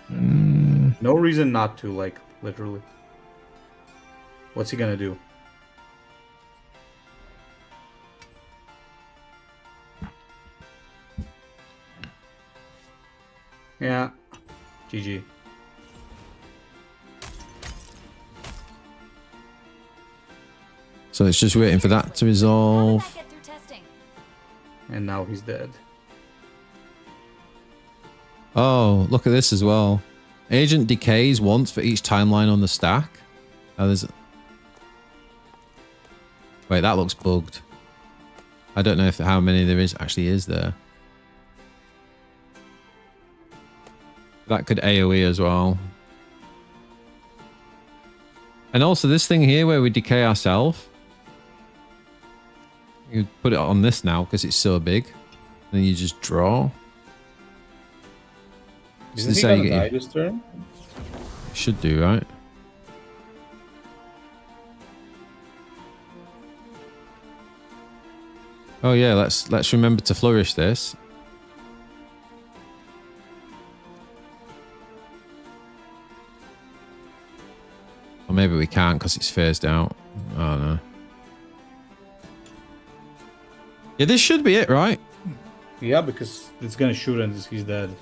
No reason not to, like, literally. What's he gonna do? Yeah. GG. So it's just waiting for that to How resolve. did that get through testing? And now he's dead. Oh, look at this as well. Agent decays once for each timeline on the stack. Oh, there's... Wait, that looks bugged. I don't know if how many there is actually is there. That could AoE as well. And also this thing here where we decay ourselves. You put it on this now because it's so big. Then you just draw. So Isn't this he how you gonna get die your- this turn? Should do, right? Oh yeah, let's remember to flourish this. Or maybe we can't because it's phased out. I don't know. Yeah, this should be it, right? Yeah, because it's gonna shoot and he's dead.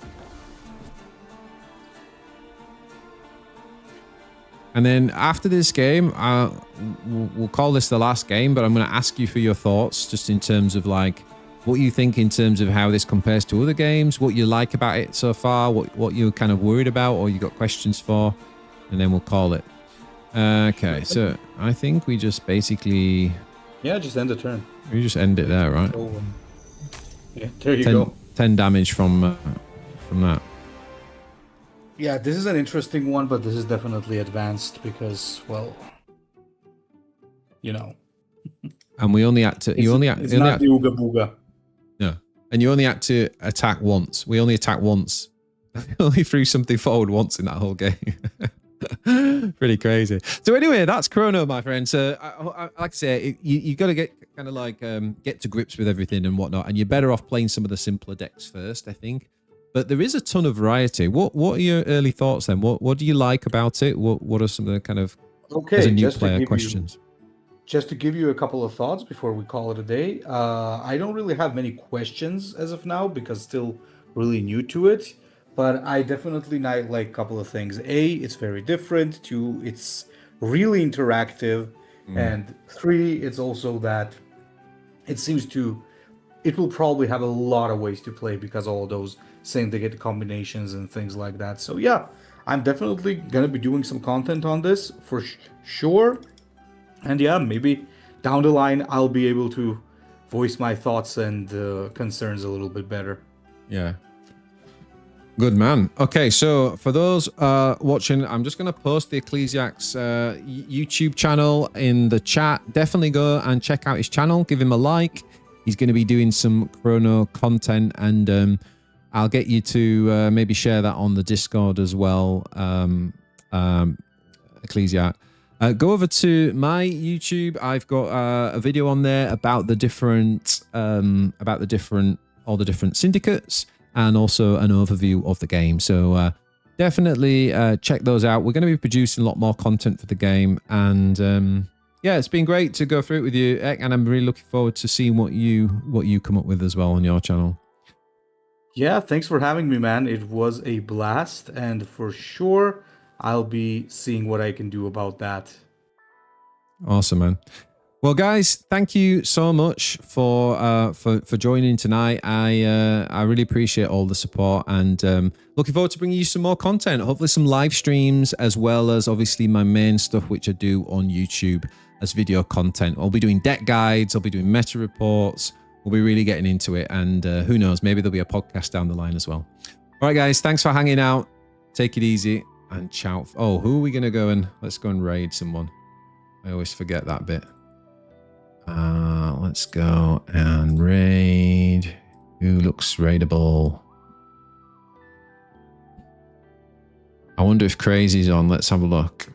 And then after this game, we'll call this the last game, but I'm going to ask you for your thoughts just in terms of like what you think in terms of how this compares to other games, what you like about it so far, what you're kind of worried about or you got questions for, and then we'll call it. Okay, so I think we just basically... Yeah, just end the turn. We just end it there, right? Oh, yeah, there you go. 10 damage from that. Yeah, this is an interesting one, but this is definitely advanced because, well, you know, And we only had to. it's, You only it's only not had, the Ooga Booga. no, and you only had to attack once. We only attacked once. We only threw something forward once in that whole game. Pretty crazy. So anyway, that's Chrono, my friend. So like I say, you got to get kind of like get to grips with everything and whatnot, and you're better off playing some of the simpler decks first, I think. But there is a ton of variety. What are your early thoughts then? What do you like about it? What are some of the kind of as a new player questions? Just to give you a couple of thoughts before we call it a day, I don't really have many questions as of now because still really new to it. But I definitely like a couple of things. A, it's very different. Two, it's really interactive. And three, it's also that it will probably have a lot of ways to play because all those syndicate combinations and things like that. So yeah, I'm definitely gonna be doing some content on this for sure. And yeah, maybe down the line I'll be able to voice my thoughts and concerns a little bit better. Yeah. Good man. Okay, so for those watching, I'm just going to post the Ecclesiarch's YouTube channel in the chat. Definitely go and check out his channel. Give him a like. He's going to be doing some Chrono content, and I'll get you to maybe share that on the Discord as well, Ecclesiarch. Go over to my YouTube. I've got a video on there about the different all the different syndicates, and also an overview of the game. So definitely check those out. We're going to be producing a lot more content for the game, and yeah, it's been great to go through it with you, Ek, and I'm really looking forward to seeing what you come up with as well on your channel. Yeah, thanks for having me, man. It was a blast, and for sure I'll be seeing what I can do about that. Awesome, man. Well, guys, thank you so much for joining tonight. I really appreciate all the support, and looking forward to bringing you some more content. Hopefully, some live streams, as well as obviously my main stuff, which I do on YouTube as video content. I'll be doing deck guides. I'll be doing meta reports. We'll be really getting into it, and who knows, maybe there'll be a podcast down the line as well. All right, guys, thanks for hanging out. Take it easy, and ciao. Oh, who are we gonna go and let's go and raid someone? I always forget that bit. Let's go and raid. Who looks raidable? I wonder if Crazy's on. Let's have a look.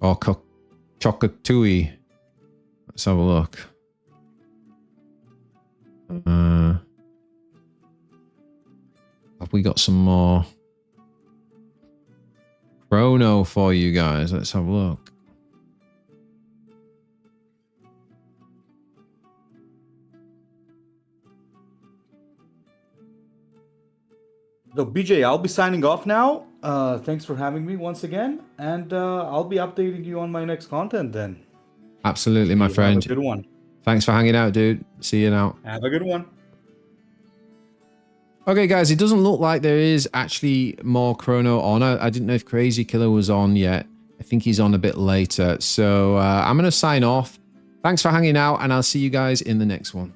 Or Chokatui. Let's have a look. Have we got some more Chrono for you guys? Let's have a look. So BJ, I'll be signing off now. Thanks for having me once again, and I'll be updating you on my next content then. Absolutely, my friend. Have a good one. Thanks for hanging out, dude. See you now. Have a good one. Okay, guys, it doesn't look like there is actually more Chrono on. I didn't know if Crazy Killer was on yet. I think he's on a bit later. So I'm going to sign off. Thanks for hanging out, and I'll see you guys in the next one.